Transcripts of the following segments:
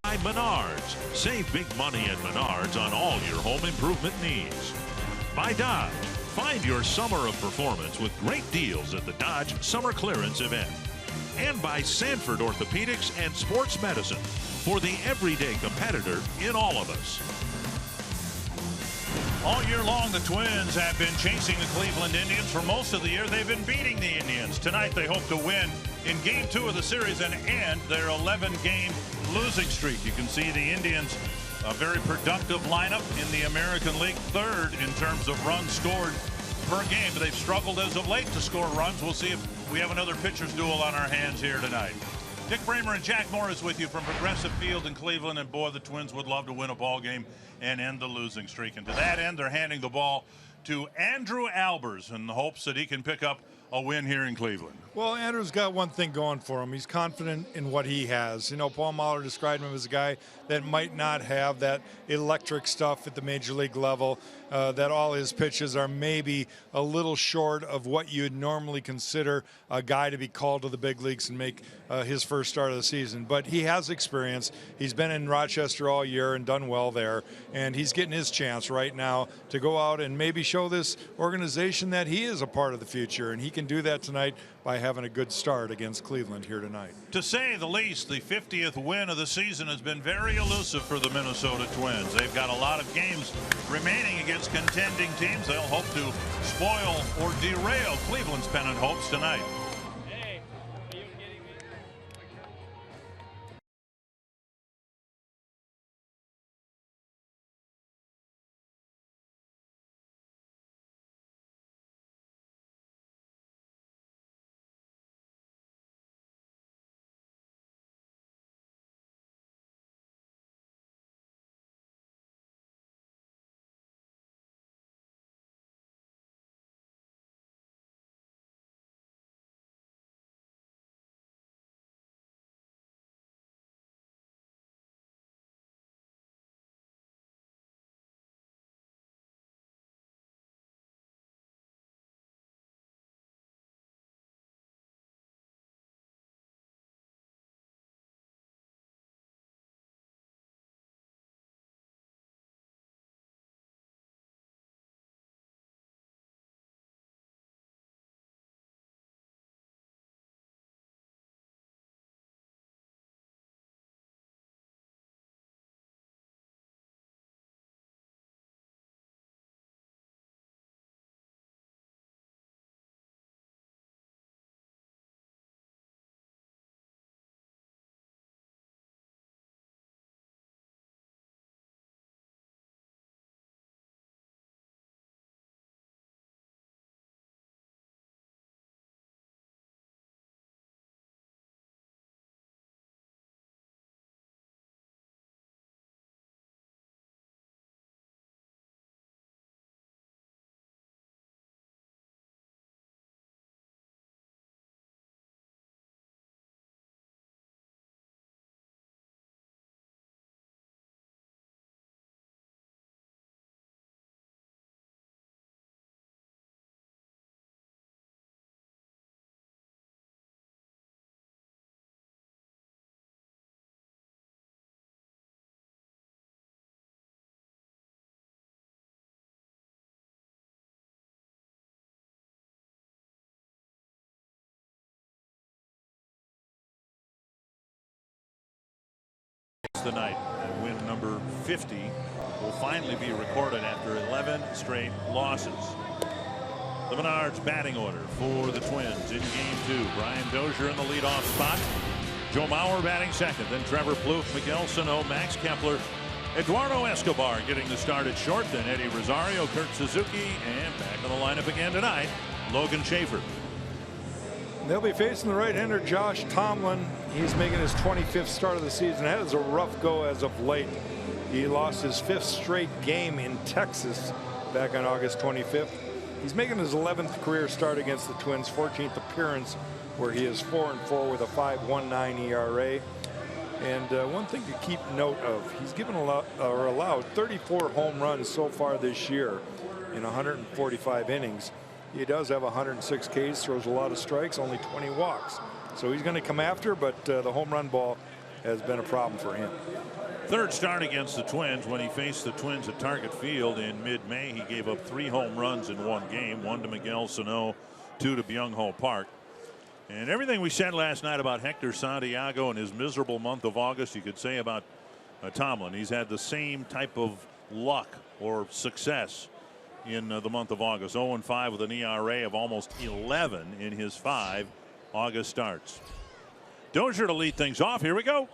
By Menards. Save big money at Menards on all your home improvement needs. By Dodge. Find your summer of performance with great deals at the Dodge Summer Clearance event. And by Sanford Orthopedics and Sports Medicine, for the everyday competitor in all of us. All year long, the Twins have been chasing the Cleveland Indians. For most of the year, they've been beating the Indians. Tonight, they hope to win in Game 2 of the series and end their 11-game losing streak. You can see the Indians, a very productive lineup in the American League, third in terms of runs scored per game. But they've struggled as of late to score runs. We'll see if we have another pitcher's duel on our hands here tonight. Dick Bramer and Jack Morris with you from Progressive Field in Cleveland. And boy, the Twins would love to win a ball game and end the losing streak. And to that end, they're handing the ball to Andrew Albers in the hopes that he can pick up a win here in Cleveland. Well, Andrew's got one thing going for him. He's confident in what he has. You know, Paul Mahler described him as a guy that might not have that electric stuff at the major league level, that all his pitches are maybe a little short of what you'd normally consider a guy to be called to the big leagues and make his first start of the season. But he has experience. He's been in Rochester all year and done well there, and he's getting his chance right now to go out and maybe show this organization that he is a part of the future, and he can do that tonight by having a good start against Cleveland here tonight. To say the least, the 50th win of the season has been very elusive for the Minnesota Twins. They've got a lot of games remaining against contending teams. They'll hope to spoil or derail Cleveland's pennant hopes tonight. Tonight, and win number 50 will finally be recorded after 11 straight losses. The Menards batting order for the Twins in Game 2. Brian Dozier in the leadoff spot. Joe Mauer batting second. Then Trevor Plouffe, Miguel Sano, Max Kepler, Eduardo Escobar getting the start at short. Then Eddie Rosario, Kurt Suzuki, and back in the lineup again tonight, Logan Schaefer. They'll be facing the right-hander Josh Tomlin. He's making his 25th start of the season. That is a rough go as of late. He lost his 5th straight game in Texas back on August 25th. He's making his 11th career start against the Twins, 14th appearance where he is 4-4 with a 5.19 ERA. And one thing to keep note of, he's given allowed 34 home runs so far this year in 145 innings. He does have 106 Ks, throws a lot of strikes, only 20 walks. So he's going to come after, but the home run ball has been a problem for him. Third start against the Twins. When he faced the Twins at Target Field in mid-May, he gave up 3 home runs in one game, 1 to Miguel Sano, 2 to Byung-Ho Park. And everything we said last night about Hector Santiago and his miserable month of August, you could say about Tomlin. He's had the same type of luck or success in the month of August. 0-5 with an ERA of almost 11 in his 5 August starts. Dozier to lead things off. Here we go.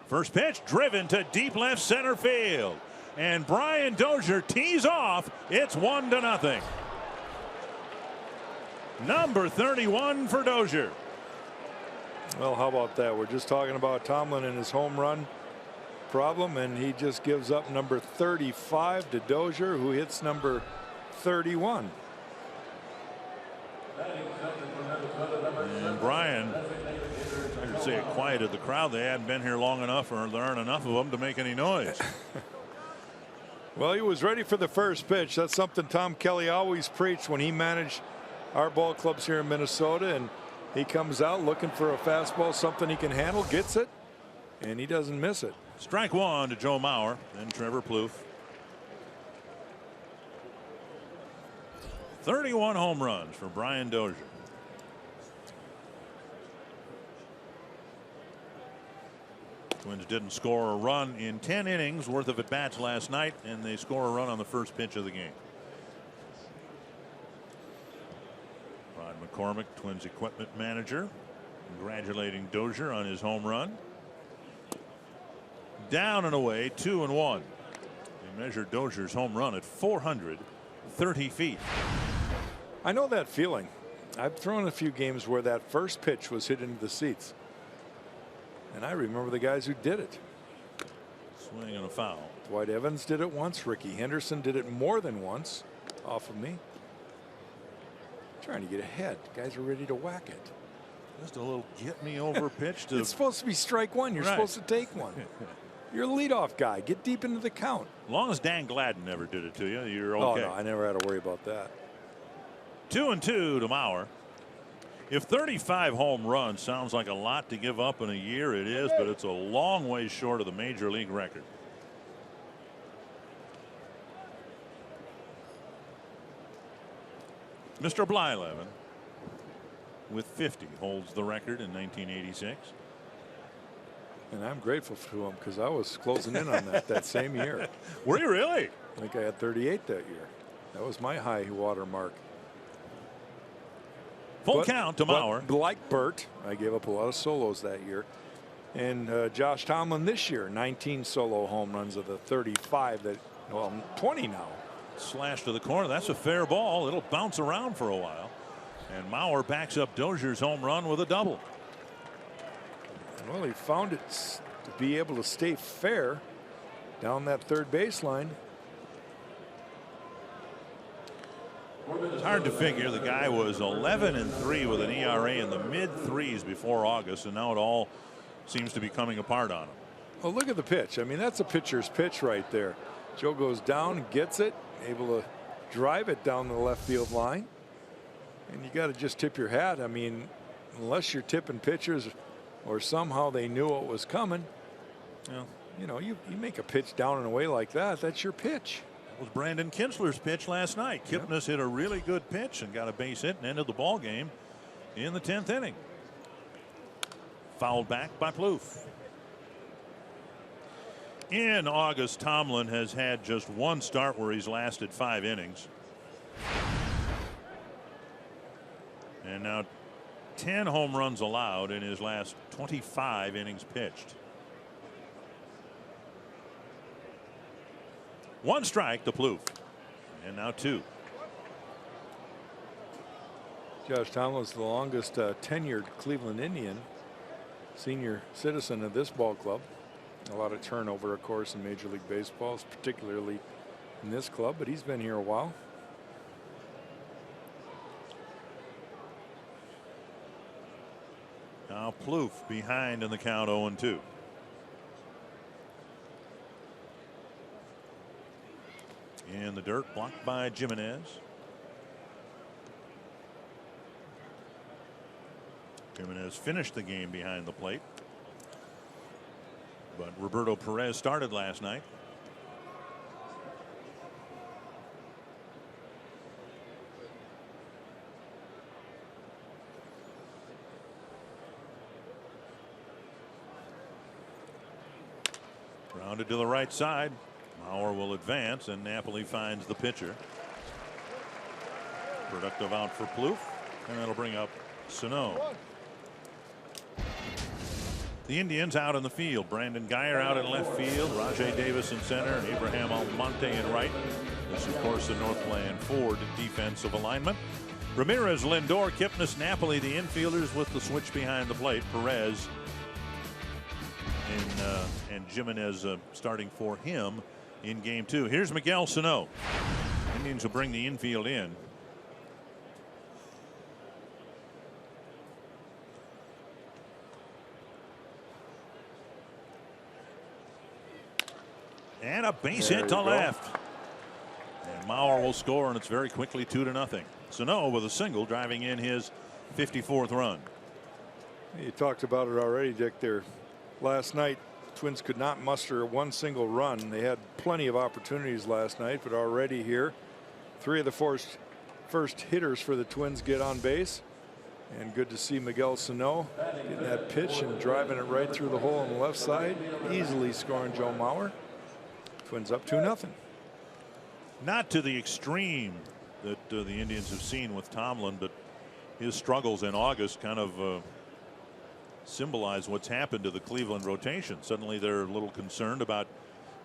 First pitch driven to deep left center field. And Brian Dozier tees off. It's 1-0. Number 31 for Dozier. Well, how about that? We're just talking about Tomlin and his home run problem, and he just gives up number 35 to Dozier, who hits number 31. And Brian, I could say it quieted the crowd. They hadn't been here long enough, or there aren't enough of them to make any noise. Well, he was ready for the first pitch. That's something Tom Kelly always preached when he managed our ball clubs here in Minnesota, and he comes out looking for a fastball, something he can handle, gets it, and he doesn't miss it. Strike 1 to Joe Mauer and Trevor Plouffe. 31 home runs for Brian Dozier. Twins didn't score a run in 10 innings worth of at-bats last night, and they score a run on the first pitch of the game. Rod McCormick, Twins equipment manager, congratulating Dozier on his home run. Down and away, 2-1. They measured Dozier's home run at 430 feet. I know that feeling. I've thrown a few games where that first pitch was hit into the seats, and I remember the guys who did it. Swing and a foul. Dwight Evans did it once. Ricky Henderson did it more than once off of me. Trying to get ahead. Guys are ready to whack it. Just a little get me over pitch to. It's supposed to be strike one. You're supposed to take one. You're a leadoff guy. Get deep into the count. As long as Dan Gladden never did it to you, you're okay. Oh, no, I never had to worry about that. 2-2 to Mauer. If 35 home runs sounds like a lot to give up in a year, it is, but it's a long way short of the major league record. Mr. Blyleven with 50 holds the record in 1986. And I'm grateful to him because I was closing in on that same year. Were you really? I think I had 38 that year. That was my high water mark. Full count to Mauer. But like Bert, I gave up a lot of solos that year. And Josh Tomlin this year, 19 solo home runs of the 35 that, well, 20 now. Slash to the corner. That's a fair ball. It'll bounce around for a while. And Mauer backs up Dozier's home run with a double. Well, he found it to be able to stay fair down that third baseline. It's hard to figure. The guy was 11-3 with an ERA in the mid-3s before August, and now it all seems to be coming apart on him. Well, look at the pitch. I mean, that's a pitcher's pitch right there. Joe goes down, gets it, able to drive it down the left field line. And you got to just tip your hat. I mean, unless you're tipping pitchers or somehow they knew what was coming. Well, you know, you make a pitch down and away like that, that's your pitch. That was Brandon Kinsler's pitch last night. Kipnis hit a really good pitch and got a base hit and ended the ball game in the 10th inning. Fouled back by Plouffe. In August, Tomlin has had just one start where he's lasted 5 innings. And now 10 home runs allowed in his last 25 innings pitched. 1 strike to Plouffe. And now 2. Josh Tomlin's the longest tenured Cleveland Indian, senior citizen of this ball club. A lot of turnover, of course, in Major League Baseball, particularly in this club, but he's been here a while. Now Plouffe behind in the count, 0-2. In the dirt, blocked by Jimenez. Jimenez finished the game behind the plate. but Roberto Perez started last night. Grounded to the right side. Mauer will advance, and Napoli finds the pitcher. Productive out for Plouffe, and that'll bring up Sano. The Indians out in the field. Brandon Guyer out in left field. Rajay Davis in center, and Abraham Almonte in right. This, of course, the Northland Ford defensive alignment. Ramirez, Lindor, Kipnis, Napoli, the infielders with the switch behind the plate. Perez and Jimenez starting for him in game 2. Here's Miguel Sano. Indians will bring the infield in. And a base hit to left. And Mauer will score, and it's very quickly 2-0. Sano with a single, driving in his 54th run. You talked about it already, Dick. There last night, Twins could not muster one single run. They had plenty of opportunities last night, but already here, 3 of the first hitters for the Twins get on base. And good to see Miguel Sano getting that pitch and driving it right through the hole on the left side, easily scoring Joe Mauer. Twins up 2-0. Not to the extreme that the Indians have seen with Tomlin, but his struggles in August kind of symbolize what's happened to the Cleveland rotation. Suddenly they're a little concerned about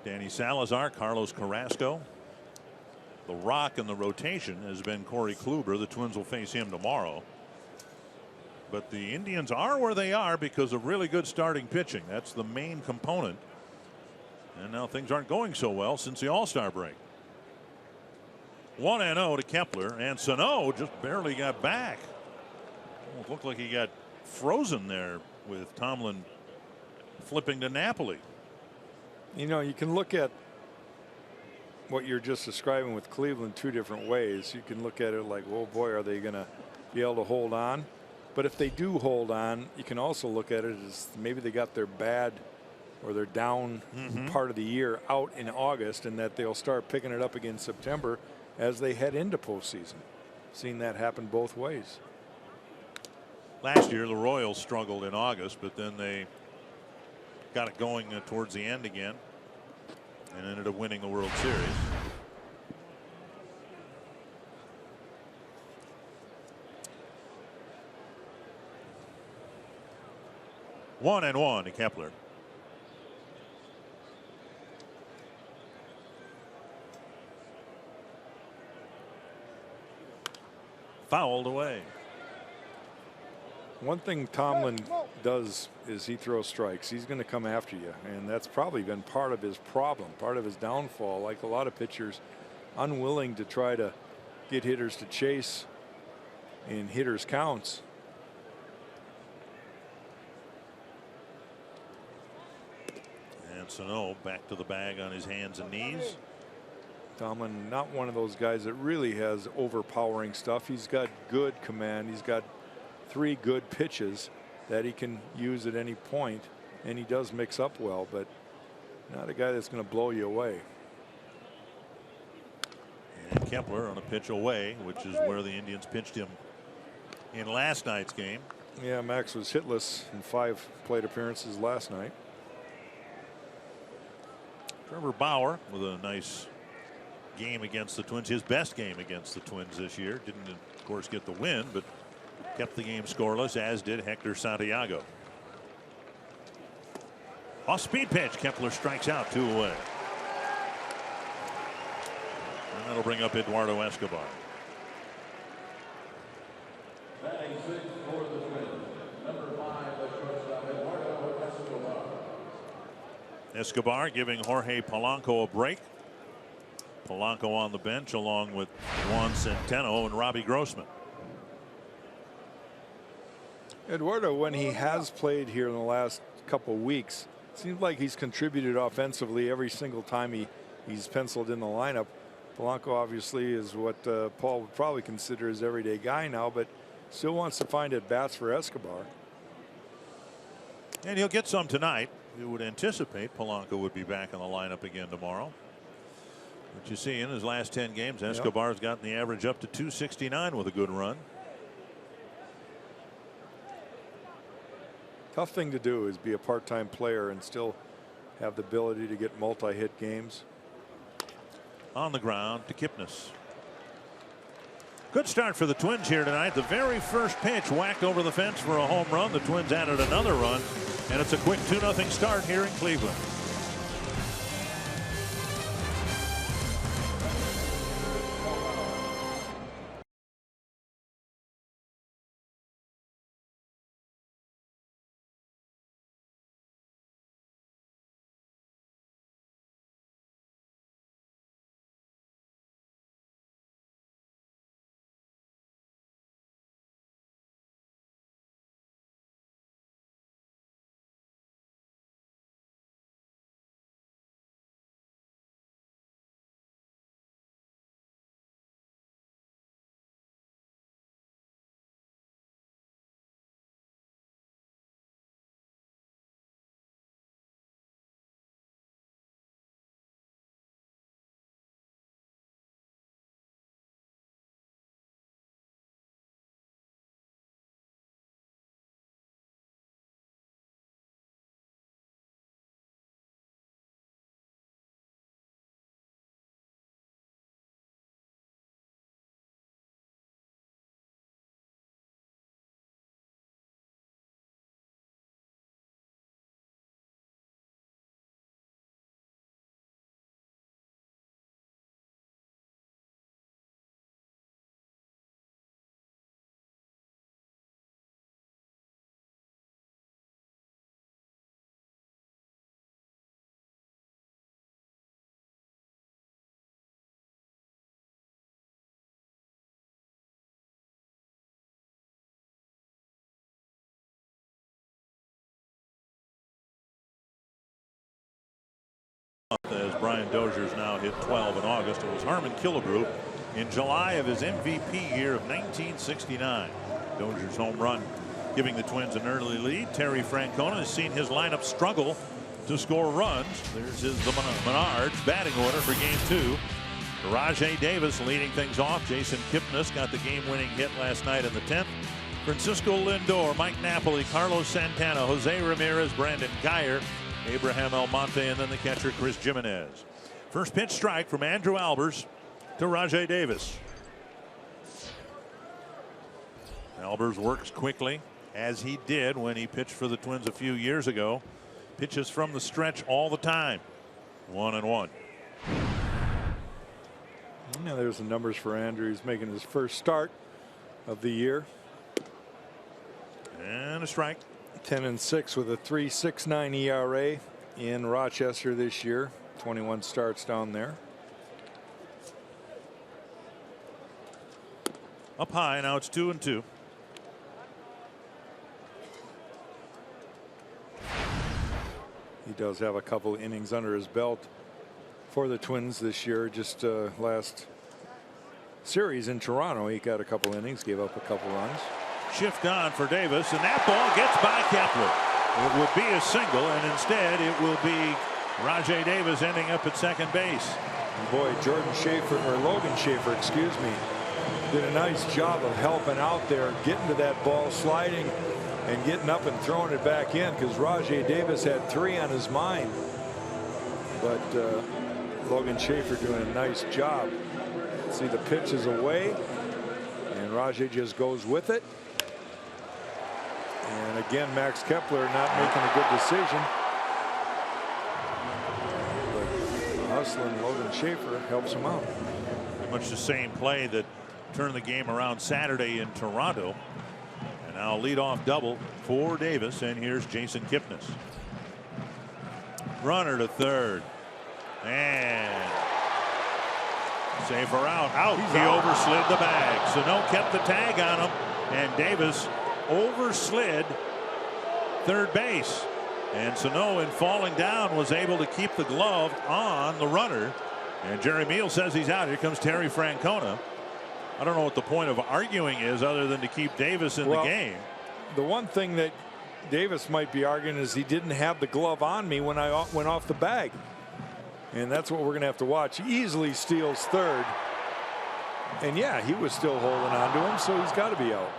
Danny Salazar, Carlos Carrasco. The rock in the rotation has been Corey Kluber. The Twins will face him tomorrow. But the Indians are where they are because of really good starting pitching. That's the main component. And now things aren't going so well since the All-Star break. 1-0 to Kepler, and Sano just barely got back. It looked like he got frozen there with Tomlin flipping to Napoli. You know, you can look at what you're just describing with Cleveland 2 different ways. You can look at it like, oh boy, are they going to be able to hold on? But if they do hold on, you can also look at it as maybe they got their bad or their down part of the year out in August, and that they'll start picking it up again in September as they head into postseason. Seen that happen both ways. Last year the Royals struggled in August, but then they got it going towards the end again and ended up winning the World Series. One and one to Kepler. Fouled away. One thing Tomlin does is he throws strikes. He's going to come after you, and that's probably been part of his problem, part of his downfall. Like a lot of pitchers, unwilling to try to get hitters to chase in hitters' counts. And Sano back to the bag on his hands and knees. Tomlin, not one of those guys that really has overpowering stuff. He's got good command. He's got 3 good pitches that he can use at any point, and he does mix up well, but not a guy that's going to blow you away. And Kepler on a pitch away, which is where the Indians pitched him in last night's game. Yeah, Max was hitless in 5 plate appearances last night. Trevor Bauer with a nice game against the Twins, his best game against the Twins this year. Didn't, of course, get the win, but kept the game scoreless, as did Hector Santiago. Off speed pitch, Kepler strikes out, 2 away. And that'll bring up Eduardo Escobar. Escobar giving Jorge Polanco a break. Polanco on the bench along with Juan Centeno and Robbie Grossman. Eduardo, when he has played here in the last couple weeks, seems like he's contributed offensively every single time he's penciled in the lineup. Polanco obviously is what Paul would probably consider his everyday guy now, but still wants to find at bats for Escobar. And he'll get some tonight. You would anticipate Polanco would be back in the lineup again tomorrow. But you see, in his last 10 games, Escobar's gotten the average up to 269 with a good run. Tough thing to do is be a part-time player and still have the ability to get multi-hit games. On the ground to Kipnis. Good start for the Twins here tonight. The very first pitch whacked over the fence for a home run. The Twins added another run, and it's a quick 2-0 start here in Cleveland. As Brian Dozier's now hit 12 in August. It was Harmon Killebrew in July of his MVP year of 1969. Dozier's home run giving the Twins an early lead. Terry Francona has seen his lineup struggle to score runs. There's his Menards batting order for game 2. Rajay Davis leading things off. Jason Kipnis got the game-winning hit last night in the 10th. Francisco Lindor, Mike Napoli, Carlos Santana, Jose Ramirez, Brandon Guyer, Abraham Almonte, and then the catcher Chris Jimenez. First pitch strike from Andrew Albers to Rajay Davis. Albers works quickly, as he did when he pitched for the Twins a few years ago. Pitches from the stretch all the time. 1-1. Now there's the numbers for Andrew. He's making his first start of the year. And a strike. 10-6 with a 3.69 ERA in Rochester this year. 21 starts down there. Up high, now it's 2-2. He does have a couple innings under his belt for the Twins this year. Just last series in Toronto, he got a couple innings, gave up a couple runs. Shift on for Davis, and that ball gets by Kepler. It would be a single, and instead it will be Rajay Davis ending up at second base. And boy, Logan Schaefer, excuse me, did a nice job of helping out there, getting to that ball, sliding and getting up and throwing it back in, because Rajay Davis had 3 on his mind. But Logan Schaefer doing a nice job. See, the pitch is away, and Rajay just goes with it. And again, Max Kepler not making a good decision. But hustling Logan Schaefer helps him out. Pretty much the same play that turned the game around Saturday in Toronto. And now leadoff double for Davis, and here's Jason Kipnis. Runner to third, and save for out. He overslid the bag. Sano kept the tag on him, and Davis overslid third base. And Sano, in falling down, was able to keep the glove on the runner. And Jerry Meal says he's out. Here comes Terry Francona. I don't know what the point of arguing is other than to keep Davis in the game. The one thing that Davis might be arguing is he didn't have the glove on me when I went off the bag. And that's what we're going to have to watch. He easily steals third. And yeah, he was still holding on to him, so he's got to be out.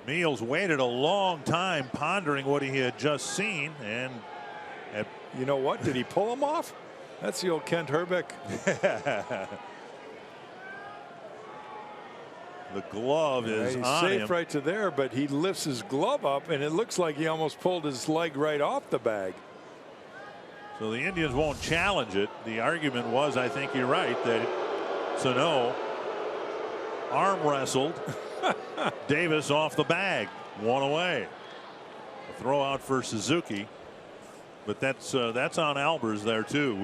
Meals waited a long time pondering what he had just seen, and you know what? Did he pull him off? That's the old Kent Herbeck. The glove is he's on safe him. right to there, but he lifts his glove up, and it looks like he almost pulled his leg right off the bag. So the Indians won't challenge it. The argument was, I think you're right, that Sano arm wrestled Davis off the bag. One away. A throw out for Suzuki. But that's on Albers there too.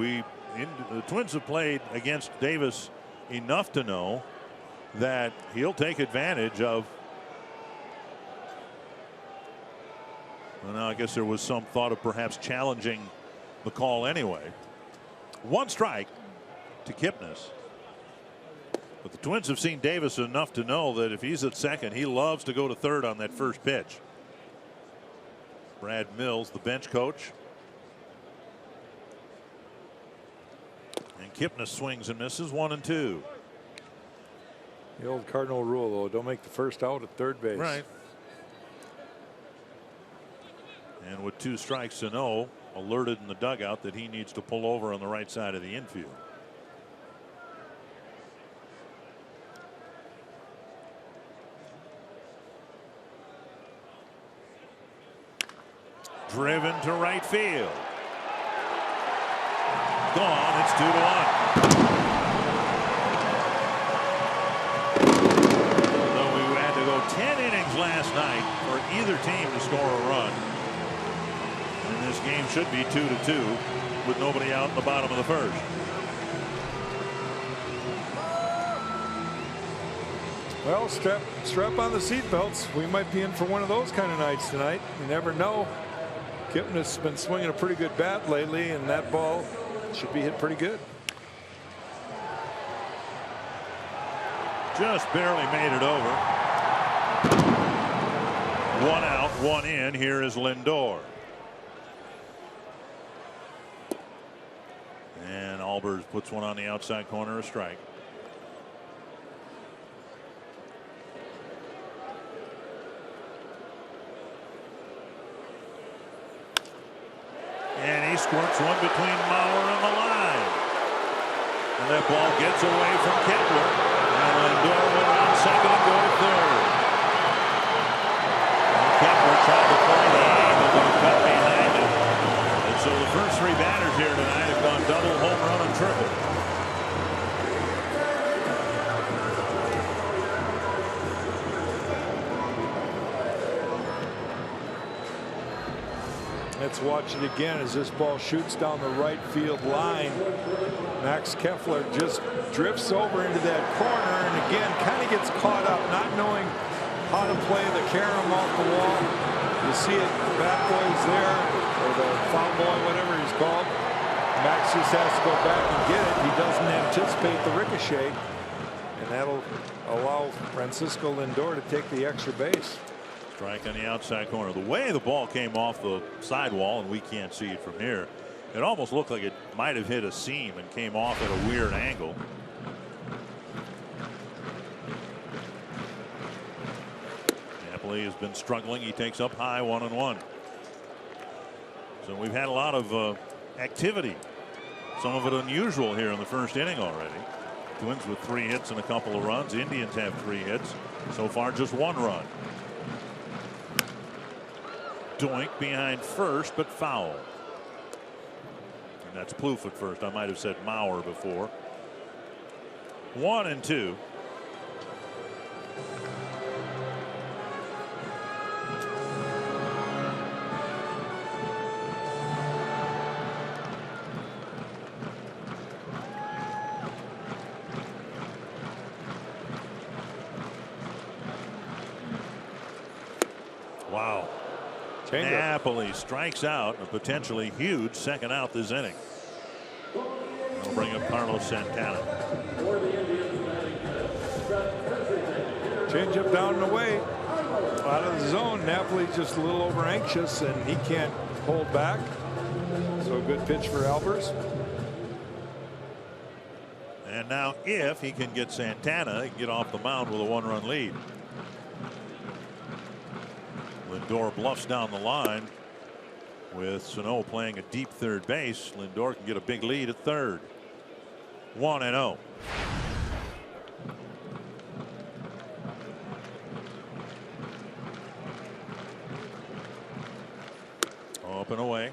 The Twins have played against Davis enough to know that he'll take advantage of. Well, now I guess there was some thought of perhaps challenging the call anyway. One strike to Kipnis. But the Twins have seen Davis enough to know that if he's at second, he loves to go to third on that first pitch. Brad Mills, the bench coach. And Kipnis swings and misses 1-2. The old Cardinal rule, though, don't make the first out at third base. Right. And with 2 strikes to no, alerted in the dugout that he needs to pull over on the right side of the infield. Driven to right field. Gone. It's 2-1. So we had to go 10 innings last night for either team to score a run. And this game should be 2-2 with nobody out in the bottom of the first. Well, strap on the seatbelts. We might be in for one of those kind of nights tonight. You never know. Kipnis has been swinging a pretty good bat lately, and that ball should be hit pretty good. Just barely made it over. 1 out, 1 in. Here is Lindor. And Albers puts one on the outside corner, a strike. And he squirts one between Mauer and the line. And that ball gets away from Kepler. And Lindor will round second and go to third. And Kepler tried to play the angle, but he cut behind him. And so the first 3 batters here tonight have gone double, home run, and triple. Let's watch it again as this ball shoots down the right field line. Max Kepler just drifts over into that corner and again kind of gets caught up, not knowing how to play the carom off the wall. You see it, the bat boy's there, or the foul boy, whatever he's called. Max just has to go back and get it. He doesn't anticipate the ricochet, and that'll allow Francisco Lindor to take the extra base. Strike on the outside corner. The way the ball came off the sidewall, and we can't see it from here, it almost looked like it might have hit a seam and came off at a weird angle. Napoli has been struggling. He takes up high, 1-1. So we've had a lot of activity, some of it unusual here in the first inning already. Twins with 3 hits and a couple of runs. Indians have 3 hits. So far just 1 run. Doink behind first, but foul. And that's Plouffe at first. I might have said Mauer before. 1-2. Wow. Napoli strikes out, a potentially huge second out this inning. They'll bring up Carlos Santana. Change up down and away. out of the zone. Napoli's just a little over anxious, and he can't hold back. So a good pitch for Albers. And now if he can get Santana, he can get off the mound with a 1-run lead. Lindor bluffs down the line with Sano playing a deep third base. Lindor can get a big lead at third. 1-0. Up and away.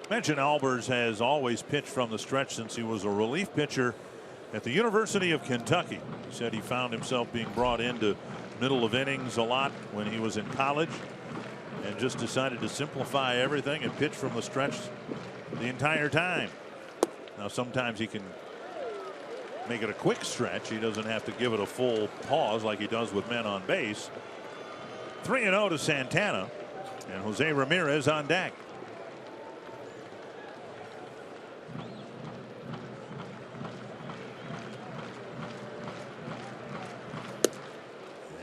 Mention Albers has always pitched from the stretch since he was a relief pitcher at the University of Kentucky. He said he found himself being brought into middle of innings a lot when he was in college and just decided to simplify everything and pitch from the stretch the entire time. Now sometimes he can make it a quick stretch. He doesn't have to give it a full pause like he does with men on base. 3-0 to Santana, and Jose Ramirez on deck.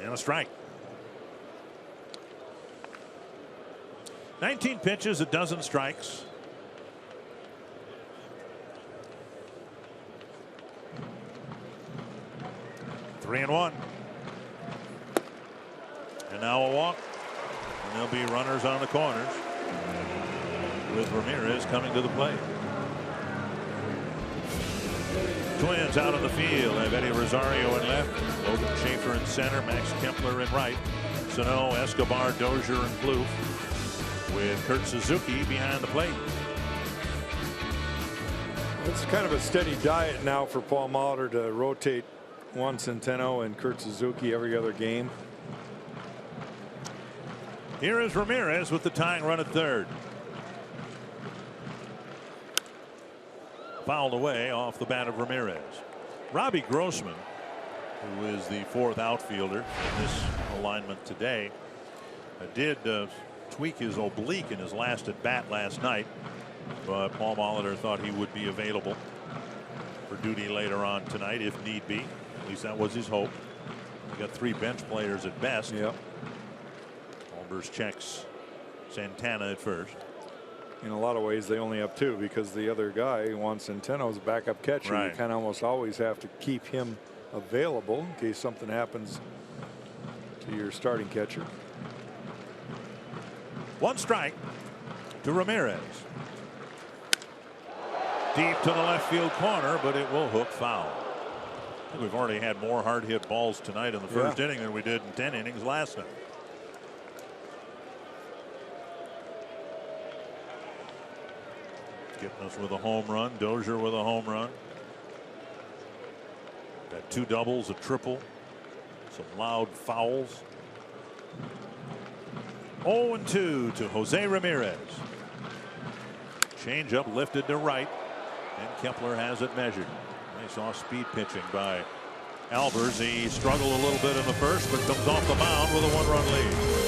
And a strike. 19 pitches, a dozen strikes. Three and one. And now a walk. And there'll be runners on the corners with Ramirez coming to the plate. Twins out on the field have Eddie Rosario in left, Logan Schaefer in center, Max Kepler in right, Sano, Escobar, Dozier, and Plouffe, with Kurt Suzuki behind the plate. It's kind of a steady diet now for Paul Molitor to rotate Juan Centeno and Kurt Suzuki every other game. Here is Ramirez with the tying run at third. Fouled away off the bat of Ramirez. Robbie Grossman, who is the fourth outfielder in this alignment today, did tweak his oblique in his last at bat last night, but Paul Molitor thought he would be available for duty later on tonight if need be. At least that was his hope. He got three bench players at best. Yep. Albers checks Santana at first. In a lot of ways, they only have two because the other guy, Juan Centeno, is a backup catcher. Right. You kind of almost always have to keep him available in case something happens to your starting catcher. One strike to Ramirez. Deep to the left field corner, but it will hook foul. I think we've already had more hard hit balls tonight in the first inning than we did in 10 innings last night. Getting us with a home run. Dozier with a home run. Got two doubles, a triple, some loud fouls. 0-2 to Jose Ramirez. Change up lifted to right, and Kepler has it measured. Nice off-speed pitching by Albers. He struggled a little bit in the first, but comes off the mound with a 1-run lead.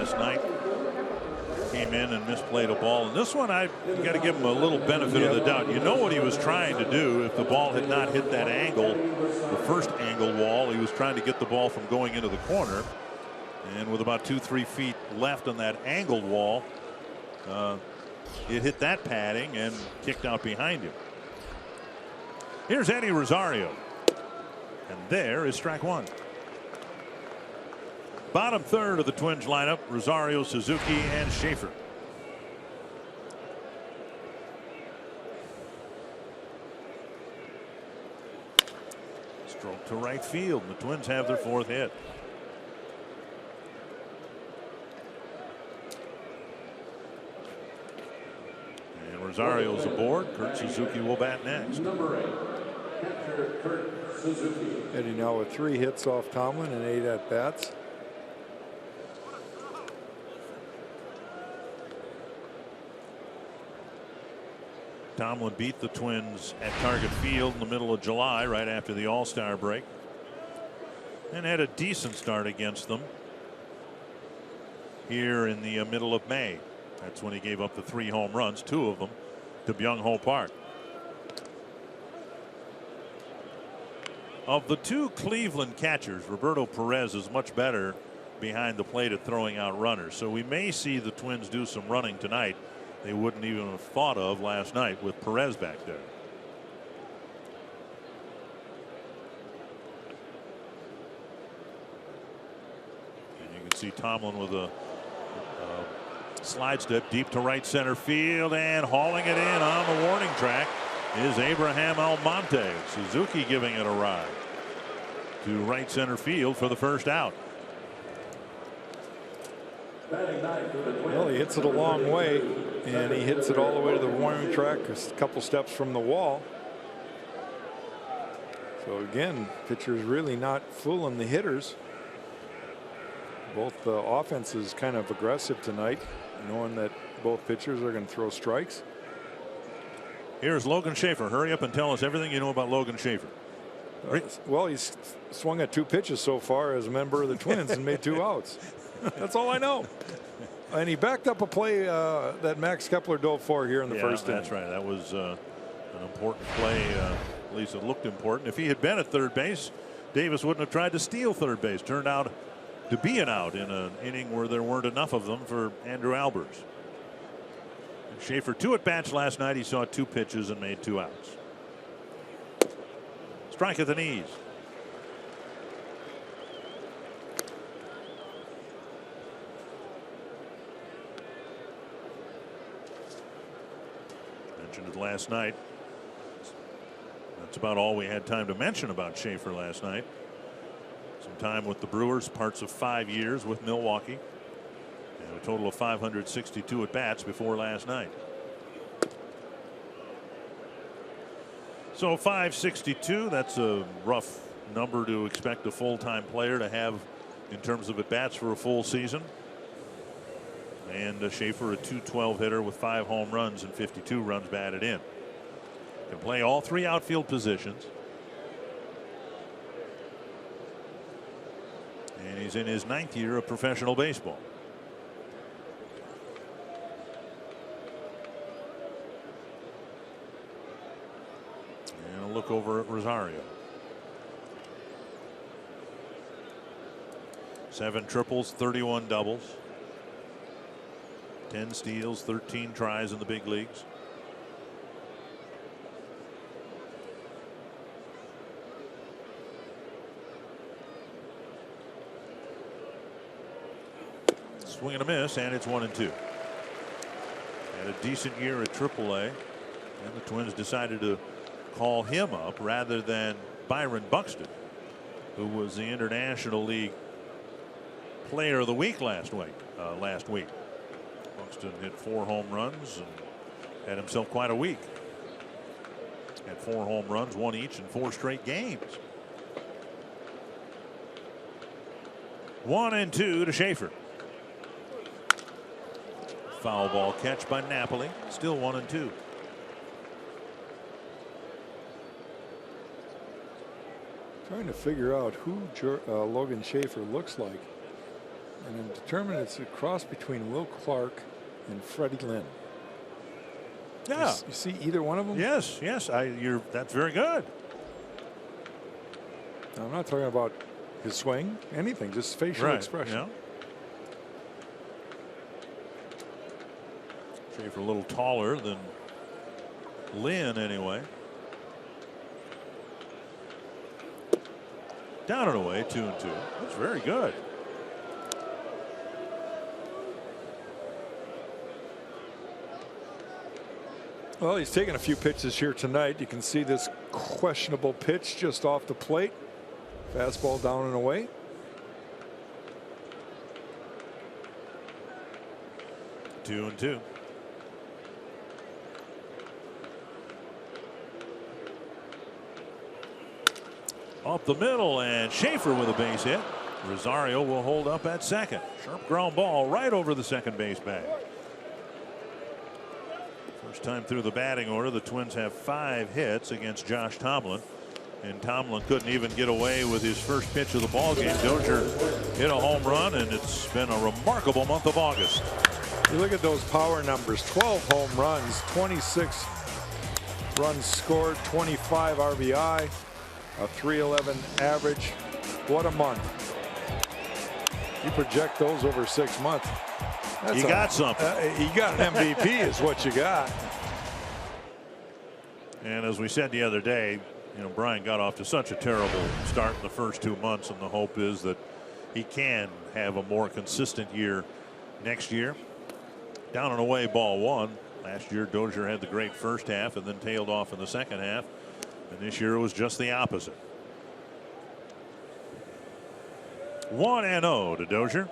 last night. Came in and misplayed a ball. And this one, you got to give him a little benefit of the doubt. You know what he was trying to do. If the ball had not hit that angle, the first angle wall, he was trying to get the ball from going into the corner. And with about 2-3 feet left on that angled wall, it hit that padding and kicked out behind him. Here's Eddie Rosario. And there is strike one. Bottom third of the Twins lineup: Rosario, Suzuki, and Schaefer. Stroke to right field. The Twins have their fourth hit. And Rosario's aboard. Kurt Suzuki will bat next. Number 8, catcher Kurt Suzuki. Eddie now with 3 hits off Tomlin and 8 at bats. Tomlin beat the Twins at Target Field in the middle of July, right after the All-Star break, and had a decent start against them here in the middle of May. That's when he gave up the 3 home runs, 2 of them to Byung-Ho Park. Of the 2 Cleveland catchers, Roberto Perez is much better behind the plate at throwing out runners, so we may see the Twins do some running tonight they wouldn't even have thought of last night with Perez back there. And you can see Tomlin with a slide step deep to right center field, and hauling it in on the warning track is Abraham Almonte. Suzuki giving it a ride to right center field for the first out. Well, he hits it a long way, and he hits it all the way to the warning track, a couple steps from the wall. So again, pitcher's really not fooling the hitters. Both offenses kind of aggressive tonight, knowing that both pitchers are going to throw strikes. Here's Logan Schaefer. Hurry up and tell us everything you know about Logan Schaefer. Well, he's swung at 2 pitches so far as a member of the Twins and made 2 outs. That's all I know. And he backed up a play that Max Kepler dove for here in the first inning. That's right. That was an important play. At least it looked important. If he had been at third base, Davis wouldn't have tried to steal third base. Turned out to be an out in an inning where there weren't enough of them for Andrew Albers. Schaefer 2 at bats last night. He saw 2 pitches and made 2 outs. Strike at the knees. Mentioned it last night. That's about all we had time to mention about Schaefer last night. Some time with the Brewers, parts of 5 years with Milwaukee, and a total of 562 at bats before last night. So 562, that's a rough number to expect a full-time player to have in terms of at bats for a full season. And Schaefer, a .212 hitter with 5 home runs and 52 runs batted in. Can play all 3 outfield positions. And he's in his 9th year of professional baseball. And a look over at Rosario. 7 triples, 31 doubles. 10 steals, 13 tries in the big leagues. Swing and a miss, and it's 1-2. Had a decent year at AAA, and the Twins decided to call him up rather than Byron Buxton, who was the International League Player of the Week last week. Buxton hit 4 home runs and had himself quite a week. Had 4 home runs, 1 each in 4 straight games. 1-2 to Schaefer. Foul ball catch by Napoli. Still 1-2. Trying to figure out who Logan Schaefer looks like. And I'm determined it's a cross between Will Clark and Freddie Lynn. Yeah. You see either one of them? Yes. That's very good. I'm not talking about his swing, anything, just facial expression. Yeah. Schaefer a little taller than Lynn anyway. Down and away, 2-2. That's very good. Well, he's taken a few pitches here tonight. You can see this questionable pitch just off the plate. Fastball down and away. 2-2. Up the middle, and Schaefer with a base hit. Rosario will hold up at second. Sharp ground ball right over the second base bag. First time through the batting order, the Twins have 5 hits against Josh Tomlin. And Tomlin couldn't even get away with his first pitch of the ball game. Dozier hit a home run, and it's been a remarkable month of August. You look at those power numbers: 12 home runs, 26 runs scored, 25 RBI, a .311 average. What a month! You project those over 6 months. You got something. You got an MVP is what you got. And as we said the other day, you know, Brian got off to such a terrible start in the first 2 months, and the hope is that he can have a more consistent year next year. Down and away, ball 1. Last year, Dozier had the great first half and then tailed off in the second half. And this year it was just the opposite. 1-0 to Dozier.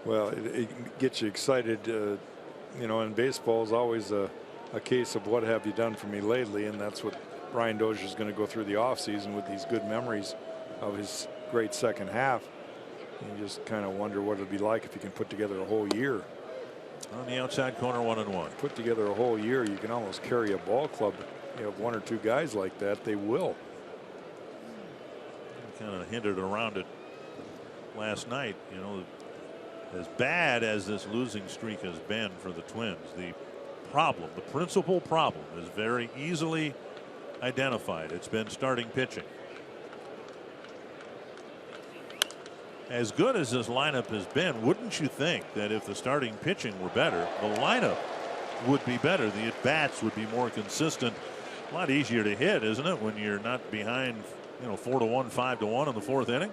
Well, it gets you excited. You know, in baseball is always a case of what have you done for me lately, and that's what Brian Dozier is going to go through the offseason with these good memories of his great second half. You just kind of wonder what it'd be like if you can put together a whole year. On the outside corner, 1-1. Put together a whole year, you can almost carry a ball club. You have 1 or 2 guys like that, they will. Kind of hinted around it last night. You know, as bad as this losing streak has been for the Twins, the principal problem is very easily identified. It's been starting pitching. As good as this lineup has been, wouldn't you think that if the starting pitching were better, the lineup would be better? The at-bats would be more consistent. A lot easier to hit, isn't it, when you're not behind, you know, 4-1, 5-1 in the 4th inning?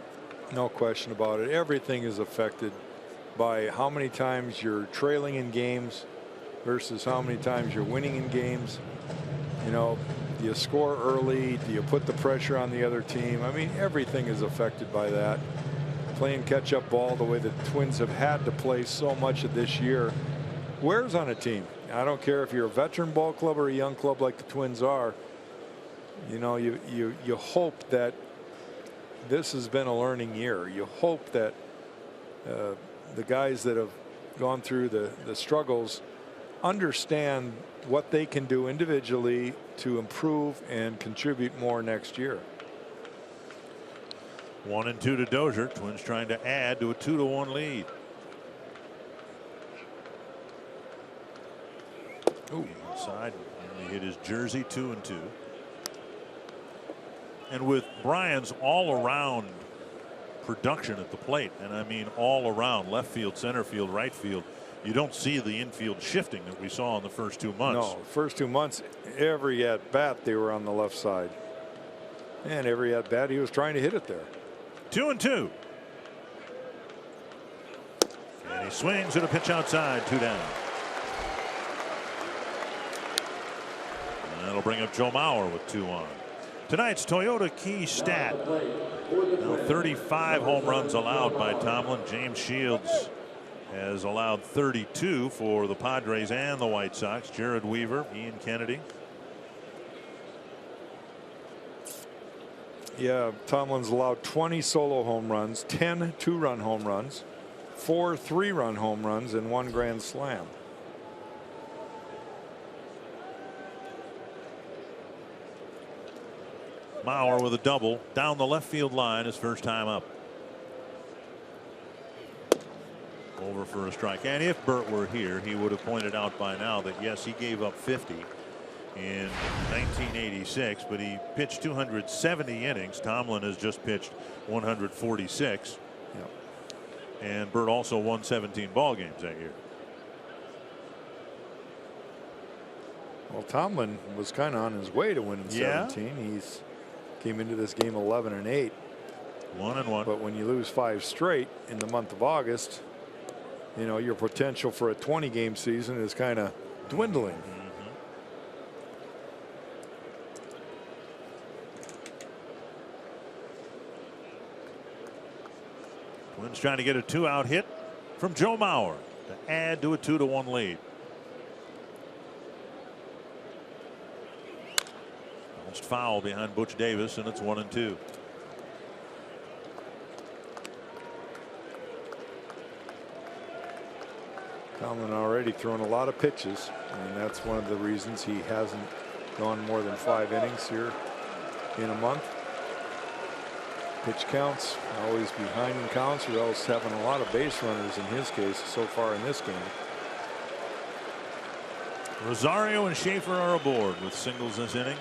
No question about it. Everything is affected by how many times you're trailing in games versus how many times you're winning in games. You know, do you score early? Do you put the pressure on the other team? I mean, everything is affected by that. Playing catch-up ball the way the Twins have had to play so much of this year wears on a team. I don't care if you're a veteran ball club or a young club like the Twins are. You know, you hope that this has been a learning year. You hope that the guys that have gone through the struggles understand what they can do individually to improve and contribute more next year. 1-2 to Dozier. Twins trying to add to a 2-1 lead. Ooh, inside. And he hit his jersey. 2-2. And with Brian's all-around production at the plate, and I mean all around, left field, center field, right field, you don't see the infield shifting that we saw in the first 2 months. No, first 2 months, every at bat they were on the left side, and every at bat he was trying to hit it there. 2-2. And he swings at a pitch outside, 2 down. And that'll bring up Joe Mauer with 2 on. Tonight's Toyota Key stat. Now 35 home runs allowed by Tomlin. James Shields has allowed 32 for the Padres and the White Sox. Jared Weaver, Ian Kennedy. Yeah, Tomlin's allowed 20 solo home runs, 10 2-run home runs, 4 3-run home runs, and 1 grand slam. Mauer with a double down the left field line his first time up. Over for a strike. And if Bert were here, he would have pointed out by now that yes, he gave up 50 in 1986, but he pitched 270 innings. Tomlin has just pitched 146. Yep. And Bert also won 17 ball games that year. Well, Tomlin was kind of on his way to winning 17. He's came into this game 11-8. 1-1. But when you lose 5 straight in the month of August, you know, your potential for a 20-game season is kind of dwindling. Twins trying to get a 2-out hit from Joe Mauer to add to a 2-1 lead. Almost foul behind Butch Davis, and it's 1-2. Tomlin already thrown a lot of pitches, and that's one of the reasons he hasn't gone more than 5 innings here in a month. Pitch counts always behind in counts, or else having a lot of base runners in his case so far in this game. Rosario and Schaefer are aboard with singles this inning.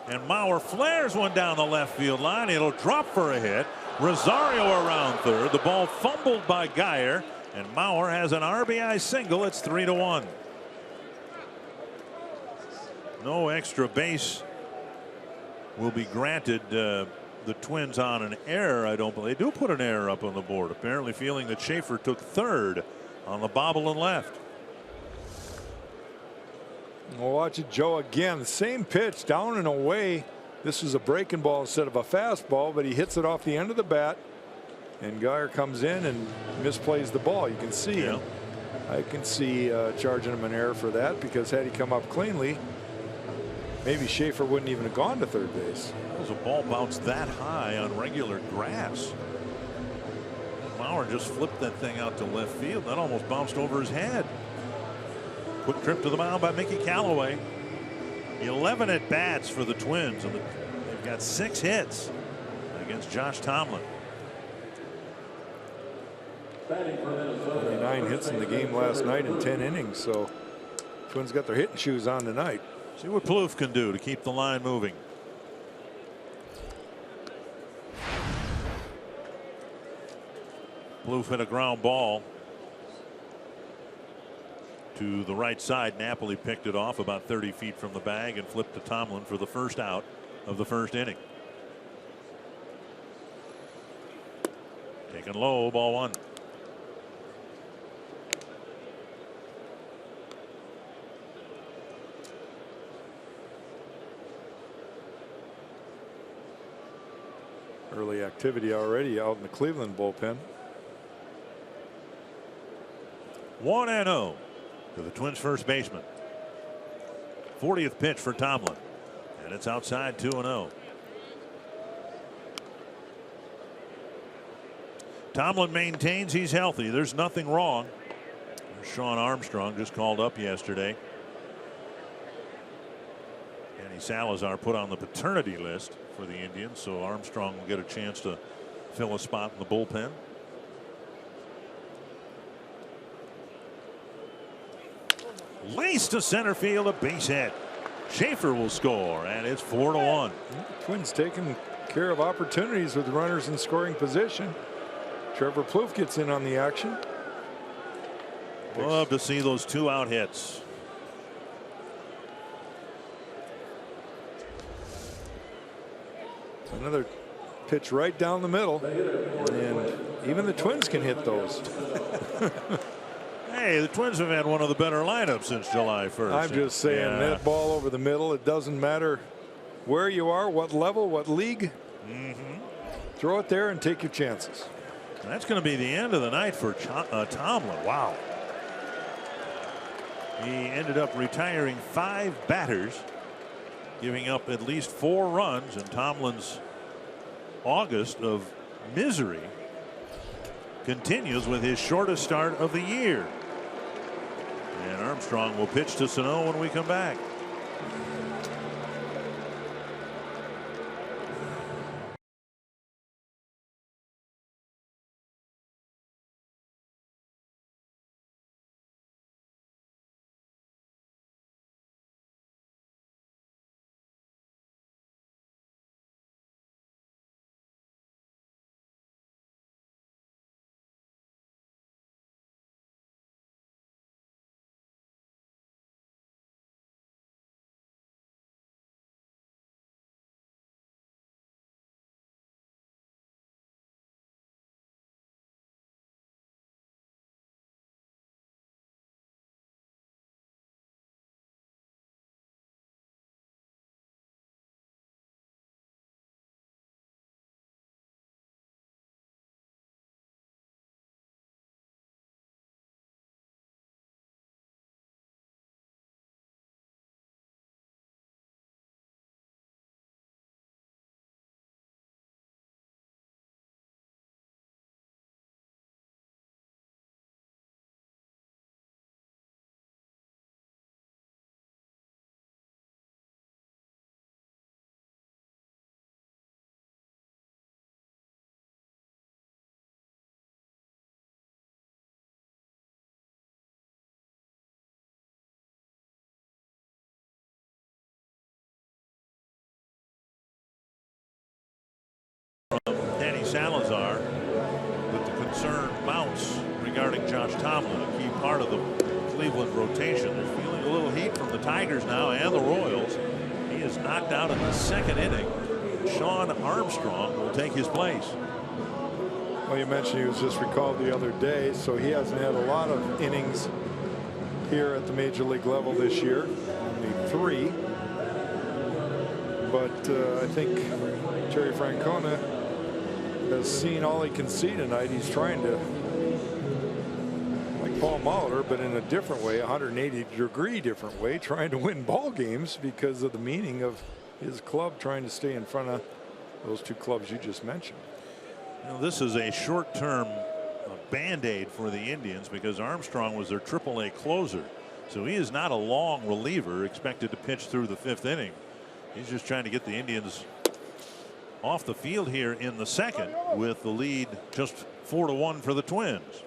And Mauer flares one down the left field line. It'll drop for a hit. Rosario around third. The ball fumbled by Geyer, and Mauer has an RBI single. It's 3-1. No extra base will be granted the Twins on an error. I don't believe they do put an error up on the board, apparently feeling that Schaefer took third on the bobble and left. We'll watch it, Joe, again. Same pitch, down and away. This was a breaking ball instead of a fastball, but he hits it off the end of the bat, and Geyer comes in and misplays the ball. You can see him. I can see charging him an error for that, because had he come up cleanly, maybe Schaefer wouldn't even have gone to third base. It was a ball bounced that high on regular grass. Mauer just flipped that thing out to left field. That almost bounced over his head. Quick trip to the mound by Mickey Callaway. 11 at bats for the Twins, and they've got 6 hits against Josh Tomlin. 29 hits in the game last night in 10 innings, so Twins got their hitting shoes on tonight. See what Plouffe can do to keep the line moving. Plouffe hit a ground ball to the right side. Napoli picked it off about 30 feet from the bag and flipped to Tomlin for the first out of the first inning. Taken low, ball 1. Early activity already out in the Cleveland bullpen. 1-0 to the Twins first baseman. 40th pitch for Tomlin, and it's outside 2-0. Tomlin maintains he's healthy. There's nothing wrong. Sean Armstrong just called up yesterday. Danny Salazar put on the paternity list for the Indians, so Armstrong will get a chance to fill a spot in the bullpen. Lace to center field, a base hit. Schaefer will score, and it's 4-1. Twins taking care of opportunities with runners in scoring position. Trevor Plouffe gets in on the action. Love to see those 2-out hits. Another pitch right down the middle, and even the Twins can hit those. Hey, the Twins have had one of the better lineups since July 1st. I'm just saying, that ball over the middle, it doesn't matter where you are, what level, what league. Throw it there and take your chances. That's going to be the end of the night for Tomlin. Wow. He ended up retiring 5 batters, giving up at least 4 runs, and Tomlin's August of misery continues with his shortest start of the year. And Armstrong will pitch to Sano when we come back. Salazar with the concern mounts regarding Josh Tomlin, a key part of the Cleveland rotation. They're feeling a little heat from the Tigers now and the Royals. He is knocked out in the second inning. Sean Armstrong will take his place. Well, you mentioned he was just recalled the other day, so he hasn't had a lot of innings here at the major league level this year, only 3. But I think Terry Francona has seen all he can see tonight. He's trying to, like Paul Molitor, but in a different way, 180-degree different way, trying to win ball games because of the meaning of his club trying to stay in front of those 2 clubs you just mentioned. You know, this is a short-term band-aid for the Indians because Armstrong was their AAA closer. So he is not a long reliever expected to pitch through the 5th inning. He's just trying to get the Indians off the field here in the second with the lead just 4-1 for the Twins.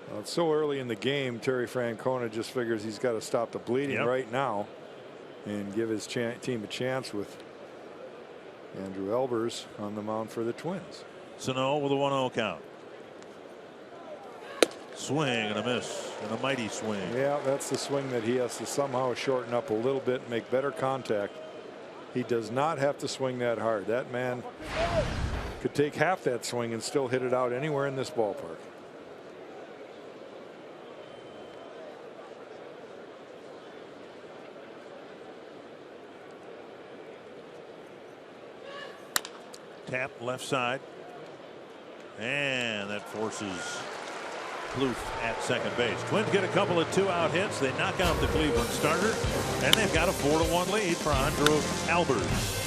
Well, it's so early in the game. Terry Francona just figures he's got to stop the bleeding right now and give his team a chance with Andrew Elbers on the mound for the Twins. Sano with a 1-0 count. Swing and a miss and a mighty swing. Yeah, that's the swing that he has to somehow shorten up a little bit and make better contact. He does not have to swing that hard. That man could take half that swing and still hit it out anywhere in this ballpark. Tap left side. And that forces Plouffe at second base. Twins get a couple of 2-out hits. They knock out the Cleveland starter. And they've got a 4-1 lead for Andrew Albers.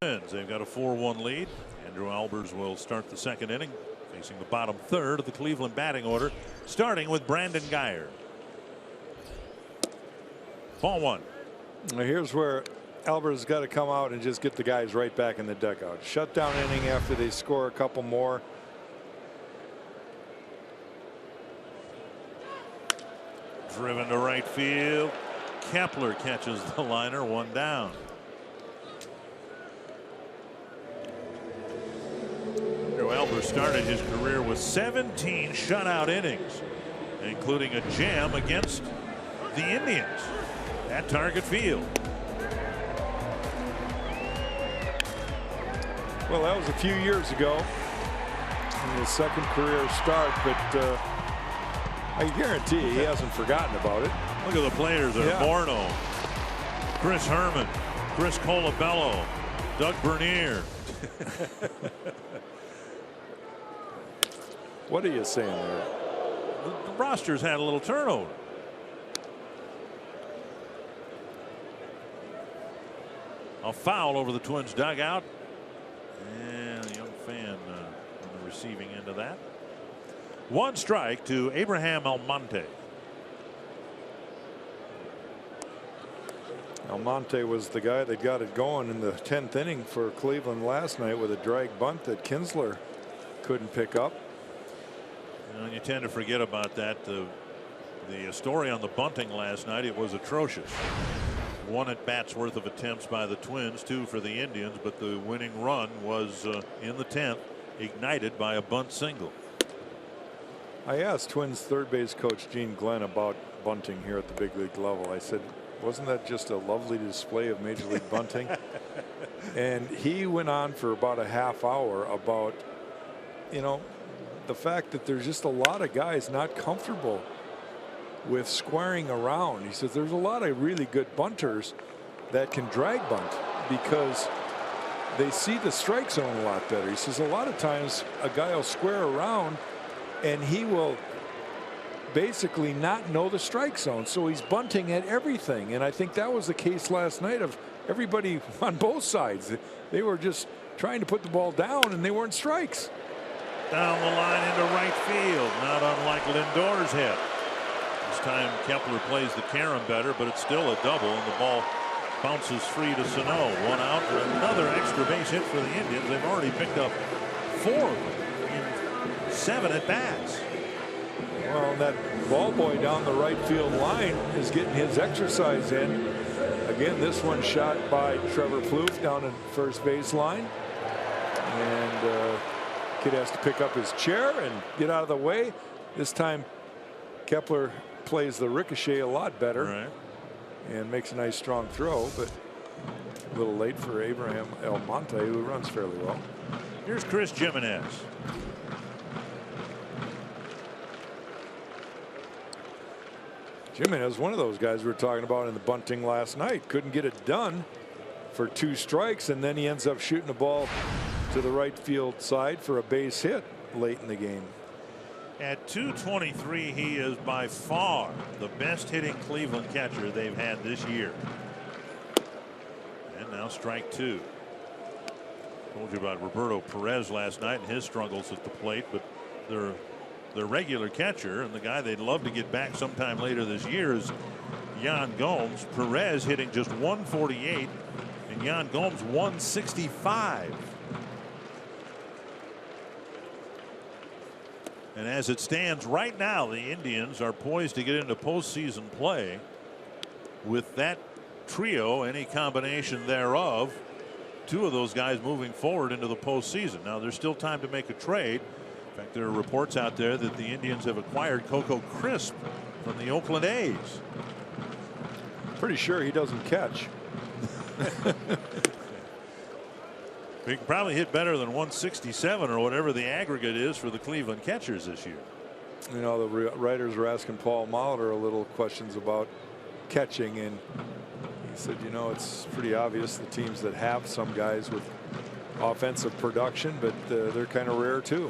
Twins, they've got a 4-1 lead. Andrew Albers will start the second inning, facing the bottom third of the Cleveland batting order, starting with Brandon Guyer. Ball 1. Now here's where Albers got to come out and just get the guys right back in the dugout. Shutdown inning after they score a couple more. Driven to right field. Kepler catches the liner, 1 down. Albers started his career with 17 shutout innings, including a jam against the Indians at Target Field. Well, that was a few years ago in his second career start, but I guarantee he hasn't forgotten about it. Look at the players there. Morneau, Chris Herman, Chris Colabello, Doug Bernier. What are you saying there? the roster's had a little turnover. A foul over the Twins dugout, and a young fan on the receiving end of that. One strike to Abraham Almonte. Almonte was the guy that got it going in the 10th inning for Cleveland last night with a drag bunt that Kinsler couldn't pick up. You tend to forget about that. The story on the bunting last night, it was atrocious. 1 at bats worth of attempts by the Twins, 2 for the Indians, but the winning run was in the 10th, ignited by a bunt single. I asked Twins third base coach Gene Glenn about bunting here at the big league level. I said, wasn't that just a lovely display of major league bunting? And he went on for about a half hour about, the fact that there's just a lot of guys not comfortable with squaring around. He says there's a lot of really good bunters that can drag bunt because they see the strike zone a lot better. He says a lot of times a guy will square around and he will basically not know the strike zone, so he's bunting at everything. And I think that was the case last night of everybody on both sides. They were just trying to put the ball down and they weren't strikes. Down the line into right field, not unlike Lindor's hit. This time Kepler plays the carom better, but it's still a double, and the ball bounces free to Sano. 1 out, and another extra base hit for the Indians. They've already picked up 4 of them in 7 at bats. Well, that ball boy down the right field line is getting his exercise in. Again, this one shot by Trevor Plouffe down in first base line, and kid has to pick up his chair and get out of the way. This time Kepler plays the ricochet a lot better, and makes a nice strong throw, but a little late for Abraham Almonte, who runs fairly well. Here's Chris Jimenez. Jimenez, one of those guys we were talking about in the bunting last night, couldn't get it done for 2 strikes, and then he ends up shooting the ball to the right field side for a base hit late in the game. At .223, he is by far the best hitting Cleveland catcher they've had this year. And now strike 2. Told you about Roberto Perez last night and his struggles at the plate, but their regular catcher and the guy they'd love to get back sometime later this year is Yan Gomes. Perez hitting just 148 and Yan Gomes 165. And as it stands right now, the Indians are poised to get into postseason play with that trio, any combination thereof, 2 of those guys moving forward into the postseason. Now there's still time to make a trade. In fact, there are reports out there that the Indians have acquired Coco Crisp from the Oakland A's. Pretty sure he doesn't catch. He can probably hit better than 167 or whatever the aggregate is for the Cleveland catchers this year. The writers were asking Paul Molitor a little questions about catching, and he said, it's pretty obvious the teams that have some guys with offensive production, but they're kind of rare too.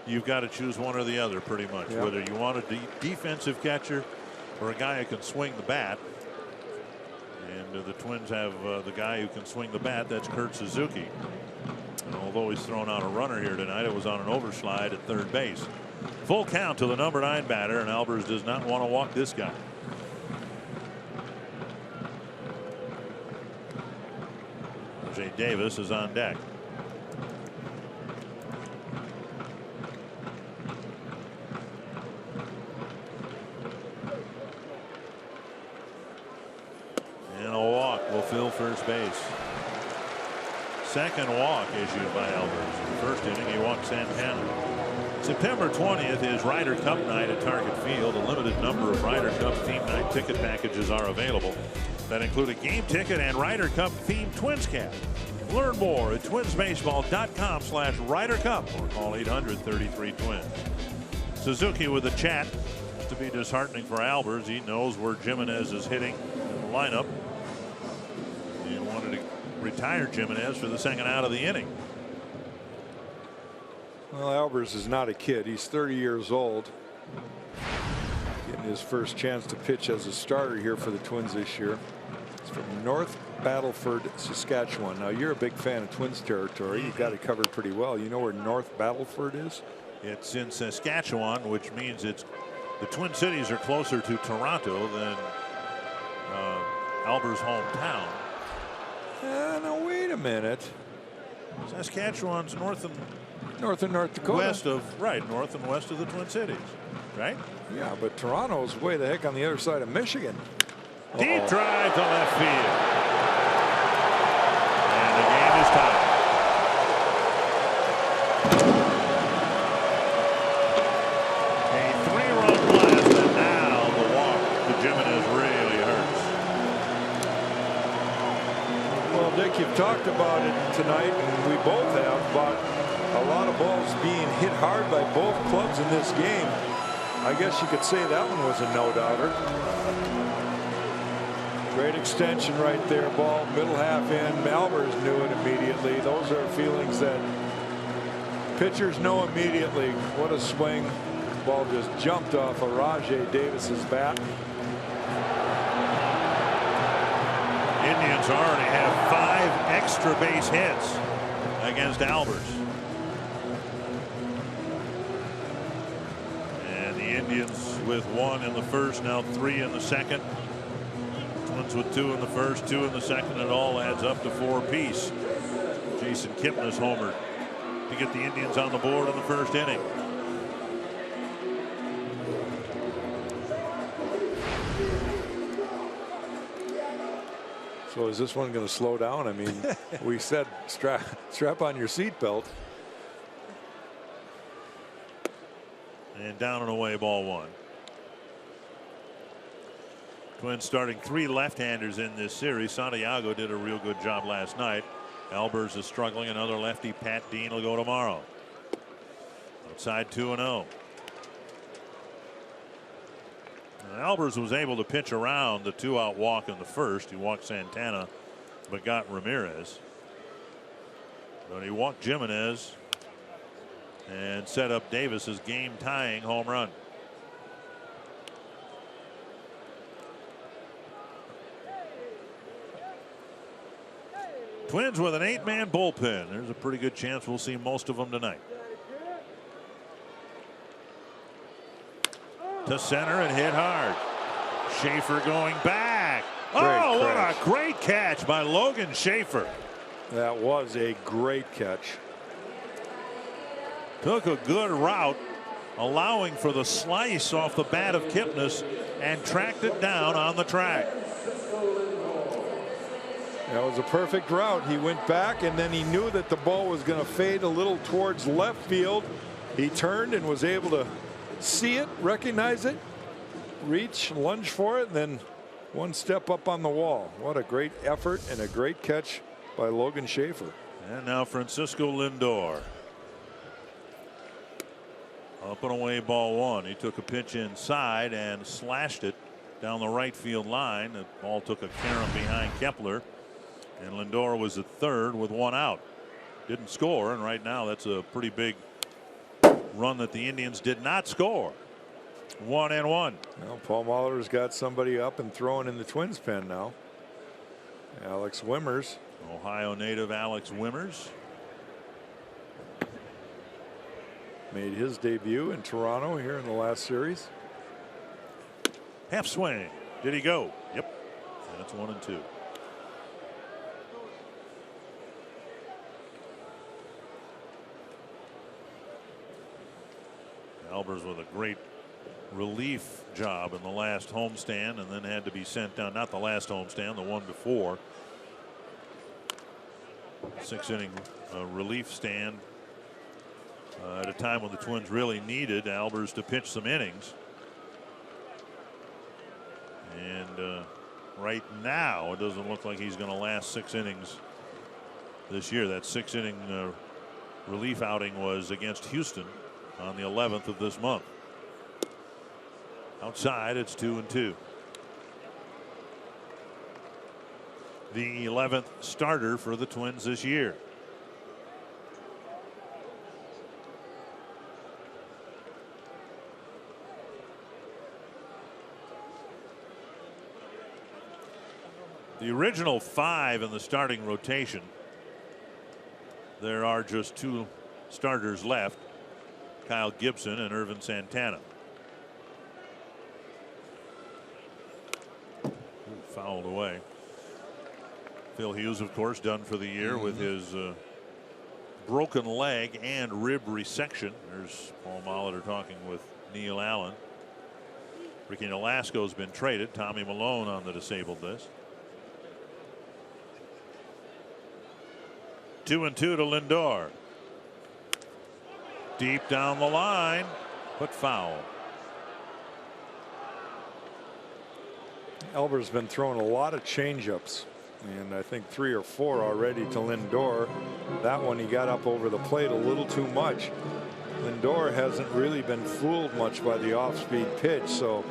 You've got to choose one or the other pretty much, whether you want a defensive catcher or a guy who can swing the bat. And the Twins have the guy who can swing the bat. That's Kurt Suzuki. And although he's thrown out a runner here tonight, it was on an overslide at third base. Full count to the number 9 batter, and Albers does not want to walk this guy. Jay Davis is on deck. And a walk will fill first base. Second walk issued by Albers. In the first inning, he walked Santana. September 20th is Ryder Cup night at Target Field. A limited number of Ryder Cup theme night ticket packages are available that include a game ticket and Ryder Cup themed Twins cap. Learn more at twinsbaseball.com/Ryder Cup or call 800-33-TWINS. Suzuki with a chat. To be disheartening for Albers. He knows where Jimenez is hitting in the lineup. He wanted to retire Jimenez for the second out of the inning. Well, Albers is not a kid. He's 30 years old. his first chance to pitch as a starter here for the Twins this year. It's from North Battleford, Saskatchewan. Now, you're a big fan of Twins territory. You've got it covered pretty well. You know where North Battleford is? It's in Saskatchewan, which means it's the Twin Cities are closer to Toronto than Albert's hometown. Now, wait a minute. Saskatchewan's north and North Dakota. West of, right, north and west of the Twin Cities, right? Yeah, but Toronto's way the heck on the other side of Michigan. Deep drive to left field. And the game is tied. A 3-run blast, and now the walk to Jimenez really hurts. Well, Dick, you've talked about it tonight, and we both have, about a lot of balls being hit hard by both clubs in this game. I guess you could say that one was a no-doubter. Great extension right there. Ball middle half in. Albers knew it immediately. Those are feelings that pitchers know immediately. What a swing. Ball just jumped off of Rajai Davis's bat. Indians already have 5 extra base hits against Albers. And the Indians with 1 in the first, now 3 in the second. Twins with 2 in the first, 2 in the second. It all adds up to 4 apiece. Jason Kipnis homered to get the Indians on the board in the first inning. So is this one going to slow down? I mean, we said strap on your seatbelt. And down and away, ball 1. Twins starting 3 left-handers in this series. Santiago did a real good job last night. Albers is struggling. Another lefty. Pat Dean will go tomorrow. Outside 2-0. Albers was able to pitch around the 2-out walk in the first. He walked Santana, but got Ramirez. But he walked Jimenez and set up Davis's game-tying home run. Twins with an 8-man bullpen. There's a pretty good chance we'll see most of them tonight. To center and hit hard. Schaefer going back. Oh, what a great catch by Logan Schaefer. That was a great catch. Took a good route, allowing for the slice off the bat of Kipnis, and tracked it down on the track. That was a perfect route. He went back, and then he knew that the ball was going to fade a little towards left field. He turned and was able to see it, recognize it, reach, lunge for it, and then one step up on the wall. What a great effort and a great catch by Logan Schaefer. And now Francisco Lindor. Up and away, ball 1. He took a pitch inside and slashed it down the right field line. The ball took a carom behind Kepler, and Lindor was at third with 1 out. Didn't score, and right now that's a pretty big run that the Indians did not score. 1-1. Well, Paul Mahler's got somebody up and throwing in the Twins pen now. Alex Wimmers. Ohio native Alex Wimmers made his debut in Toronto here in the last series. Half swing. Did he go? Yep. That's 1-2. Albers with a great relief job in the last homestand, and then had to be sent down. Not the last homestand, the one before. 6-inning relief stand at a time when the Twins really needed Albers to pitch some innings. And right now it doesn't look like he's going to last 6 innings this year. That 6-inning relief outing was against Houston on the 11th of this month. Outside, it's 2-2. The 11th starter for the Twins this year. The original 5 in the starting rotation. There are just 2 starters left, Kyle Gibson and Irvin Santana. Fouled away. Phil Hughes, of course, done for the year with his broken leg and rib resection. There's Paul Molitor talking with Neil Allen. Ricky Nolasco's been traded. Tommy Malone on the disabled list. 2-2 to Lindor. Deep down the line, but foul. Elber's been throwing a lot of changeups, and I think 3 or 4 already to Lindor. That one he got up over the plate a little too much. Lindor hasn't really been fooled much by the off-speed pitch, so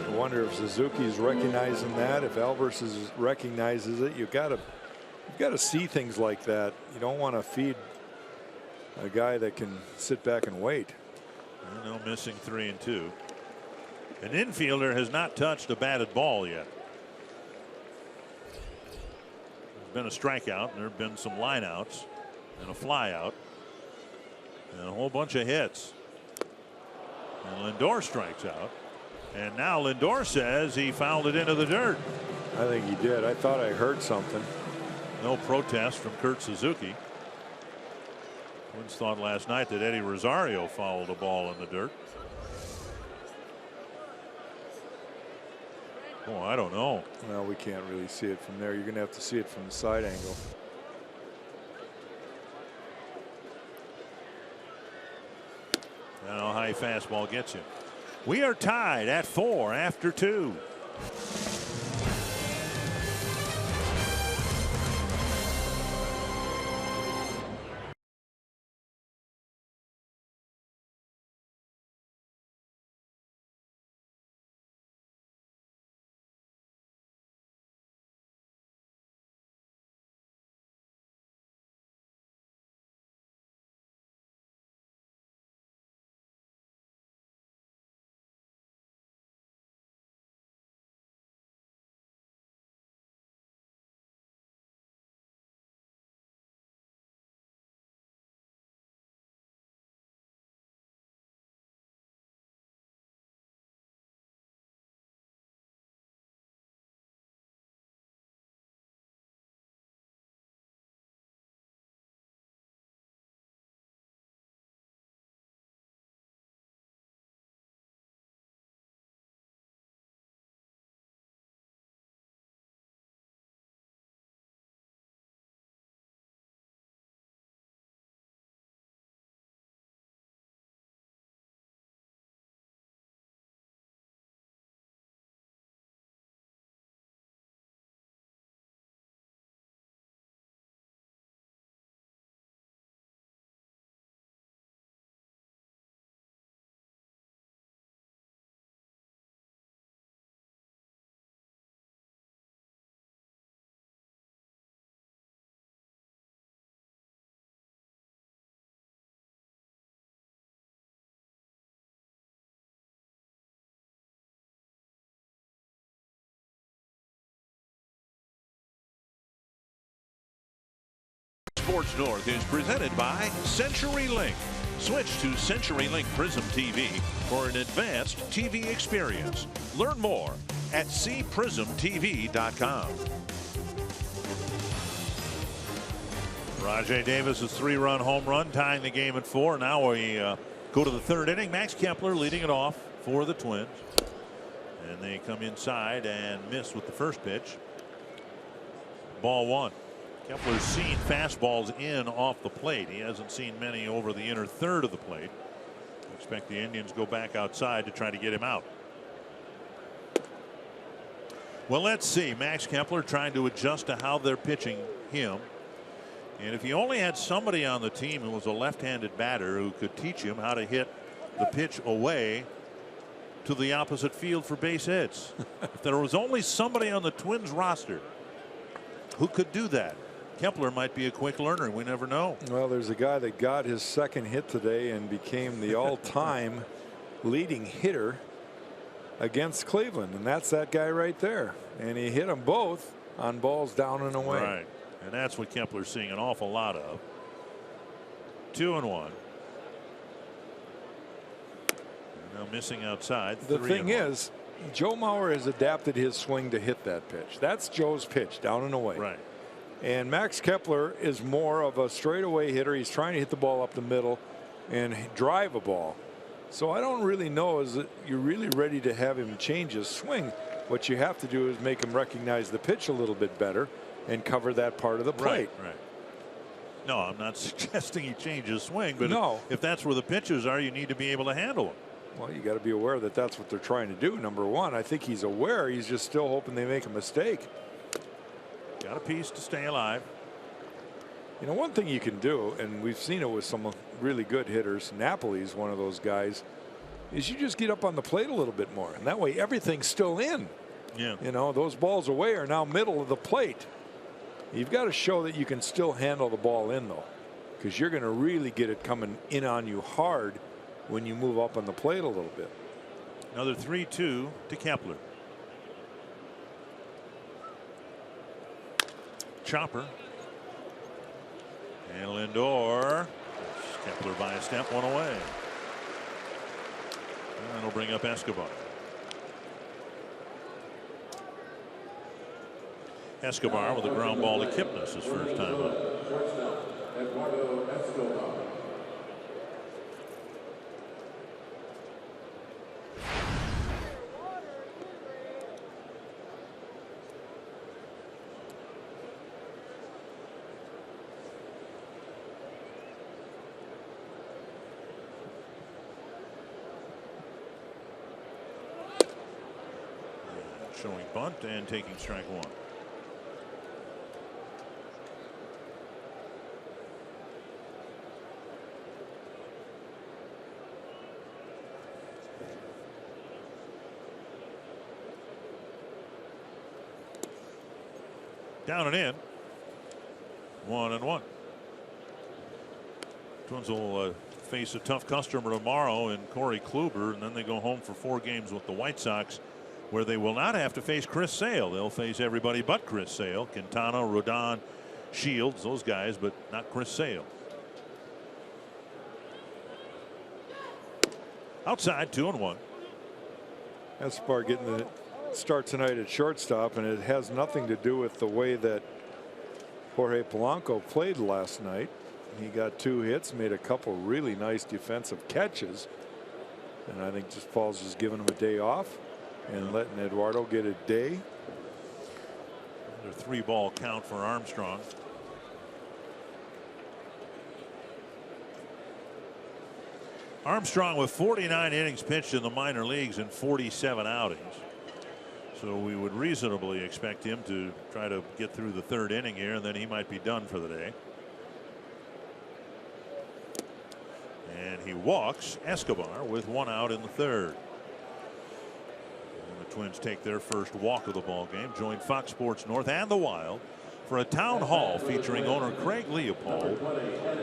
I wonder if Suzuki's recognizing that. If Elbers recognizes it, you've got to see things like that. You don't want to feed a guy that can sit back and wait. No missing 3 and 2. An infielder has not touched a batted ball yet. There's been a strikeout, and there have been some lineouts and a flyout and a whole bunch of hits. And Lindor strikes out, and now Lindor says he fouled it into the dirt. I think he did. I thought I heard something. No protest from Kurt Suzuki. Twins thought last night that Eddie Rosario fouled a ball in the dirt. Oh, I don't know. Well, we can't really see it from there. You're going to have to see it from the side angle. I don't know how high fastball gets you. We are tied at 4 after 2. Sports North is presented by CenturyLink. Switch to CenturyLink Prism TV for an advanced TV experience. Learn more at cprismtv.com. Rajai Davis's 3-run home run tying the game at 4. Now we go to the 3rd inning. Max Kepler leading it off for the Twins. And they come inside and miss with the first pitch. Ball 1. Kepler's seen fastballs in off the plate. He hasn't seen many over the inner third of the plate. Expect the Indians go back outside to try to get him out. Well, let's see. Max Kepler trying to adjust to how they're pitching him. And if he only had somebody on the team who was a left-handed batter who could teach him how to hit the pitch away to the opposite field for base hits. If there was only somebody on the Twins roster who could do that, Kepler might be a quick learner. We never know. Well, there's a guy that got his 2nd hit today and became the all-time leading hitter against Cleveland, and that's that guy right there. And he hit them both on balls down and away. Right. And that's what Kepler's seeing an awful lot of. 2-1. Now missing outside. The thing is, Joe Mauer has adapted his swing to hit that pitch. That's Joe's pitch, down and away. Right. And Max Kepler is more of a straightaway hitter. He's trying to hit the ball up the middle and drive a ball. So I don't really know is that you're really ready to have him change his swing. What you have to do is make him recognize the pitch a little bit better and cover that part of the plate. Right. No, I'm not suggesting he changes his swing, but no. if that's where the pitches are, you need to be able to handle them. Well, you got to be aware that that's what they're trying to do. Number one, I think he's aware. He's just still hoping they make a mistake. Got a piece to stay alive. You know, one thing you can do, and we've seen it with some really good hitters, Napoli's one of those guys, is you just get up on the plate a little bit more, and that way everything's still in. Yeah. You know, those balls away are now middle of the plate. You've got to show that you can still handle the ball in, though, because you're going to really get it coming in on you hard when you move up on the plate a little bit. Another 3-2 to Kepler. Chopper. And Lindor. Kepler by a step, one away. And that'll bring up Escobar. Escobar with a ground ball to Kipnis his first time up. Showing bunt and taking strike one. Down and in. 1-1. Twins will face a tough customer tomorrow in Corey Kluber, and then they go home for 4 games with the White Sox, where they will not have to face Chris Sale. They'll face everybody but Chris Sale. Quintana, Rodon, Shields, those guys, but not Chris Sale. Outside, 2-1. Escobar getting the start tonight at shortstop, and it has nothing to do with the way that Jorge Polanco played last night. He got 2 hits, made a couple really nice defensive catches, and I think just Paul's just giving him a day off and letting Eduardo get a day. Another 3-ball count for Armstrong. Armstrong with 49 innings pitched in the minor leagues and 47 outings. So we would reasonably expect him to try to get through the 3rd inning here, and then he might be done for the day. And he walks Escobar with 1 out in the 3rd. And the Twins take their first walk of the ball game. Join Fox Sports North and the Wild for a town hall featuring owner Craig Leopold,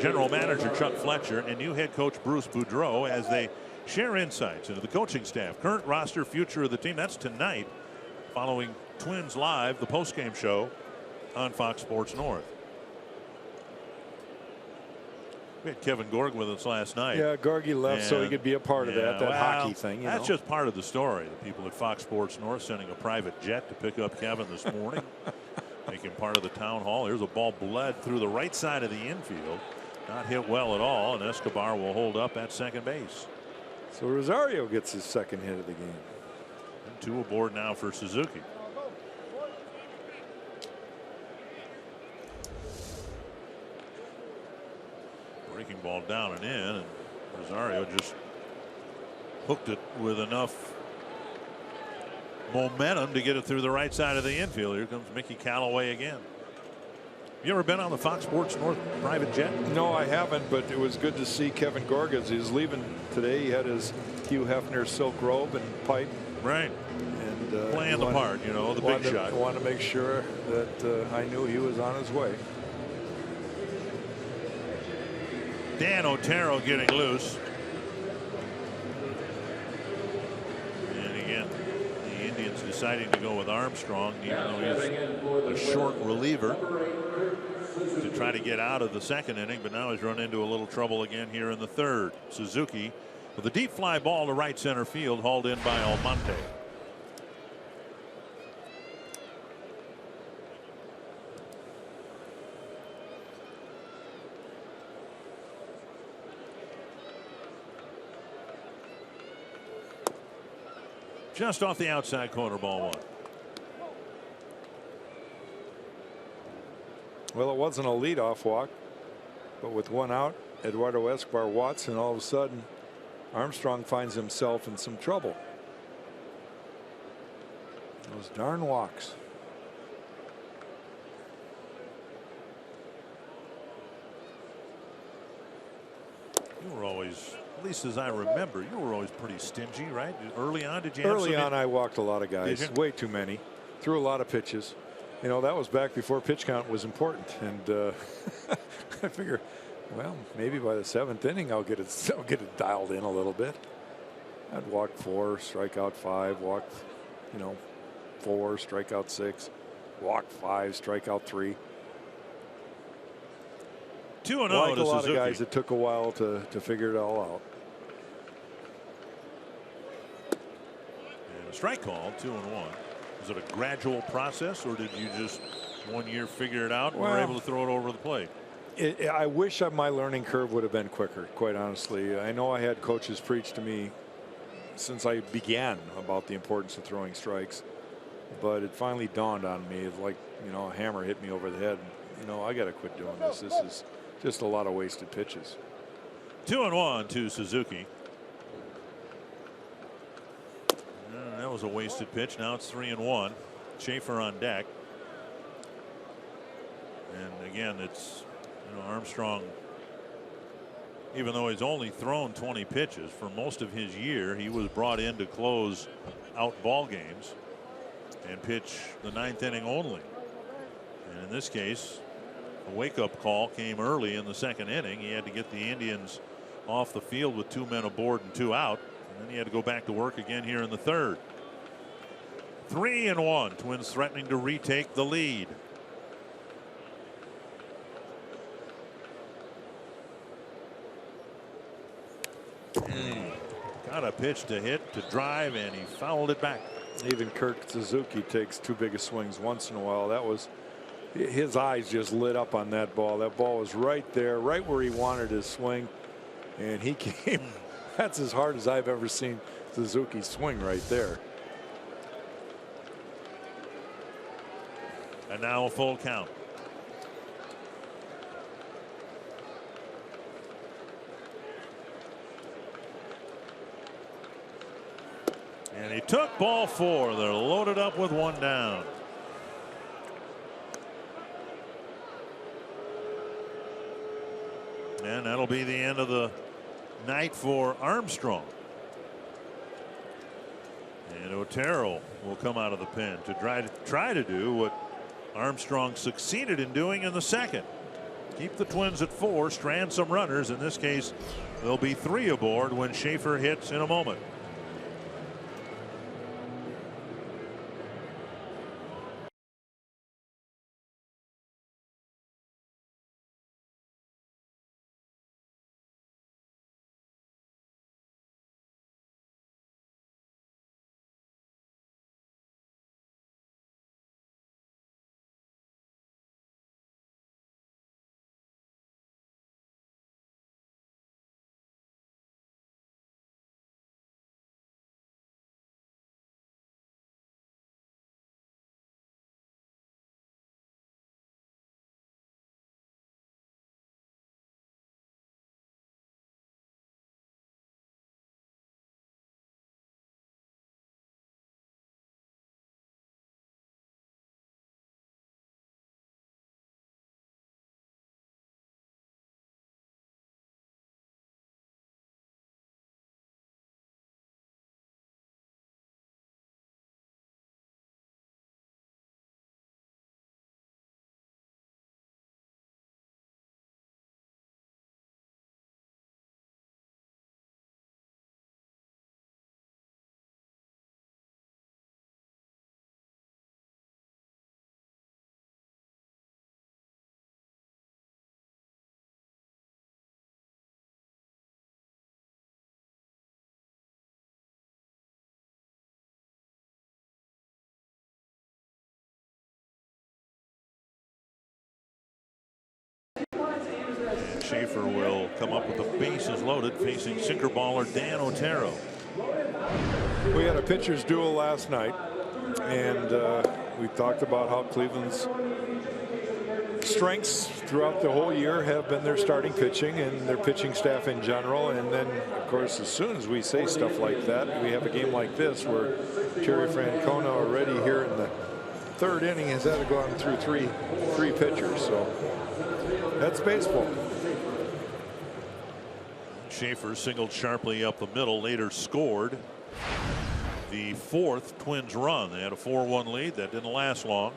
general manager Chuck Fletcher, and new head coach Bruce Boudreau as they share insights into the coaching staff, current roster, future of the team. That's tonight, following Twins Live, the postgame show on Fox Sports North. We had Kevin Gorg with us last night. Yeah, Gorgie left so he could be a part of that hockey thing. That's just part of the story. The people at Fox Sports North sending a private jet to pick up Kevin this morning, make him part of the town hall. Here's a ball bled through the right side of the infield. Not hit well at all, and Escobar will hold up at second base. So Rosario gets his 2nd hit of the game. And 2 aboard now for Suzuki. Breaking ball down and in, and Rosario just hooked it with enough momentum to get it through the right side of the infield. Here comes Mickey Callaway again. You ever been on the Fox Sports North private jet? No, I haven't, but it was good to see Kevin Gorg as he was leaving today. He had his Hugh Hefner silk robe and pipe. Right. And playing the part, you know, the big shot. I wanted to make sure that I knew he was on his way. Dan Otero getting loose. And again, the Indians deciding to go with Armstrong, even though he's a short reliever, to try to get out of the second inning. But now he's run into a little trouble again here in the third. Suzuki with a deep fly ball to right center field, hauled in by Almonte. Just off the outside corner, ball one. Well, it wasn't a leadoff walk, but with one out, Eduardo Escobar walks, and all of a sudden Armstrong finds himself in some trouble. Those darn walks. You were always, at least as I remember, you were always pretty stingy, right? Early on, did you have Early on, I walked a lot of guys, way too many, threw a lot of pitches. You know, that was back before pitch count was important, and I figure, well, maybe by the seventh inning I'll get it dialed in a little bit. I'd walk 4, strike out 5, walk, 4, strike out 6, walk 5, strike out 3. 2-0 like to a lot Suzuki. of guys, it took a while to figure it all out. And a strike call, 2-1. Was it a gradual process, or did you just 1 year figure it out and were able to throw it over the plate? I wish my learning curve would have been quicker, quite honestly. I know I had coaches preach to me since I began about the importance of throwing strikes, but it finally dawned on me. It's like, a hammer hit me over the head. I got to quit doing this. This is just a lot of wasted pitches. 2-1 to Suzuki. That was a wasted pitch. Now it's 3-1. Schaefer on deck. And again, it's Armstrong, even though he's only thrown 20 pitches for most of his year, he was brought in to close out ball games and pitch the 9th inning only. And in this case, a wake-up call came early in the 2nd inning. He had to get the Indians off the field with 2 men aboard and 2 out, and then he had to go back to work again here in the 3rd. 3-1. Twins threatening to retake the lead. Got a pitch to hit, to drive, and he fouled it back. Even Kirk Suzuki takes too big of swings once in a while. That was, his eyes just lit up on that ball. That ball was right there, right where he wanted his swing, and he came. That's as hard as I've ever seen Suzuki swing right there. And now a full count. And he took ball 4. They're loaded up with 1 down. And that'll be the end of the night for Armstrong. And Otero will come out of the pen to try to do what Armstrong succeeded in doing in the 2nd. Keep the Twins at 4, strand some runners. In this case, there'll be 3 aboard when Schaefer hits in a moment. Schaefer will come up with the bases loaded, facing sinker baller Dan Otero. We had a pitcher's duel last night, and we talked about how Cleveland's strengths throughout the whole year have been their starting pitching and their pitching staff in general. And then, of course, as soon as we say stuff like that, we have a game like this where Terry Francona already here in the third inning has had to go on through three pitchers. So that's baseball. Schaefer singled sharply up the middle, later scored the fourth Twins run. They had a 4-1 lead that didn't last long.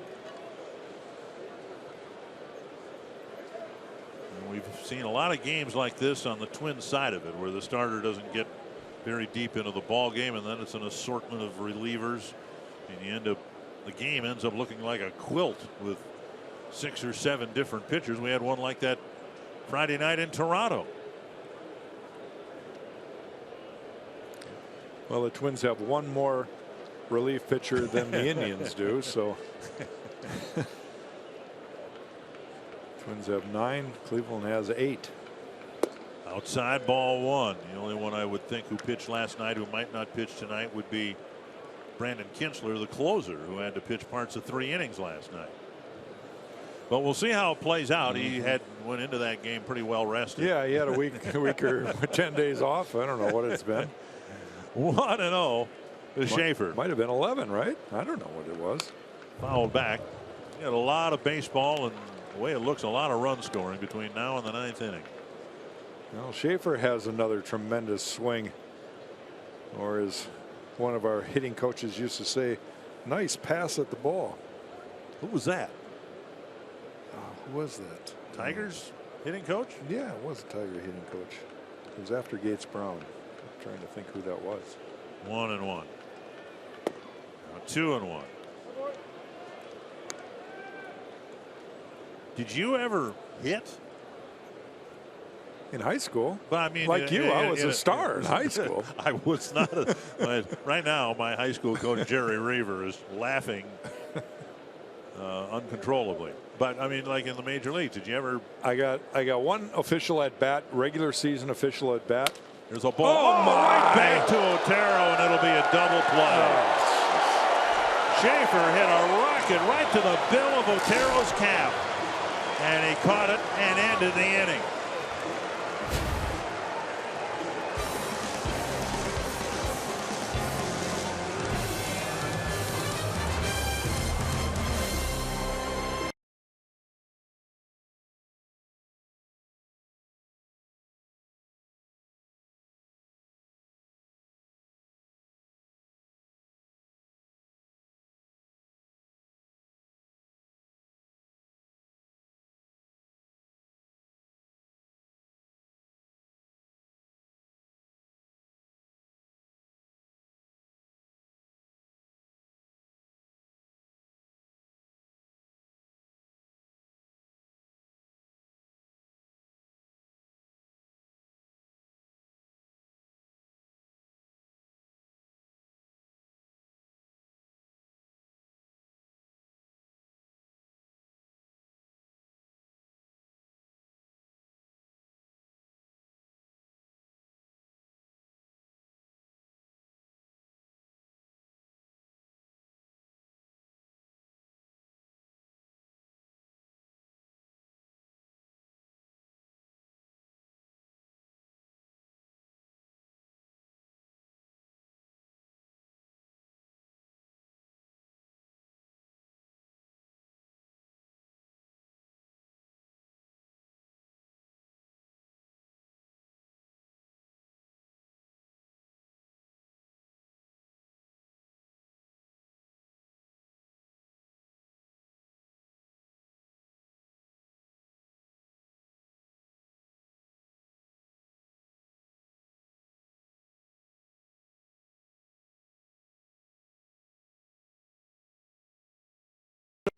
And we've seen a lot of games like this on the Twins side of it, where the starter doesn't get very deep into the ball game, and then it's an assortment of relievers, and the game ends up looking like a quilt with 6 or 7 different pitchers. We had one like that Friday night in Toronto. Well, the Twins have one more relief pitcher than the Indians do, so Twins have 9. Cleveland has 8. Outside ball 1. The only one I would think who pitched last night who might not pitch tonight would be Brandon Kintzler, the closer, who had to pitch parts of 3 innings last night. But we'll see how it plays out. He went into that game pretty well rested. Yeah, he had a week or 10 days off. I don't know what it's been. 1-0 to Schaefer. Might have been 11, right? I don't know what it was. Fouled back. He had a lot of baseball, and the way it looks, a lot of run scoring between now and the 9th inning. Well, Schaefer has another tremendous swing, or as one of our hitting coaches used to say, nice pass at the ball. Who was that? Who was that? Tigers hitting coach? Yeah, it was a Tiger hitting coach. It was after Gates Brown. I'm trying to think who that was. 1-1. Now 2-1. Did you ever hit? In high school? But I mean, like you, I was a star in high school. I was not. Right now, my high school coach Jerry Reaver is laughing uncontrollably. But I mean, like in the major leagues, did you ever? I got one official at bat, regular season official at bat. There's a ball right back to Otero, and it'll be a double play. Schaefer hit a rocket right to the bill of Otero's cap, and he caught it and ended the inning.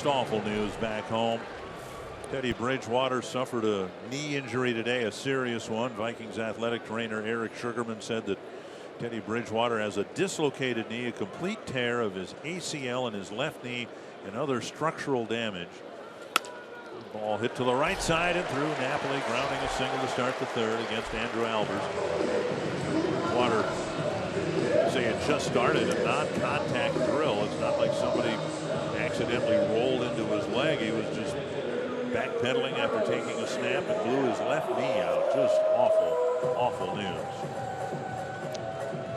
Awful news back home. Teddy Bridgewater suffered a knee injury today, a serious one. Vikings athletic trainer Eric Sugarman said that Teddy Bridgewater has a dislocated knee, a complete tear of his ACL in his left knee, and other structural damage. Ball hit to the right side and through. Napoli grounding a single to start the third against Andrew Albers. Water, say it just started a non-contact drill. It's not like somebody accidentally rolled into his leg. He was just backpedaling after taking a snap and blew his left knee out. Just awful, awful news.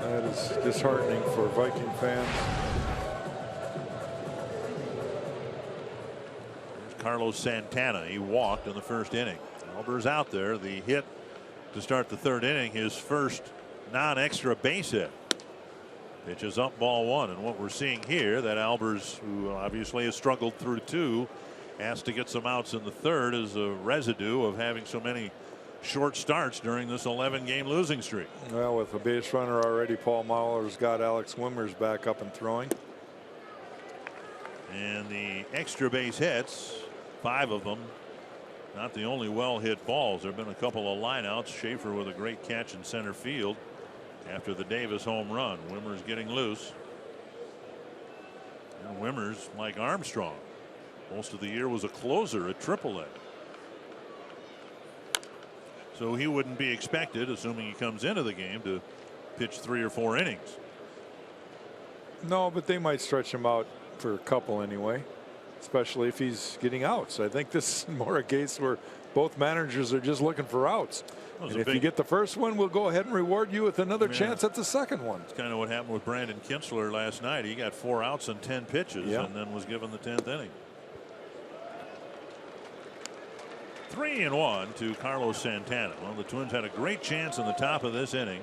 That is disheartening for Viking fans. Carlos Santana, he walked in the first inning. Albers out there. The hit to start the third inning, his first non-extra base hit. Pitch is up, ball one, and what we're seeing here, that Albers, who obviously has struggled through two, asked to get some outs in the third, is a residue of having so many short starts during this 11-game losing streak. Well, with a base runner already, Paul Mahler's got Alex Wimmers back up and throwing. And the extra base hits, 5 of them, not the only well-hit balls. There have been a couple of lineouts. Schaefer with a great catch in center field after the Davis home run. Wimmers getting loose. And Wimmers, like Armstrong, most of the year was a closer at AAA. So he wouldn't be expected, assuming he comes into the game, to pitch 3 or 4 innings. No, but they might stretch him out for a couple anyway, especially if he's getting outs. I think this is more a case where both managers are just looking for outs. And if you get the first one, we'll go ahead and reward you with another chance at the second one. It's kind of what happened with Brandon Kintzler last night. He got 4 outs and 10 pitches and then was given the 10th inning. 3-1 to Carlos Santana. Well, the Twins had a great chance in the top of this inning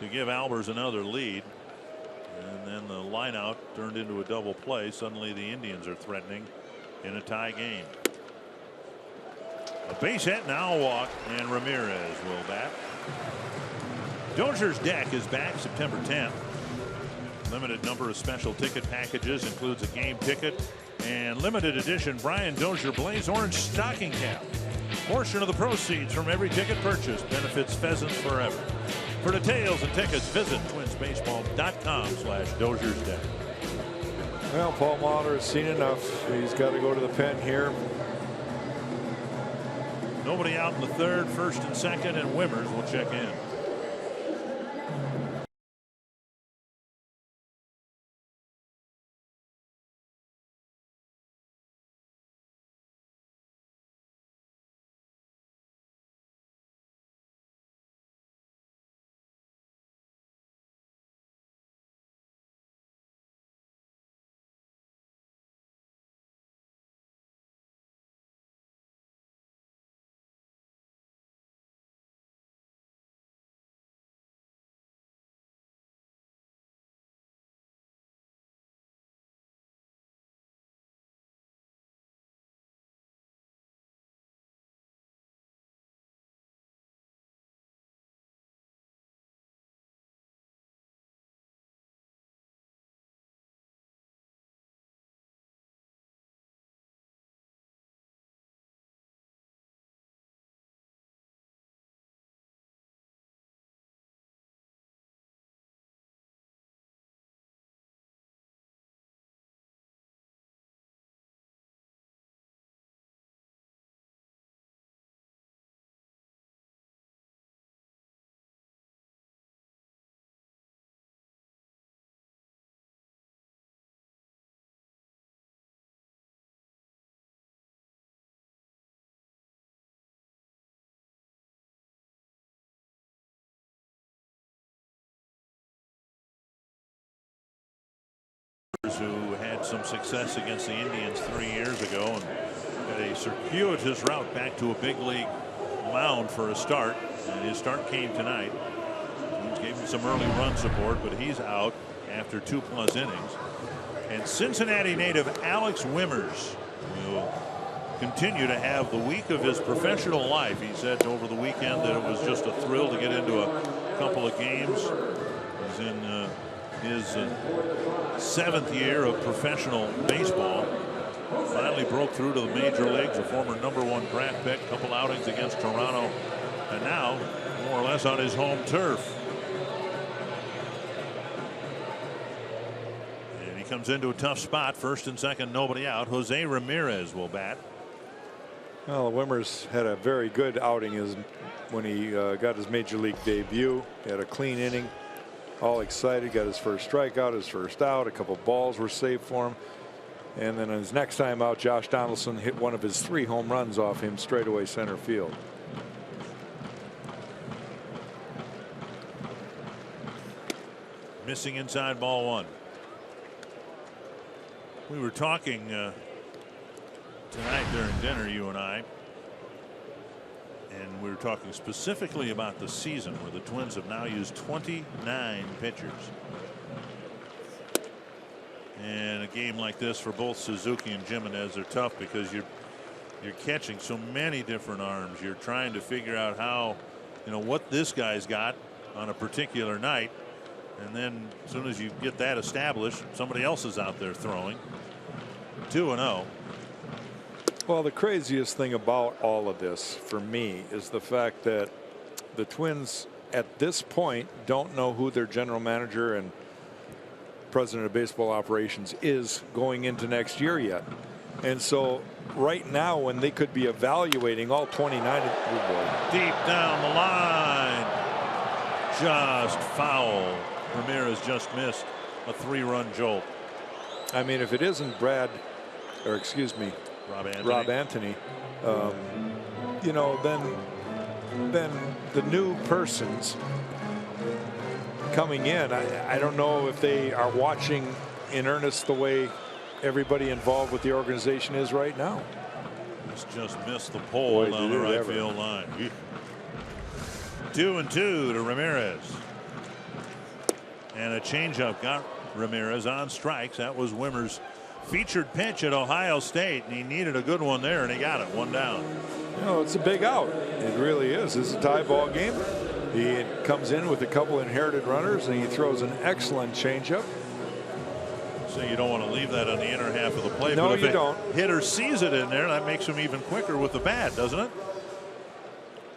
to give Albers another lead. And then the lineout turned into a double play. Suddenly the Indians are threatening in a tie game. A base hit, now a walk, and Ramirez will bat. Dozier's Deck is back September 10th. Limited number of special ticket packages includes a game ticket and limited edition Brian Dozier Blaze Orange stocking cap. Portion of the proceeds from every ticket purchase benefits Pheasants Forever. For details and tickets, visit twinsbaseball.com/Dozier's Deck. Well, Paul Mahler has seen enough. He's got to go to the pen here. Nobody out in the third, first and second, and Wimmers will check in. Who had some success against the Indians 3 years ago and had a circuitous route back to a big league mound for a start, and his start came tonight. He gave him some early run support, but he's out after 2+ innings. And Cincinnati native Alex Wimmers will continue to have the week of his professional life. He said over the weekend that it was just a thrill to get into a couple of games. He's in his 7th year of professional baseball. Finally broke through to the major leagues, a former #1 draft pick, couple outings against Toronto, and now more or less on his home turf. And he comes into a tough spot, first and second, nobody out. Jose Ramirez will bat. Well, Wimmers had a very good outing when he got his major league debut. He had a clean inning, all excited, got his first strikeout, his first out, a couple balls were saved for him. And then his next time out, Josh Donaldson hit one of his 3 home runs off him straightaway center field. Missing inside, ball 1. We were talking tonight during dinner, you and I, and we were talking specifically about the season where the Twins have now used 29 pitchers. And a game like this for both Suzuki and Jimenez are tough because you're catching so many different arms. You're trying to figure out how, what this guy's got on a particular night. And then as soon as you get that established, somebody else is out there throwing. 2-0. Well, the craziest thing about all of this for me is the fact that the Twins at this point don't know who their general manager and president of baseball operations is going into next year yet. And so right now, when they could be evaluating all 29, deep down the line, just foul. Ramirez just missed a 3-run jolt. I mean, if it isn't Rob Anthony, then the new persons coming in, I don't know if they are watching in earnest the way everybody involved with the organization is right now. This just missed the pole down the right field line. 2-2 to Ramirez. And a changeup got Ramirez on strikes. That was Wimmer's featured pitch at Ohio State, and he needed a good one there, and he got it. 1 down. It's a big out. It really is. It's a tie ball game. He comes in with a couple inherited runners, and he throws an excellent changeup. So you don't want to leave that on the inner half of the plate. No, but if you don't. Hitter sees it in there, that makes him even quicker with the bat, doesn't it?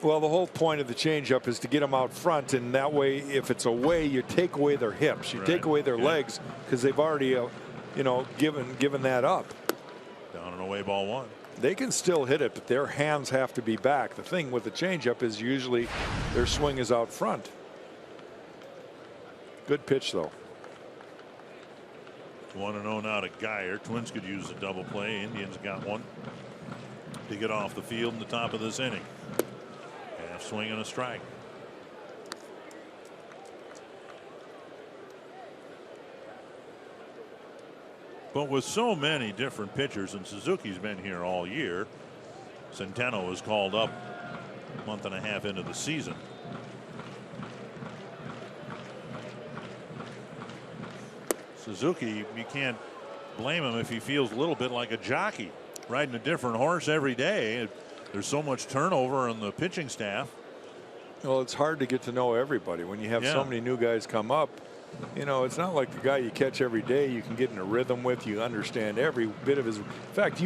Well, the whole point of the changeup is to get them out front, and that way, if it's away, you take away their hips, you take away their legs, because they've already, given that up. Down and away, ball 1. They can still hit it, but their hands have to be back. The thing with the changeup is usually their swing is out front. Good pitch, though. 1-0 now to Geyer. Twins could use a double play. Indians got one to get off the field in the top of this inning. Half swing and a strike. But with so many different pitchers, and Suzuki's been here all year, Centeno was called up a month and a half into the season. Suzuki, you can't blame him if he feels a little bit like a jockey riding a different horse every day. There's so much turnover on the pitching staff. Well, it's hard to get to know everybody when you have so many new guys come up. It's not like the guy you catch every day you can get in a rhythm with. You understand every bit of his. In fact,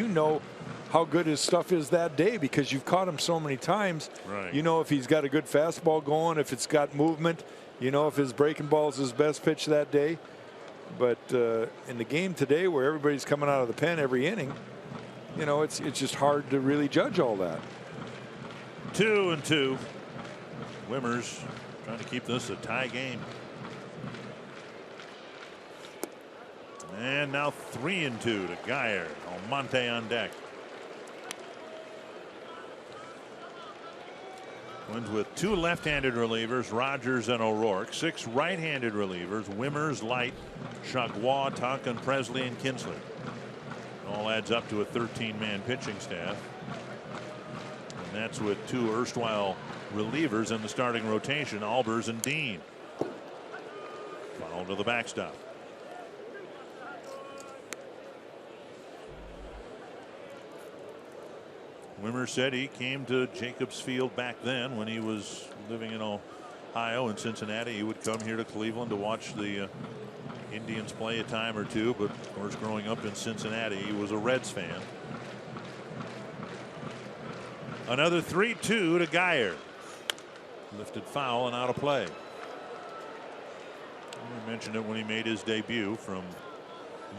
how good his stuff is that day because you've caught him so many times. Right. If he's got a good fastball going, if it's got movement, if his breaking ball is his best pitch that day. But in the game today where everybody's coming out of the pen every inning, it's just hard to really judge all that. 2-2. Wimmers trying to keep this a tie game. And now 3-2 to Geyer. Almonte on deck. Twins with 2 left-handed relievers, Rogers and O'Rourke. 6 right-handed relievers, Wimmers, Light, Chagua, Tonkin, Presley, and Kinsley. It all adds up to a 13-man pitching staff. And that's with 2 erstwhile relievers in the starting rotation, Albers and Dean. Foul to the backstop. Wimmer said he came to Jacobs Field back then when he was living in Ohio and Cincinnati. He would come here to Cleveland to watch the Indians play a time or two, but of course growing up in Cincinnati he was a Reds fan. Another 3-2 to Geyer. Lifted foul and out of play. We mentioned it when he made his debut from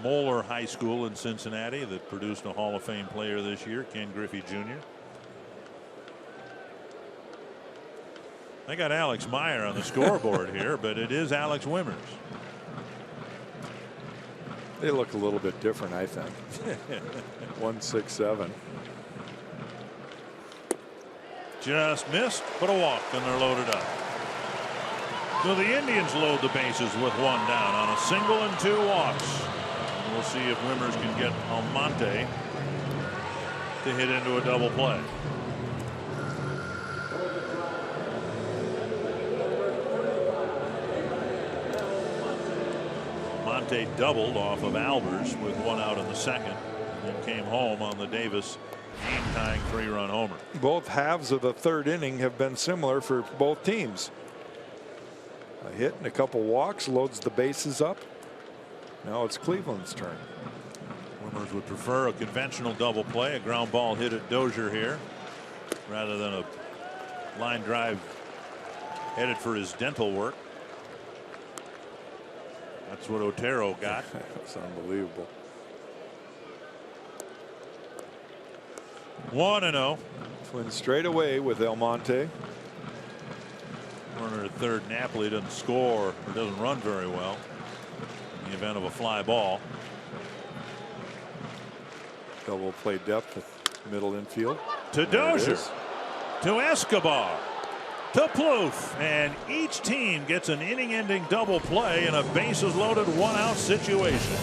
Moeller High School in Cincinnati that produced a Hall of Fame player this year, Ken Griffey Jr. I got Alex Meyer on the scoreboard here, but it is Alex Wimmers. They look a little bit different, I think. 1-6-7. Just missed, but a walk, and they're loaded up. So the Indians load the bases with one down on a single and 2 walks. And we'll see if Wimmers can get Almonte to hit into a double play. Almonte doubled off of Albers with 1 out in the second, and then came home on the Davis game-tying 3-run homer. Both halves of the 3rd inning have been similar for both teams. A hit and a couple walks loads the bases up. Now it's Cleveland's turn. Wimmers would prefer a conventional double play, a ground ball hit at Dozier here, rather than a line drive headed for his dental work. That's what Otero got. It's unbelievable. 1-0. Twins straight away with Almonte. Runner at third. Napoli doesn't score or doesn't run very well in the event of a fly ball. Double play depth at middle infield. To Dozier. To Escobar. To Plouffe. And each team gets an inning-ending double play in a bases-loaded 1-out situation.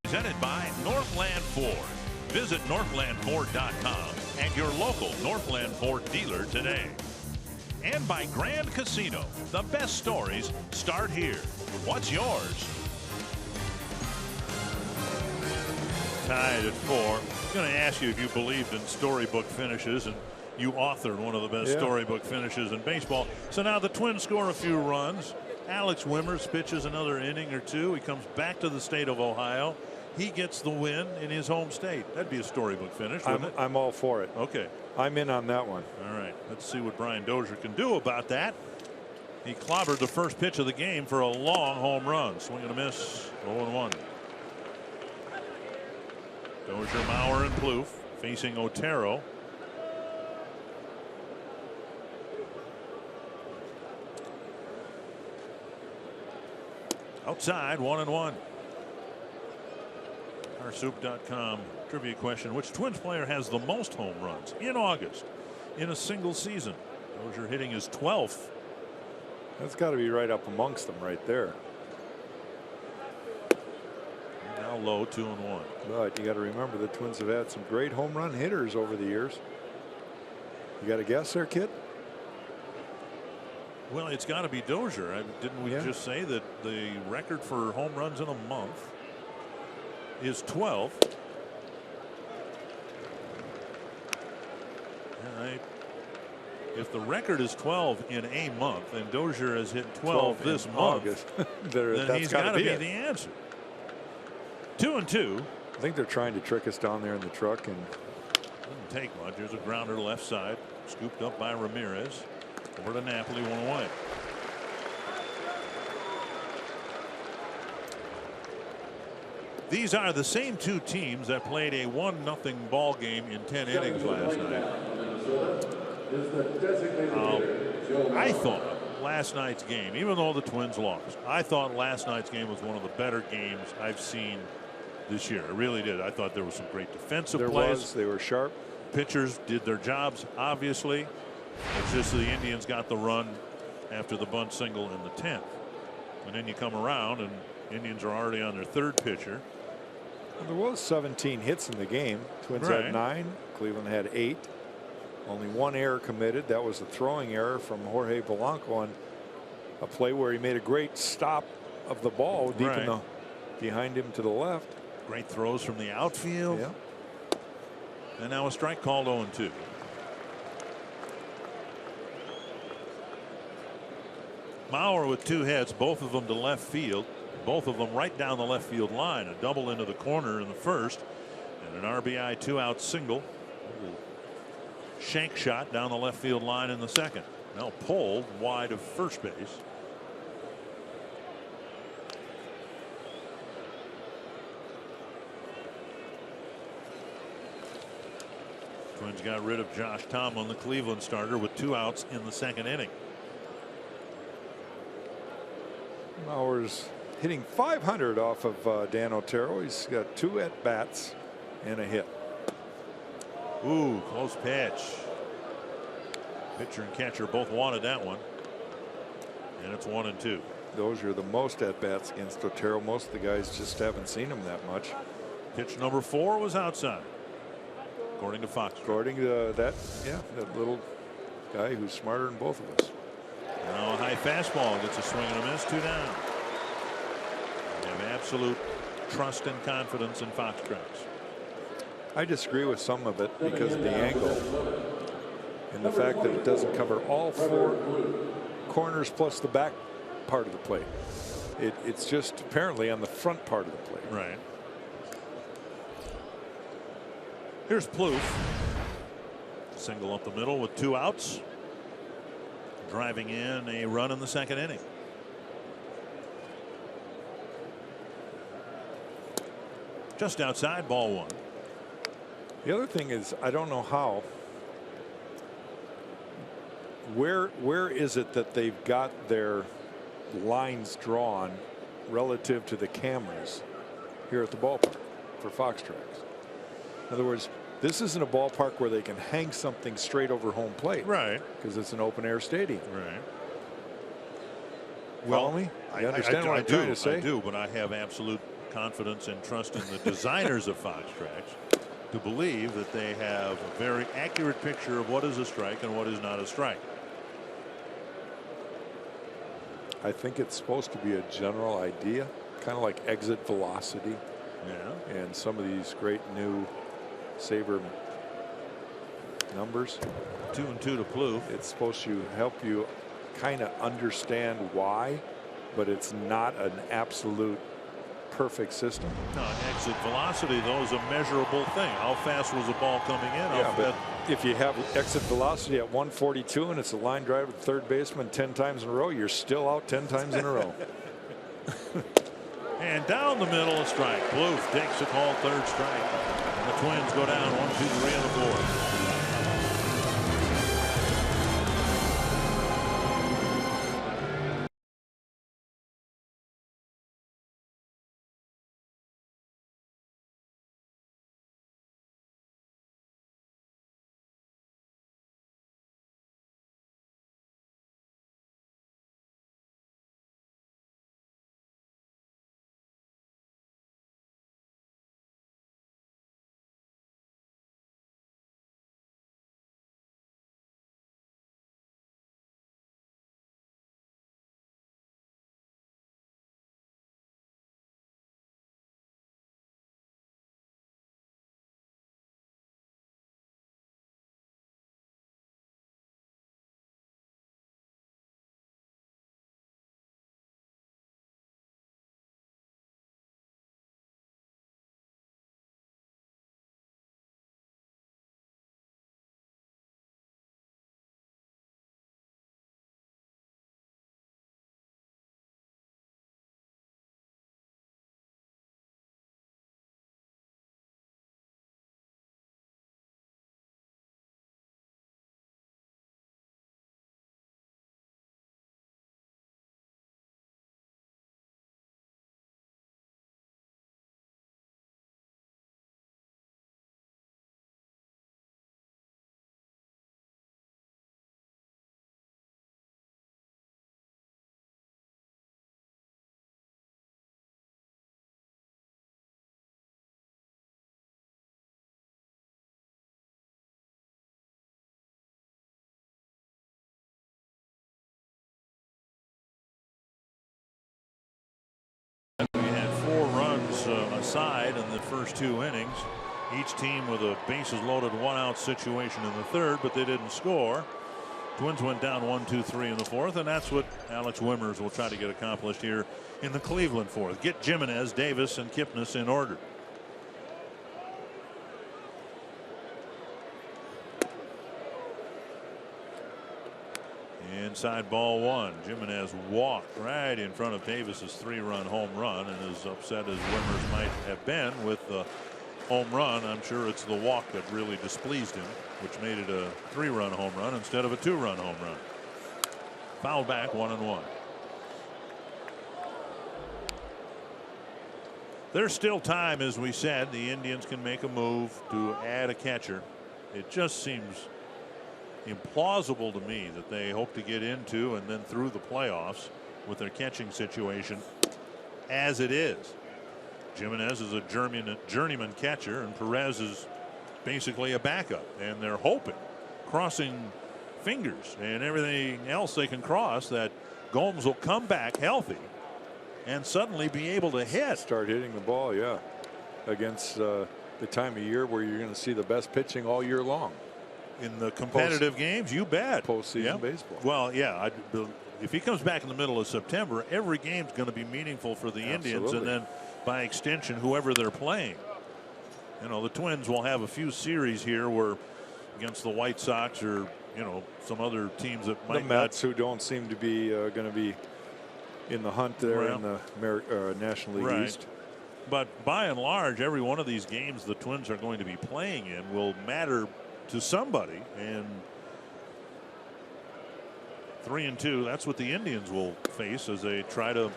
Presented by Northland Ford. Visit northlandford.com and your local Northland Ford dealer today. And by Grand Casino. The best stories start here. What's yours? Tied at 4. I'm going to ask you if you believed in storybook finishes, and you authored one of the best storybook finishes in baseball. So now the Twins score a few runs. Alex Wimmers pitches another inning or 2. He comes back to the state of Ohio. He gets the win in his home state. That'd be a storybook finish, wouldn't it? I'm all for it. Okay. I'm in on that one. All right. Let's see what Brian Dozier can do about that. He clobbered the first pitch of the game for a long home run. Swing and a miss. 0-1. Dozier, Mauer, and Plouffe facing Otero. Outside, 1-1. Oursoup.com trivia question: which Twins player has the most home runs in August in a single season? Dozier hitting his 12th. That's got to be right up amongst them right there. Now low, 2-1. But you got to remember the Twins have had some great home run hitters over the years. You got a guess there, kid? Well, it's got to be Dozier. Didn't we just say that the record for home runs in a month is 12? If the record is 12 in a month and Dozier has hit 12 this month, August, then he's got to be the answer. 2-2. I think they're trying to trick us down there in the truck, and Didn't take much. There's a grounder left side, scooped up by Ramirez. Over to Napoli, 1 away. These are the same two teams that played a 1-0 ball game in 10 innings last night. I thought last night's game, even though the Twins lost, I thought last night's game was one of the better games I've seen this year. I really did. I thought there was some great defensive plays. They were sharp. Pitchers did their jobs, obviously. It's just the Indians got the run after the bunt single in the 10th. And then you come around and Indians are already on their third pitcher. Well, there was 17 hits in the game. Twins Right. had 9. Cleveland had 8. Only 1 error committed. That was a throwing error from Jorge Polanco on a play where he made a great stop of the ball deep in the behind him to the left. Great throws from the outfield. Yeah. And now a strike called 0-2. Mauer with 2 hits, both of them to left field, both of them right down the left field line. A double into the corner in the first, and an RBI 2-out single. Shank shot down the left field line in the second. Now pulled wide of first base. Twins got rid of Josh Tomlin, the Cleveland starter, with 2 outs in the second inning. Mauer's hitting .500 off of Dan Otero. He's got 2 at-bats and a hit. Ooh, close pitch. Pitcher and catcher both wanted that one. And it's 1-2. Those are the most at-bats against Otero. Most of the guys just haven't seen him that much. Pitch number 4 was outside, according to Fox. According to that little guy who's smarter than both of us. Now a high fastball gets a swing and a miss, 2 down. They have absolute trust and confidence in Foxtrots. I disagree with some of it because of the angle and the fact that it doesn't cover all 4 corners plus the back part of the plate. It's just apparently on the front part of the plate. Right. Here's Plouffe. Single up the middle with 2 outs. Driving in a run in the second inning. Just outside, ball 1. The other thing is, I don't know how. Where is it that they've got their lines drawn relative to the cameras here at the ballpark for Foxtracks? In other words, this isn't a ballpark where they can hang something straight over home plate. Right. Because it's an open air stadium. Right. Follow me? You understand what I'm trying to say? I do, but I have absolute confidence and trust in the designers of Foxtracks to believe that they have a very accurate picture of what is a strike and what is not a strike. I think it's supposed to be a general idea, kind of like exit velocity. Yeah. And some of these great new Saber numbers. 2-2 to Plouffe. It's supposed to help you kind of understand why, but it's not an absolute perfect system. No, exit velocity, though, is a measurable thing. How fast was the ball coming in? Yeah, but if you have exit velocity at 142 and it's a line drive to third baseman 10 times in a row, you're still out 10 times in a row. And down the middle, a strike. Plouffe takes a call, third strike. And the Twins go down 1-2-3 in the fourth. aside in the first 2 innings. Each team with a bases loaded 1-out situation in the third, but they didn't score. Twins went down 1-2-3 in the fourth, and that's what Alex Wimmers will try to get accomplished here in the Cleveland fourth. Get Jimenez, Davis, and Kipnis in order. Inside ball one. Jimenez walked right in front of Davis's 3-run home run, and as upset as Wimmers might have been with the home run, I'm sure it's the walk that really displeased him, which made it a 3-run home run instead of a 2-run home run. Foul back, 1-1. There's still time, as we said. The Indians can make a move to add a catcher. It just seems implausible to me that they hope to get into and then through the playoffs with their catching situation as it is. Jimenez is a journeyman catcher, and Perez is basically a backup, and they're hoping, crossing fingers and everything else they can cross, that Gomes will come back healthy and suddenly be able to hit. Start hitting the ball, yeah, against the time of year where you're going to see the best pitching all year long. In the competitive games, you bet. Postseason baseball. Well, yeah, if he comes back in the middle of September, every game's going to be meaningful for the Indians, and then by extension, whoever they're playing. You know, the Twins will have a few series here where against the White Sox or, you know, some other teams that might the Mets, who don't seem to be going to be in the hunt there in the National League East. But by and large, every one of these games the Twins are going to be playing in will matter to somebody, and 3-2, that's what the Indians will face as they try to,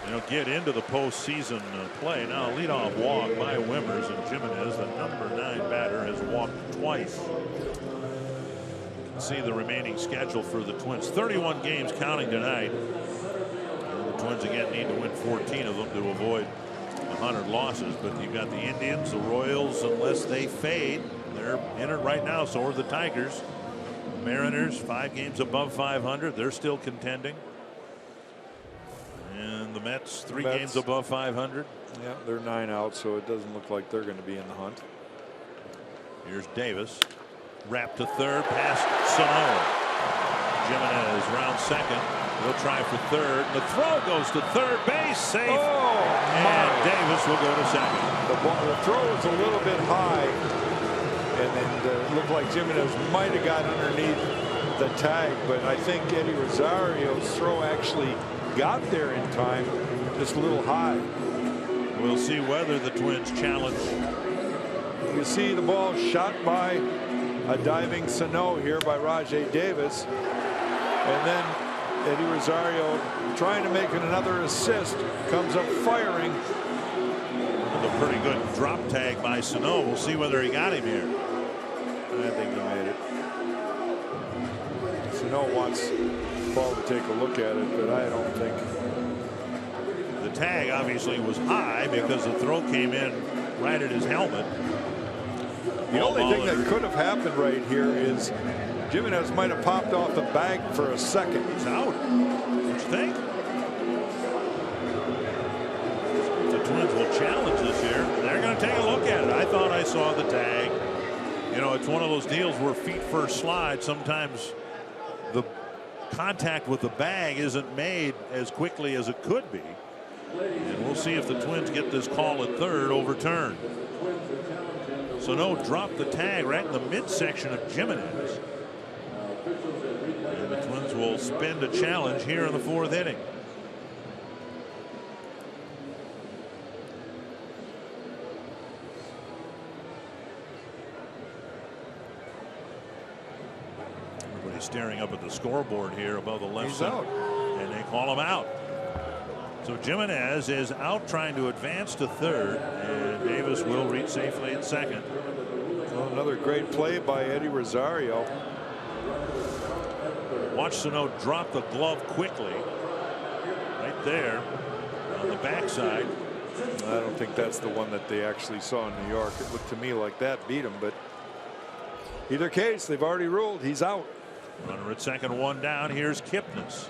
you know, get into the postseason play. Now, a leadoff walk by Wimmers, and Jimenez, the number 9 batter, has walked twice. See the remaining schedule for the Twins. 31 games counting tonight. And the Twins again need to win 14 of them to avoid 100 losses, but you've got the Indians, the Royals, unless they fade, they're in it right now. So are the Tigers. Mariners, 5 games above 500, they're still contending. And the Mets, 3 games above 500. Yeah, they're 9 out, so it doesn't look like they're going to be in the hunt. Here's Davis, wrapped to third, past Sano. Jimenez round second. He'll try for third. The throw goes to third base. Safe. And Davis will go to second. The throw was a little bit high, and then it looked like Jimenez might have got underneath the tag, but I think Eddie Rosario's throw actually got there in time, just a little high. We'll see whether the Twins challenge. You see the ball shot by a diving Sano here by Rajai Davis, and then Eddie Rosario trying to make it another assist, comes up firing. With a pretty good drop tag by Sano. We'll see whether he got him here. I think he made it. Sano wants Paul to take a look at it, but I don't think. The tag obviously was high because the throw came in right at his helmet. The only thing that could have happened right here is Jimenez might have popped off the bag for a second. He's out. What you think? The Twins will challenge this here. They're going to take a look at it. I thought I saw the tag. You know, it's one of those deals where feet first slide. Sometimes the contact with the bag isn't made as quickly as it could be. And we'll see if the Twins get this call at third overturned. Sano dropped the tag right in the midsection of Jimenez. And the Twins will spend a challenge here in the 4th inning. Everybody's staring up at the scoreboard here above the left side. And they call him out. So Jimenez is out trying to advance to third, and Davis will reach safely at second. Well, another great play by Eddie Rosario. Watch Sano drop the glove quickly right there on the backside. I don't think that's the one that they actually saw in New York. It looked to me like that beat him, but either case, they've already ruled he's out. Runner at second, 1 down. Here's Kipnis.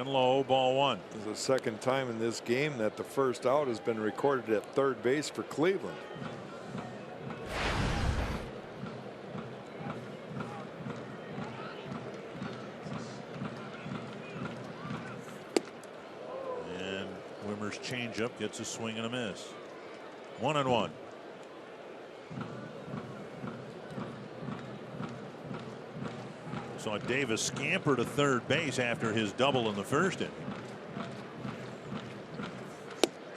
Second low, ball one. This is the second time in this game that the first out has been recorded at third base for Cleveland. And Wimmer's changeup gets a swing and a miss. 1-1. Saw Davis scamper to third base after his double in the first inning.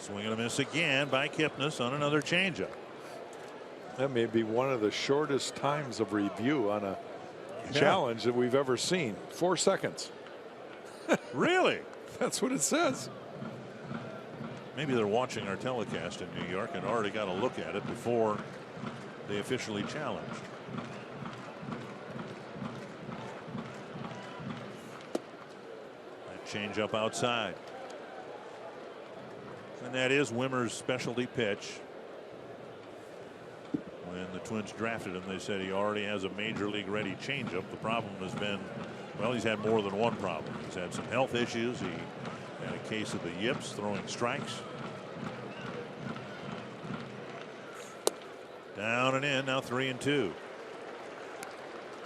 Swing and a miss again by Kipnis on another changeup. That may be one of the shortest times of review on a challenge that we've ever seen. 4 seconds. Really? That's what it says. Maybe they're watching our telecast in New York and already got a look at it before they officially challenged. Change up outside. And that is Wimmer's specialty pitch. When the Twins drafted him, they said he already has a major league ready changeup. The problem has been, well, he's had more than one problem. He's had some health issues. He had a case of the yips, throwing strikes. Down and in, now 3-2.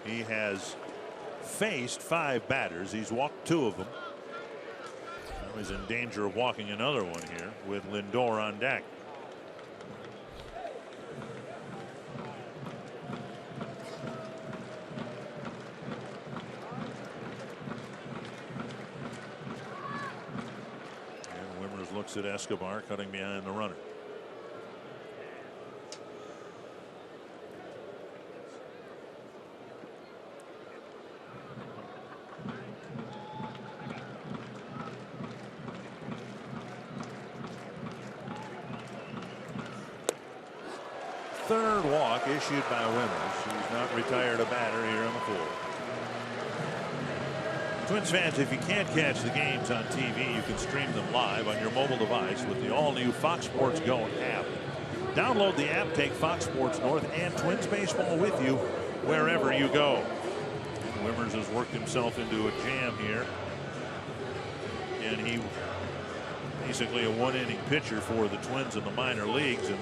He has faced 5 batters. He's walked 2 of them. He's in danger of walking another one here with Lindor on deck. And Wimmers looks at Escobar cutting behind the runner. Third walk issued by Wimmers. He's not retired a batter here on the 4th. Twins fans, if you can't catch the games on TV, you can stream them live on your mobile device with the all-new Fox Sports Go app. Download the app, take Fox Sports North and Twins baseball with you wherever you go. And Wimmers has worked himself into a jam here. And he basically a 1-inning pitcher for the Twins in the minor leagues. And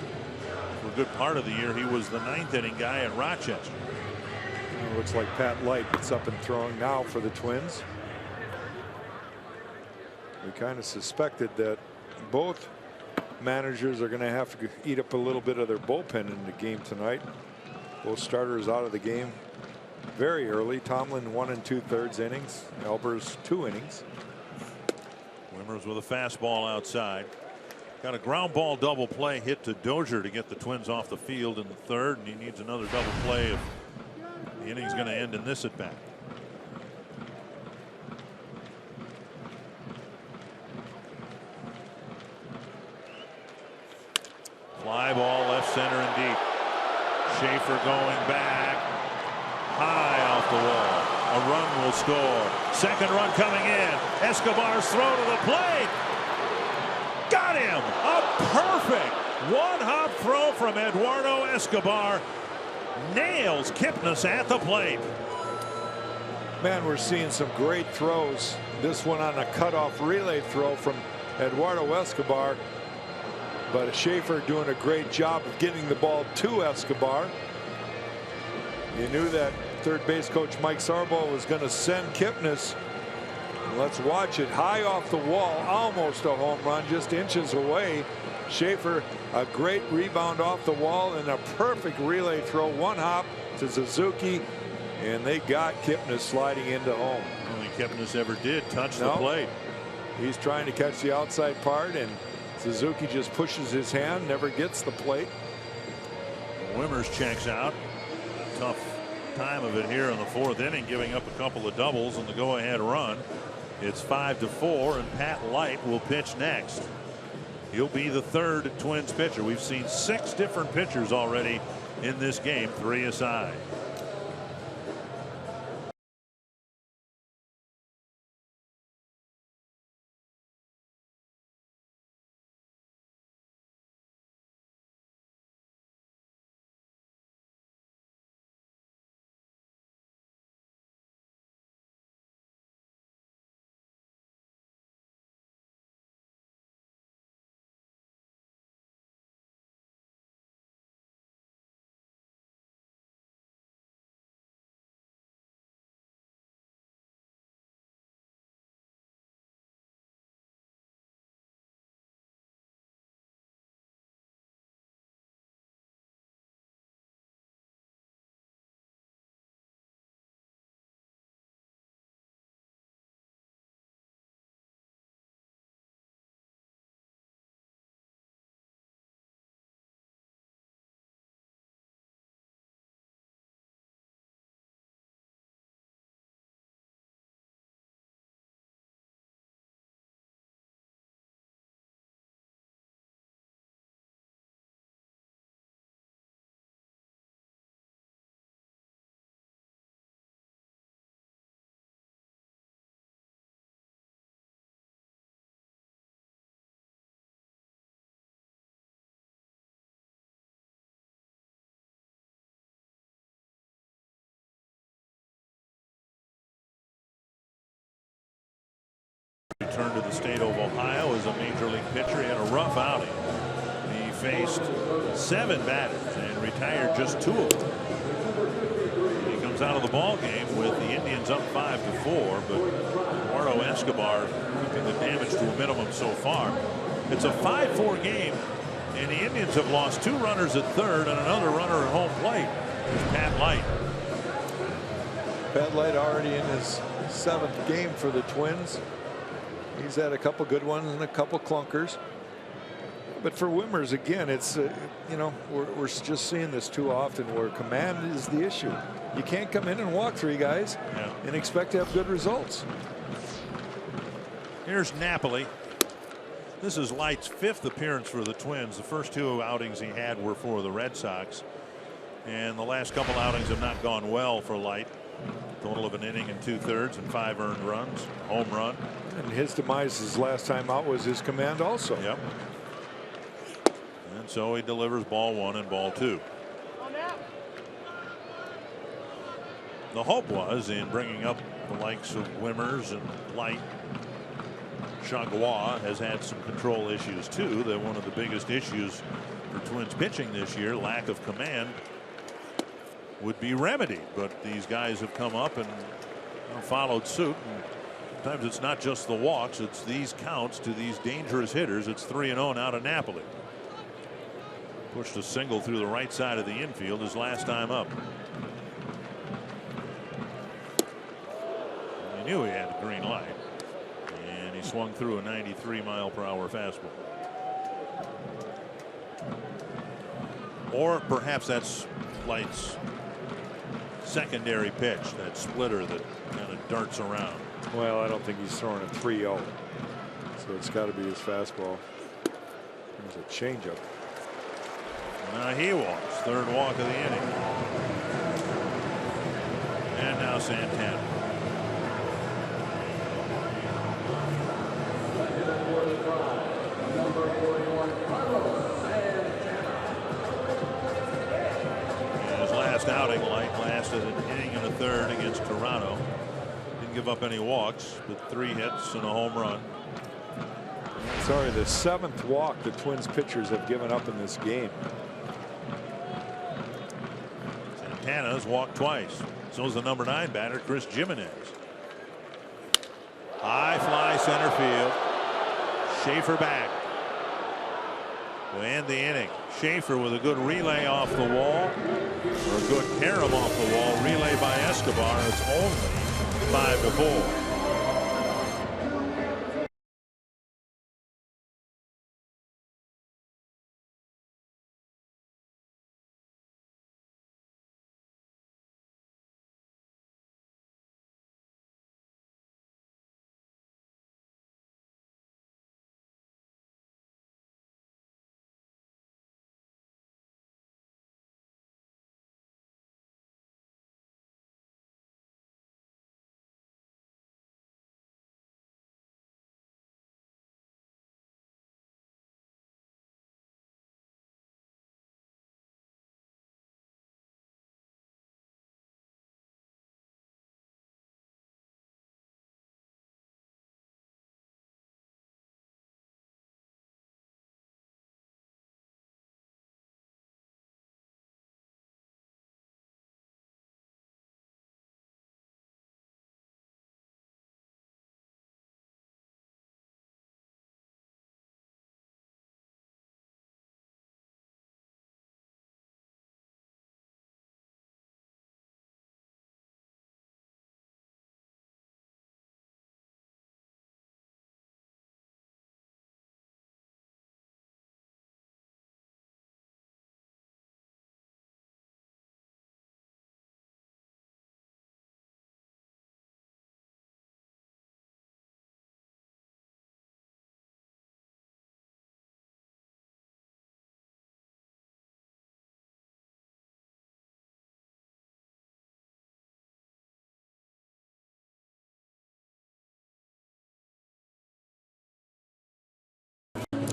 for a good part of the year, he was the 9th inning guy at Rochester. It looks like Pat Light gets up and throwing now for the Twins. We kind of suspected that both managers are going to have to eat up a little bit of their bullpen in the game tonight. Both starters out of the game very early. Tomlin 1 2/3 innings. Albers 2 innings. Wimmers with a fastball outside. Got a ground ball double play hit to Dozier to get the Twins off the field in the 3rd, and he needs another double play if the inning's going to end in this at bat. Fly ball left center and deep. Schaefer going back high off the wall. A run will score. Second run coming in. Escobar's throw to the plate. Got him. A perfect one-hop throw from Eduardo Escobar. Nails Kipnis at the plate. Man, we're seeing some great throws. This one on a cutoff relay throw from Eduardo Escobar. But Schaefer doing a great job of getting the ball to Escobar. You knew that third base coach Mike Sarbo was going to send Kipnis. Let's watch it. High off the wall, almost a home run, just inches away. Schaefer, a great rebound off the wall and a perfect relay throw. One hop to Suzuki, and they got Kipnis sliding into home. Only Kipnis ever did touch the plate. He's trying to catch the outside part, and Suzuki just pushes his hand, never gets the plate. Wimmers checks out. Tough time of it here in the 4th inning, giving up a couple of doubles and the go-ahead run. It's 5-4, and Pat Light will pitch next. He'll be the 3rd Twins pitcher. We've seen 6 different pitchers already in this game, 3 aside. state of Ohio as a major league pitcher. He had a rough outing. He faced 7 batters and retired just 2 of them. He comes out of the ball game with the Indians up 5-4, but Eduardo Escobar keeping the damage to a minimum so far. It's a 5-4 game, and the Indians have lost 2 runners at third and another runner at home plate. It's Pat Light. Pat Light already in his 7th game for the Twins. He's had a couple good ones and a couple clunkers. But for Wimmers, again, it's you know, we're just seeing this too often where command is the issue. You can't come in and walk 3 guys and expect to have good results. Here's Napoli. This is Light's 5th appearance for the Twins. The first 2 outings he had were for the Red Sox, and the last couple outings have not gone well for Light. Total of an inning and 2/3 and 5 earned runs, home run. And his demise his last time out was his command also. Yep. And so he delivers ball 1 and ball 2. The hope was in bringing up the likes of Wimmers and Light. Chagua has had some control issues too. They're one of the biggest issues for Twins pitching this year. Lack of command would be remedied, but these guys have come up and followed suit. And sometimes it's not just the walks, it's these counts to these dangerous hitters. It's 3-0 now to Napoli. Pushed a single through the right side of the infield his last time up. He knew he had the green light, and he swung through a 93-mile-per-hour fastball. Or perhaps that's Light's secondary pitch, that splitter that kind of darts around. Well, I don't think he's throwing a 3-0, so it's got to be his fastball. There's a changeup. Now he walks, 3rd walk of the inning. And now Santana. His last outing, Light lasted an inning and a 1/3 against Toronto. Didn't give up any walks, but 3 hits and a home run. Sorry, the 7th walk the Twins pitchers have given up in this game. Santana's walked twice. So is the number 9 batter, Chris Jimenez. High fly center field. Schaefer back to end the inning. Schaefer with a good relay off the wall, or a good carom off the wall. Relay by Escobar. It's only 5-4.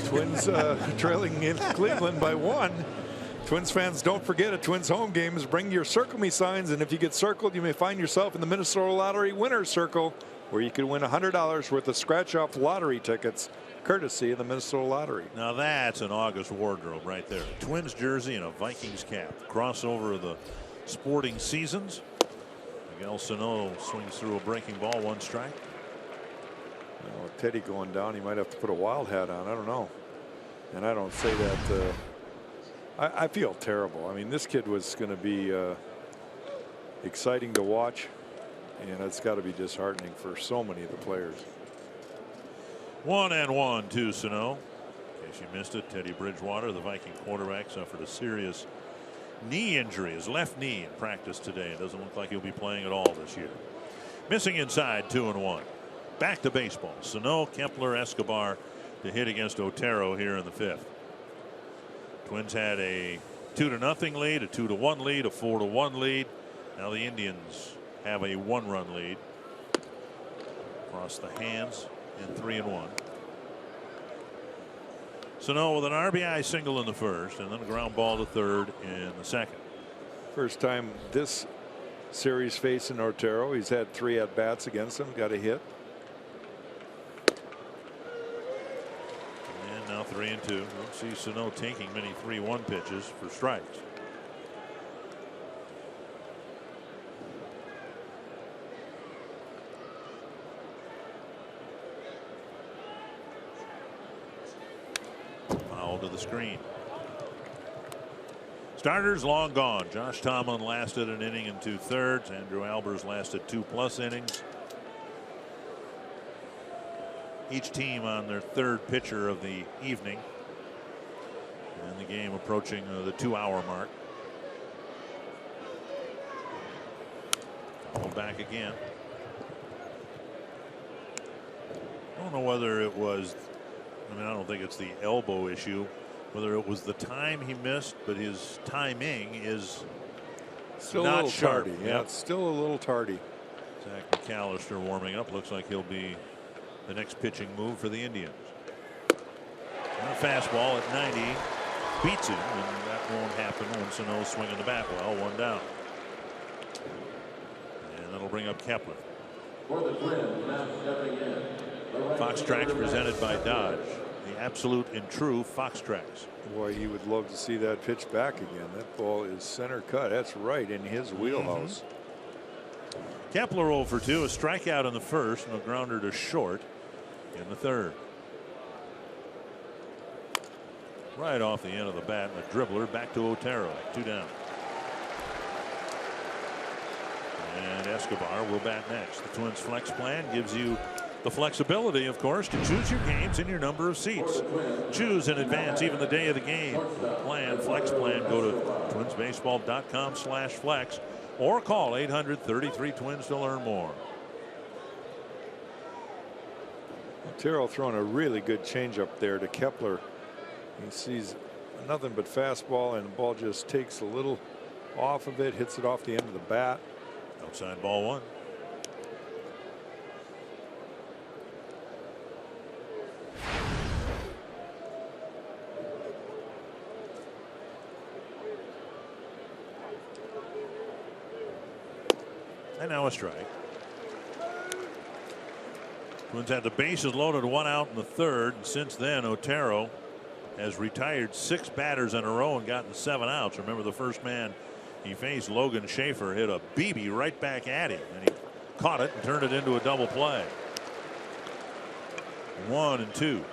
Twins trailing in Cleveland by 1. Twins fans, don't forget at Twins home games, bring your Circle Me signs, and if you get circled, you may find yourself in the Minnesota Lottery winner's circle where you could win $100 worth of scratch-off lottery tickets, courtesy of the Minnesota Lottery. Now that's an August wardrobe right there. Twins jersey and a Vikings cap. Crossover of the sporting seasons. Miguel Sano swings through a breaking ball, 1 strike. Well, with Teddy going down, he might have to put a wild hat on. I don't know. And I don't say that. I feel terrible. I mean, this kid was going to be exciting to watch, and it's got to be disheartening for so many of the players. 1-1 to Sano. In case you missed it, Teddy Bridgewater, the Viking quarterback, suffered a serious knee injury, his left knee, in practice today. It doesn't look like he'll be playing at all this year. Missing inside, 2-1. Back to baseball. Sano, Kepler, Escobar to hit against Otero here in the 5th. Twins had a 2-0 lead, a 2-1 lead, a 4-1 lead. Now the Indians have a 1-run lead. Across the hands and 3-1. Sano with an RBI single in the 1st, and then a ground ball to 3rd in the 2nd. First time this series facing Otero. He's had 3 at-bats against him, got a hit. And now 3-2. Don't see Sano taking many 3-1 pitches for strikes. Foul to the screen. Starters long gone. Josh Tomlin lasted an inning and 2/3. Andrew Albers lasted 2+ innings. Each team on their 3rd pitcher of the evening, and the game approaching the 2-hour mark. Foul back again. I don't know whether it was, I mean, I don't think it's the elbow issue, whether it was the time he missed, but his timing is Still not a little sharp. tardy. Yeah, it's still a little tardy. Zach McAllister warming up. Looks like he'll be the next pitching move for the Indians. And a fastball at 90 beats him, and that won't happen when Sano's swinging the bat well. 1 down. And that'll bring up Kepler. For the Twins, now stepping in. Fox Tracks presented by Dodge. The absolute and true Fox Tracks. Boy, you would love to see that pitch back again. That ball is center cut. That's right in his wheelhouse. Kepler 0 for 2, a strikeout in the 1st and a grounder to short in the 3rd. Right off the end of the bat, and a dribbler back to Otero. 2 down. And Escobar will bat next. The Twins flex plan gives you the flexibility, of course, to choose your games and your number of seats. Choose in advance, even the day of the game. Plan, flex plan, go to twinsbaseball.com/flex or call 800-33-TWINS to learn more. Otero throwing a really good changeup there to Kepler. He sees nothing but fastball, and the ball just takes a little off of it, hits it off the end of the bat. Outside ball 1. And now a strike. Twins had the bases loaded, 1 out in the 3rd. Since then, Otero has retired 6 batters in a row and gotten 7 outs. Remember, the first man he faced, Logan Schaefer, hit a BB right back at him, and he caught it and turned it into a double play. 1-2.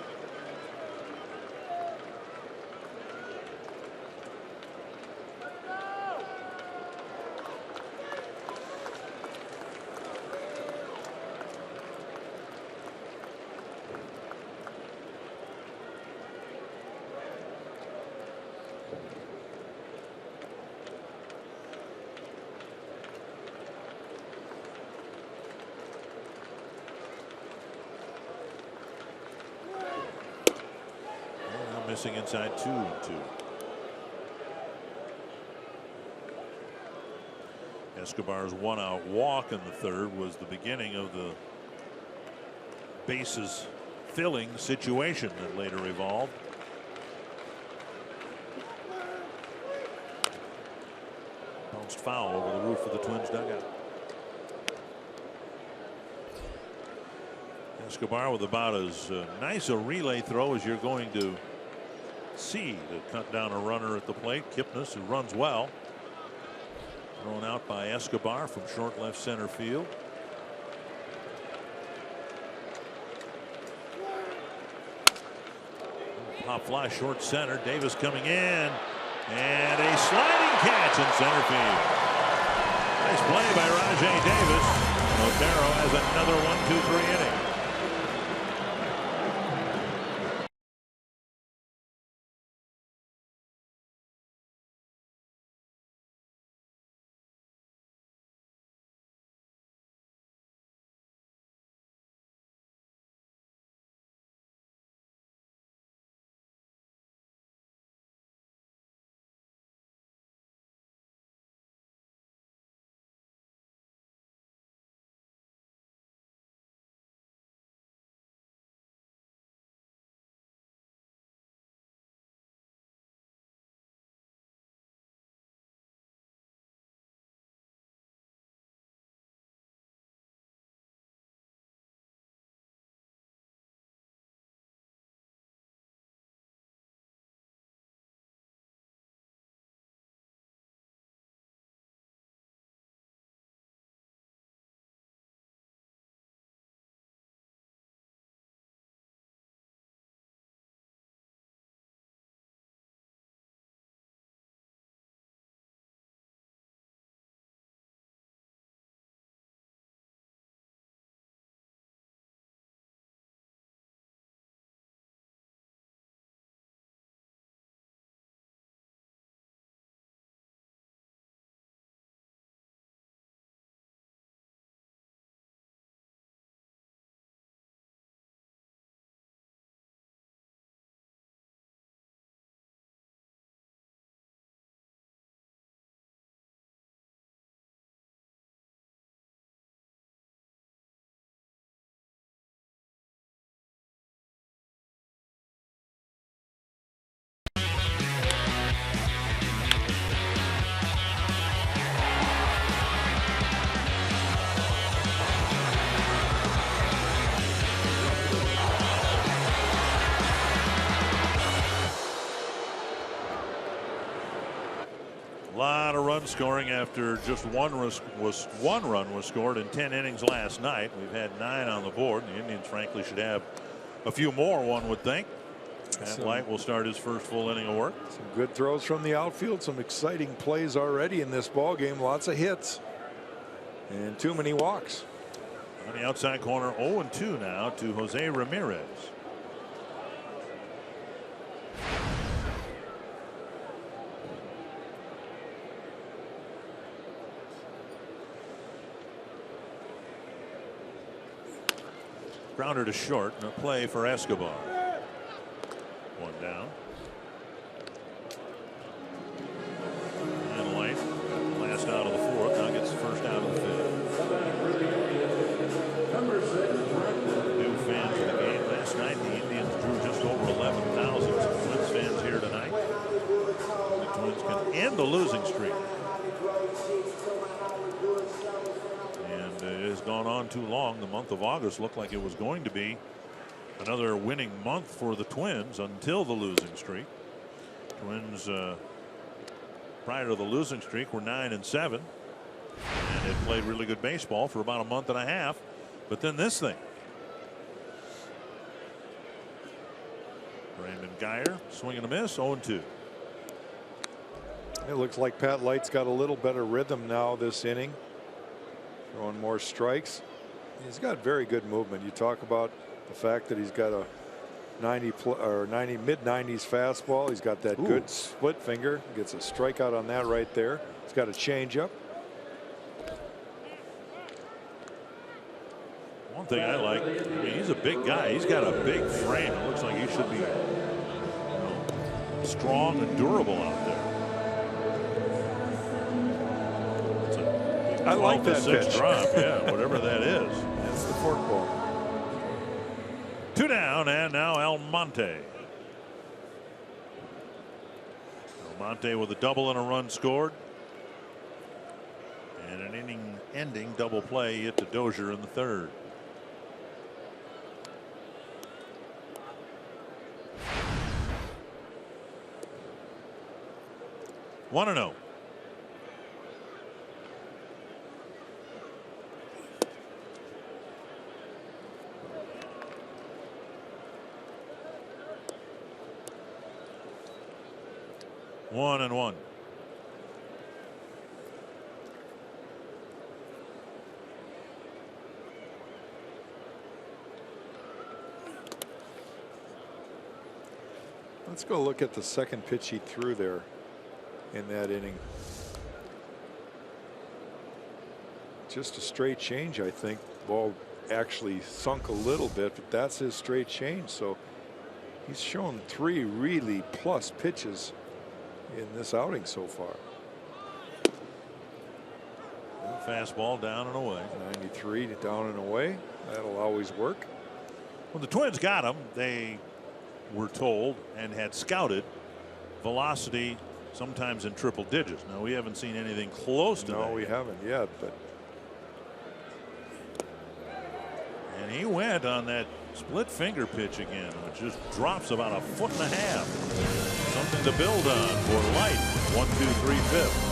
Missing inside 2-2. Escobar's 1-out walk in the 3rd was the beginning of the bases filling situation that later evolved. Bounced foul over the roof of the Twins dugout. Escobar with about as nice a relay throw as you're going to see to cut down a runner at the plate. Kipnis, who runs well, thrown out by Escobar from short left center field. Pop fly short center. Davis coming in, and a sliding catch in center field. Nice play by Rajay Davis. Otero has another 1-2-3 inning. A lot of run scoring after just one run was scored in 10 innings last night. We've had 9 on the board. The Indians frankly should have a few more, one would think. Pat Light will start his first full inning of work. Some good throws from the outfield. Some exciting plays already in this ball game. Lots of hits and too many walks. On the outside corner, 0-2 now to Jose Ramirez. Grounder to short, and a play for Escobar. One down. And Light, last out of the fourth, now gets the first out of the fifth. New fans in the game last night. The Indians drew just over 11,000. Some Twins fans here tonight. The Twins can end the losing streak. It has gone on too long. The month of August looked like it was going to be another winning month for the Twins until the losing streak. Twins prior to the losing streak were 9-7 and had played really good baseball for about a month and a half. But then this thing. Brandon Geyer swing and a miss, 0-2. It looks like Pat Light's got a little better rhythm now this inning. Throwing more strikes. He's got very good movement. You talk about the fact that he's got a mid-90s fastball. He's got that good split finger. Gets a strikeout on that right there. He's got a changeup. One thing I like, he's a big guy. He's got a big frame. It looks like he should be strong and durable out there. I like that pitch. Drop, yeah, whatever that is. That's the forkball. 2 down, and now Almonte. Almonte with a double and a run scored. And an inning-ending double play hit to Dozier in the third. 1-0. One and one. Let's go look at the second pitch he threw there in that inning. Just a straight change, I think. Ball actually sunk a little bit, but that's his straight change. So he's shown 3 really plus pitches in this outing so far. Fastball down and away. 93 down and away. That'll always work. When the Twins got him, they were told and had scouted velocity sometimes in triple digits. Now we haven't seen anything close to that. No, we haven't yet, but. And he went on that split finger pitch again, which just drops about 1.5 feet. Something to build on for Light. 1, 2, 3, 5th.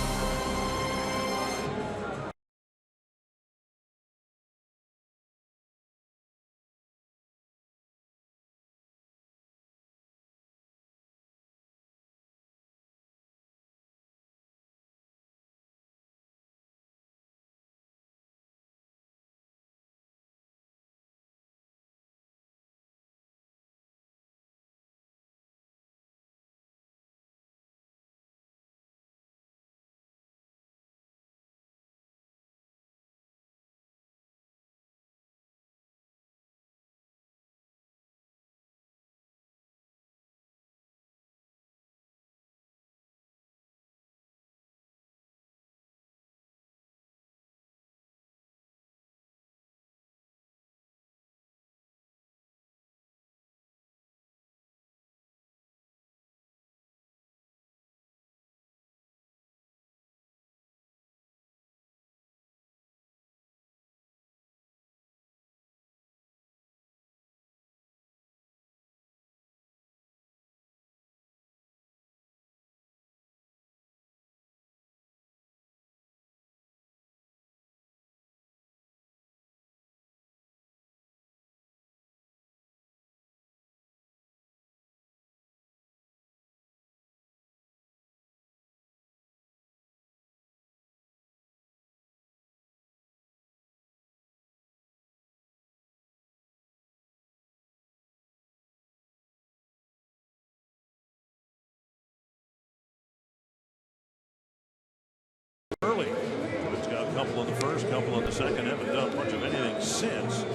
Early. It's got a couple in the first, couple in the second. Haven't done much of anything since.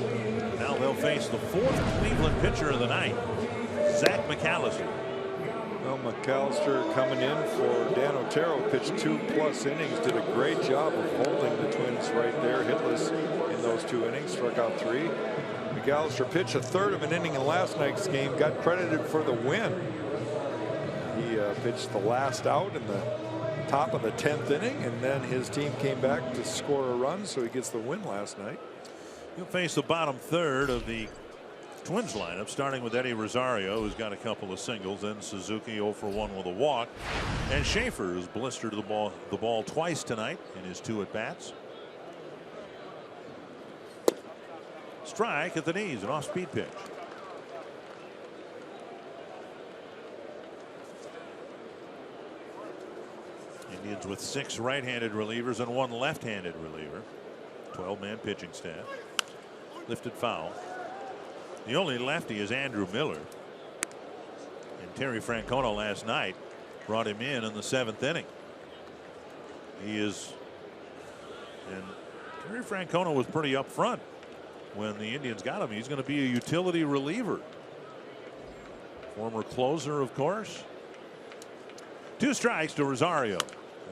Now they'll face the 4th Cleveland pitcher of the night, Zach McAllister. Well, McAllister coming in for Dan Otero, pitched 2+ innings, did a great job of holding the Twins right there, hitless in those 2 innings, struck out 3. McAllister pitched a 1/3 of an inning in last night's game, got credited for the win. He pitched the last out in the top of the 10th inning, and then his team came back to score a run, so he gets the win last night. He'll face the bottom 1/3 of the Twins lineup, starting with Eddie Rosario, who's got a couple of singles, then Suzuki 0 for 1 with a walk, and Schaefer, who's blistered the ball twice tonight in his 2 at-bats. Strike at the knees, an off-speed pitch. Indians with 6 right-handed relievers and 1 left-handed reliever. 12-man pitching staff. Lifted foul. The only lefty is Andrew Miller. And Terry Francona last night brought him in the 7th inning. He is, and Terry Francona was pretty upfront when the Indians got him. He's going to be a utility reliever. Former closer, of course. 2 strikes to Rosario.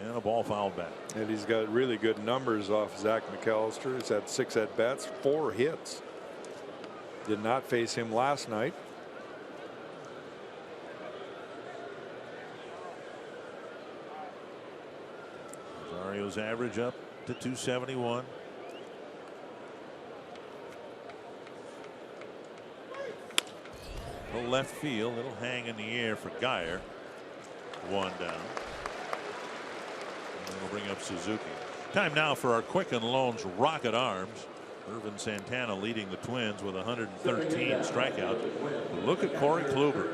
And a ball fouled back. And he's got really good numbers off Zach McAllister. He's had 6 at-bats, 4 hits. Did not face him last night. Rosario's average up to 271. The left field, it'll hang in the air for Geyer. 1 down. We'll bring up Suzuki. Time now for our Quicken Loans Rocket Arms. Irvin Santana leading the Twins with 113 strikeouts. Look at Corey Kluber.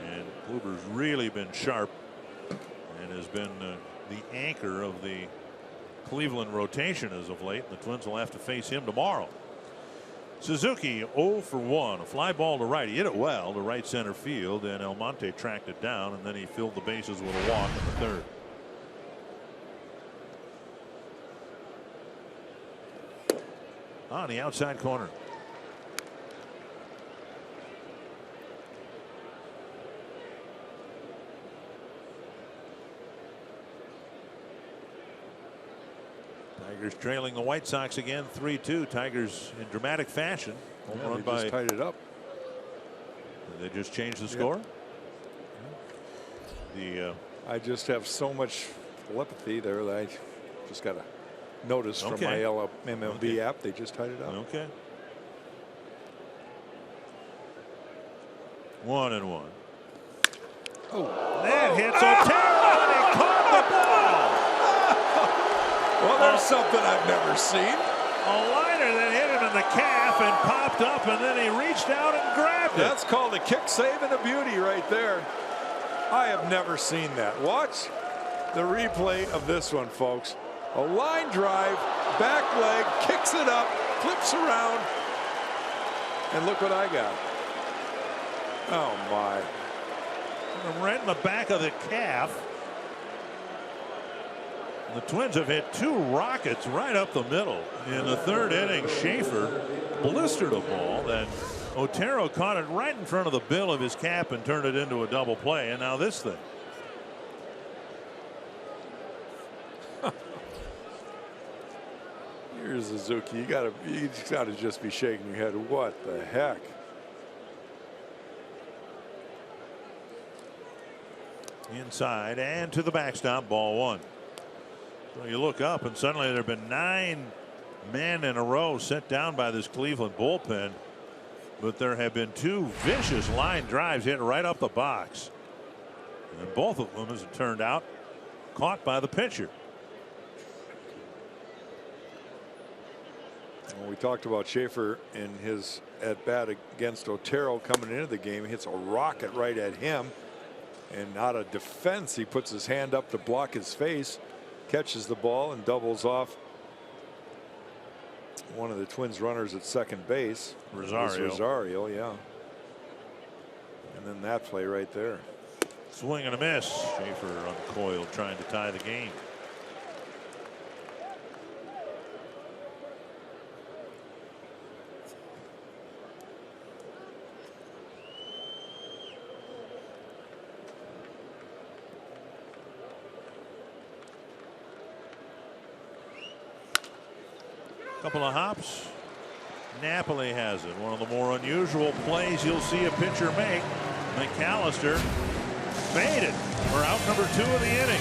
And Kluber's really been sharp and has been the anchor of the Cleveland rotation as of late. The Twins will have to face him tomorrow. Suzuki 0 for 1. A fly ball to right. He hit it well to right center field, and Almonte tracked it down, and then he filled the bases with a walk in the third. On the outside corner. Tigers trailing the White Sox again 3-2. Tigers in dramatic fashion. Home run by. Just tied it up. They just changed the score. I just have so much telepathy there that I just got to notice from my MLB app. They just tied it up. Okay. 1-1. Oh, that hits Otero, and he caught the ball. Well, there's something I've never seen. A liner that hit him in the calf and popped up, and then he reached out and grabbed it. That's called a kick save and a beauty right there. I have never seen that. Watch the replay of this one, folks. A line drive, back leg, kicks it up, flips around, and look what I got. Oh, my. Right in the back of the calf. The Twins have hit 2 rockets right up the middle. In the third inning, Schaefer blistered a ball, and Otero caught it right in front of the bill of his cap and turned it into a double play. And now this thing. Here's Suzuki. You gotta just be shaking your head. What the heck? Inside and to the backstop, ball 1. So you look up, and suddenly there have been 9 men in a row set down by this Cleveland bullpen. But there have been 2 vicious line drives hit right up the box. And both of them, as it turned out, caught by the pitcher. Well, we talked about Schaefer in his at bat against Otero coming into the game. He hits a rocket right at him. And out of defense, he puts his hand up to block his face, catches the ball, and doubles off one of the Twins runners at second base. Rosario, yeah. And then that play right there. Swing and a miss. Schaefer uncoiled, trying to tie the game. Couple of hops. Napoli has it. One of the more unusual plays you'll see a pitcher make. McAllister faded for out number 2 of the inning.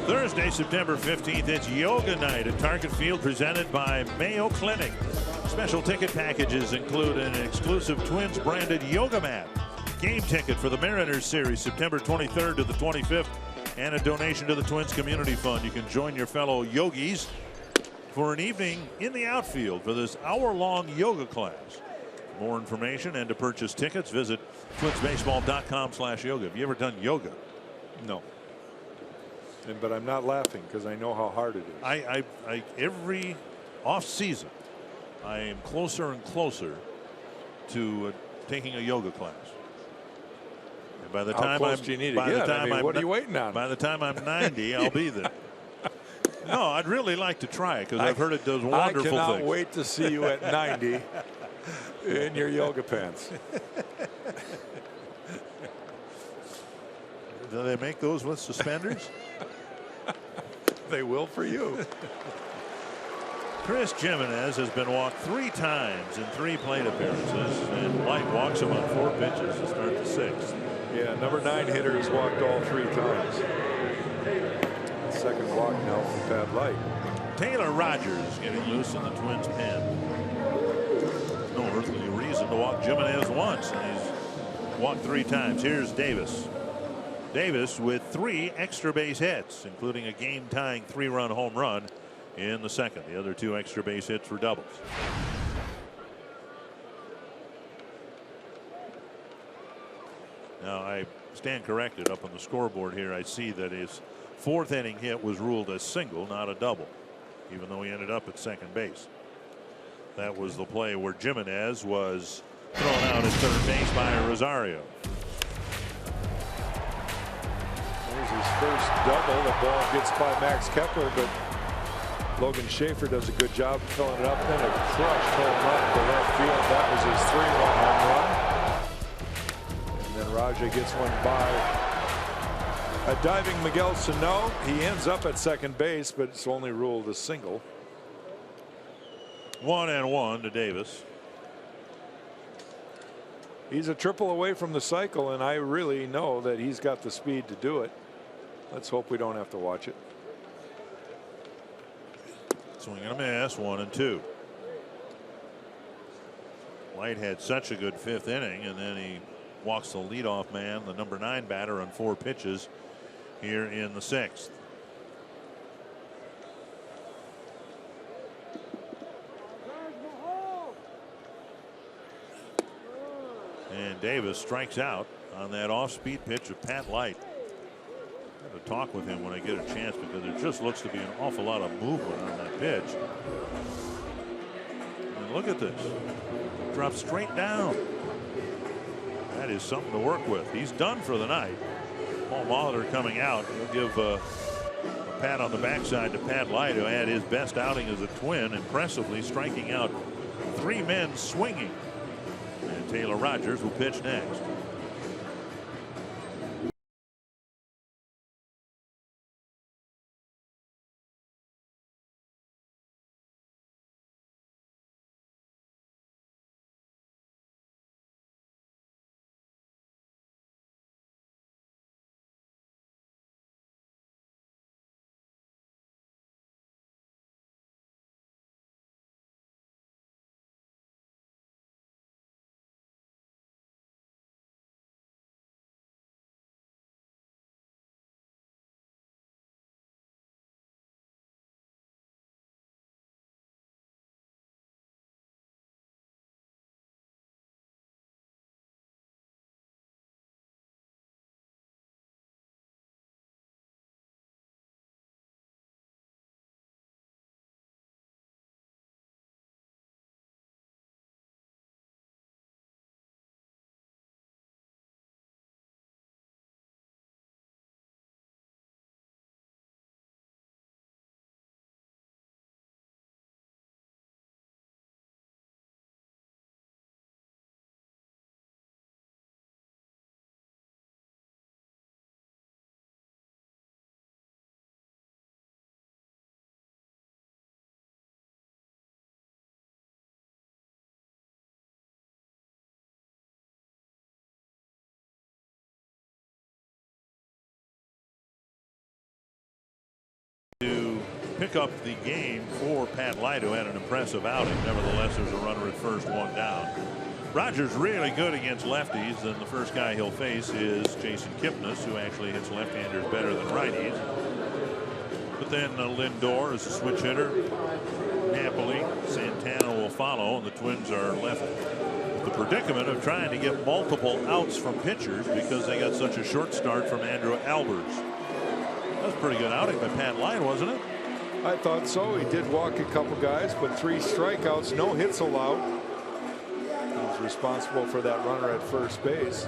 Thursday, September 15th, it's yoga night at Target Field presented by Mayo Clinic. Special ticket packages include an exclusive Twins branded yoga mat, game ticket for the Mariners series September 23rd to the 25th, and a donation to the Twins Community Fund. You can join your fellow yogis for an evening in the outfield for this hour-long yoga class. For more information and to purchase tickets, visit twinsbaseball.com/yoga. Have you ever done yoga? No. But I'm not laughing because I know how hard it is. I every off season, I am closer and closer to taking a yoga class. And by the How time close I'm, do you need to by the get? time I mean, I'm, what are you waiting on? By the time I'm 90, I'll be there. No, I'd really like to try it because I've heard it does wonderful things. I cannot wait to see you at 90 in your yoga pants. Do they make those with suspenders? They will for you. Chris Jimenez has been walked 3 times in 3 plate appearances, and Light walks him on 4 pitches to start the 6th. Yeah, number 9 hitter has walked all 3 times. Second walk now from Pat Light. Taylor Rogers getting loose in the Twins pen. No earthly reason to walk Jimenez once, and he's walked 3 times. Here's Davis. Davis with 3 extra base hits, including a game-tying 3-run home run in the 2nd. The other 2 extra base hits were doubles. Now I stand corrected up on the scoreboard here. I see that his 4th inning hit was ruled a single, not a double, even though he ended up at second base. That was the play where Jimenez was thrown out at third base by Rosario. There's his first double. The ball gets by Max Kepler, but Logan Schaefer does a good job filling it up. Then a crushed home run to left field. That was his 3-run home run. And then Raja gets one by a diving Miguel Sano. He ends up at second base, but it's only ruled a single. 1-1 to Davis. He's a triple away from the cycle, and I really know that he's got the speed to do it. Let's hope we don't have to watch it. Swing and a miss, 1-2. White had such a good 5th inning, and then he walks the leadoff man, the number 9 batter, on 4 pitches here in the 6th. And Davis strikes out on that off-speed pitch of Pat Light. I have to talk with him when I get a chance because there just looks to be an awful lot of movement on that pitch. And look at this. Drops straight down. That is something to work with. He's done for the night. Paul Molitor coming out. He'll give a pat on the backside to Pat Light, who had his best outing as a Twin, impressively striking out 3 men swinging. And Taylor Rogers will pitch next. to pick up the game for Pat Light, who had an impressive outing. Nevertheless, there's a runner at first, one down. Rogers really good against lefties, and the first guy he'll face is Jason Kipnis, who actually hits left-handers better than righties. But then Lindor is a switch hitter. Napoli, Santana will follow, and the Twins are left with the predicament of trying to get multiple outs from pitchers because they got such a short start from Andrew Albers. That was a pretty good outing by Pat Light, wasn't it? I thought so. He did walk a couple guys, but 3 strikeouts, no hits allowed. He's responsible for that runner at first base.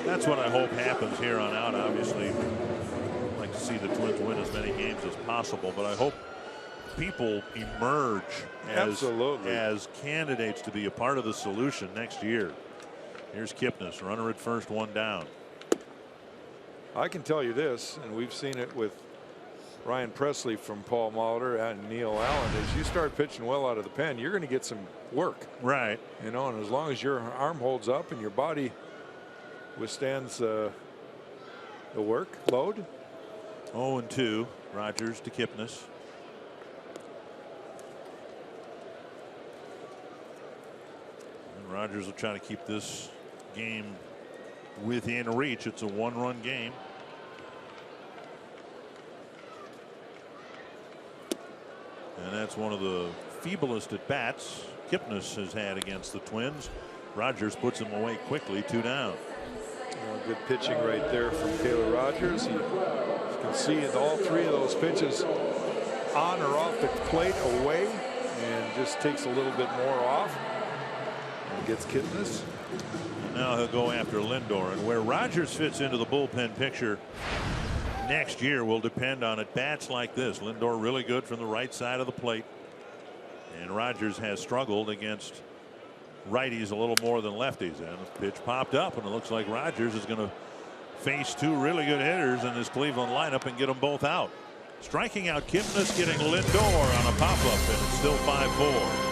That's what I hope happens here on out. Obviously, I'd like to see the Twins win as many games as possible, but I hope people emerge as candidates to be a part of the solution next year. Here's Kipnis, runner at first, one down. I can tell you this, and we've seen it with Ryan Presley from Paul Molitor and Neil Allen, is you start pitching well out of the pen, you're going to get some work. Right. You know, and as long as your arm holds up and your body withstands the workload. 0-2, Rogers to Kipnis. And Rogers will try to keep this game within reach. It's a 1-run game. And that's one of the feeblest at bats Kipnis has had against the Twins. Rogers puts him away quickly, 2 down. Good pitching right there from Taylor Rogers. You can see all 3 of those pitches on or off the plate away, and just takes a little bit more off and gets Kipnis. Now he'll go after Lindor, and where Rogers fits into the bullpen picture next year will depend on at bats like this. Lindor really good from the right side of the plate, and Rogers has struggled against righties a little more than lefties, and the pitch popped up, and it looks like Rogers is going to face 2 really good hitters in this Cleveland lineup and get them both out. Striking out Kipnis, getting Lindor on a pop-up, and it's still 5-4.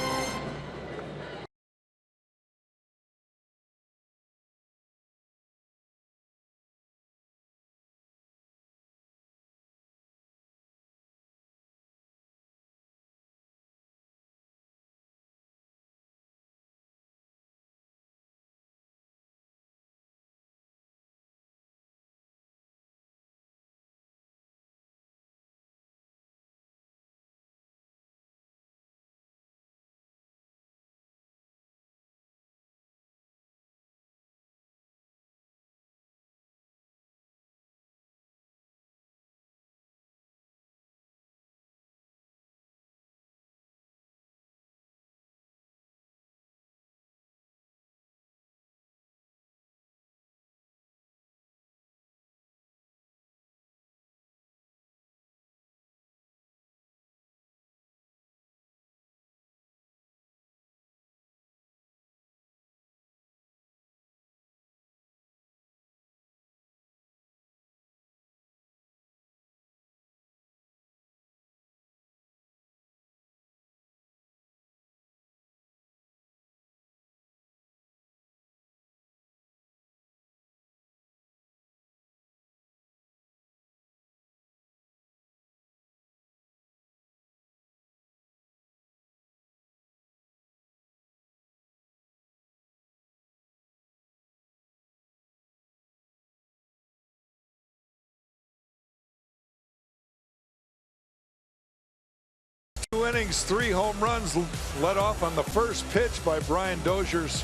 Innings, 3 home runs, led off on the first pitch by Brian Dozier's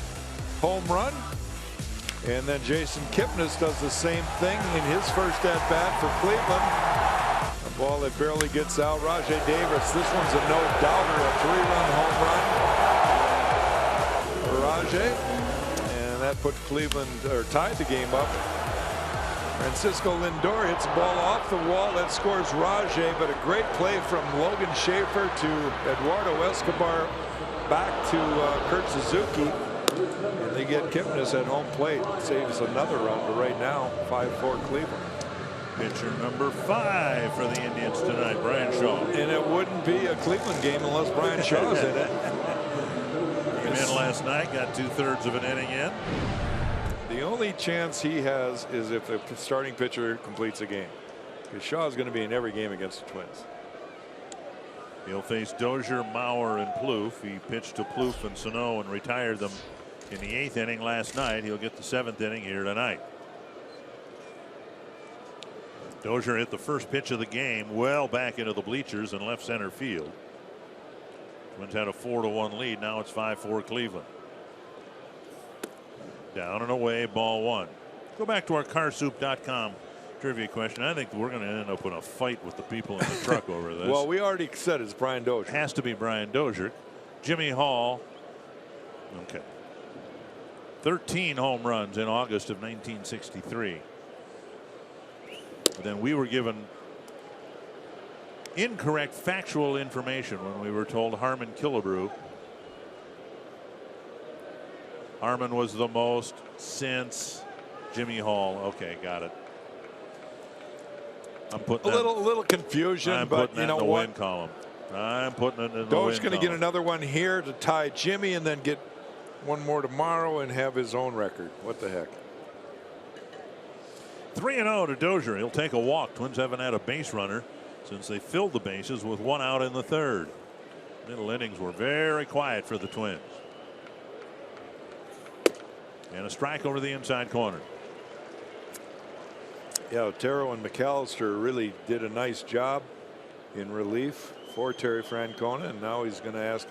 home run, and then Jason Kipnis does the same thing in his first at bat for Cleveland. A ball that barely gets out. Rajai Davis, this one's a no-doubter, a 3-run home run for Rajai, and that put Cleveland, or tied the game up. Francisco Lindor hits the ball off the wall. That scores Rajai, but a great play from Logan Schaefer to Eduardo Escobar, back to Kurt Suzuki. And they get Kipnis at home plate. Saves another run, but right now, 5-4 Cleveland. Pitcher number 5 for the Indians tonight, Brian Shaw. And it wouldn't be a Cleveland game unless Brian Shaw's in it. Came in last night, got 2/3 of an inning in. The only chance he has is if the starting pitcher completes a game, because Shaw is going to be in every game against the Twins. He'll face Dozier, Mauer, and Plouffe. He pitched to Plouffe and Sano and retired them in the 8th inning last night. He'll get the 7th inning here tonight. Dozier hit the first pitch of the game well back into the bleachers in left center field. Twins had a 4-1 lead. Now it's 5-4 Cleveland. Down and away, ball 1. Go back to our carsoup.com trivia question. I think we're going to end up in a fight with the people in the truck over this. Well, we already said it's Brian Dozier. Has to be Brian Dozier. Jimmy Hall. Okay. 13 home runs in August of 1963. But then we were given incorrect factual information when we were told Harmon Killebrew. Harmon was the most since Jimmy Hall. Okay, got it. I'm putting a little confusion, I'm but putting you know in the what? win column. I'm putting it in the win Dozi's going to get column. another one here to tie Jimmy, and then get one more tomorrow and have his own record. What the heck? 3-0 to Dozier. He'll take a walk. Twins haven't had a base runner since they filled the bases with 1 out in the 3rd. Middle innings were very quiet for the Twins. And a strike over the inside corner. Yeah, Otero and McAllister really did a nice job in relief for Terry Francona, and now he's going to ask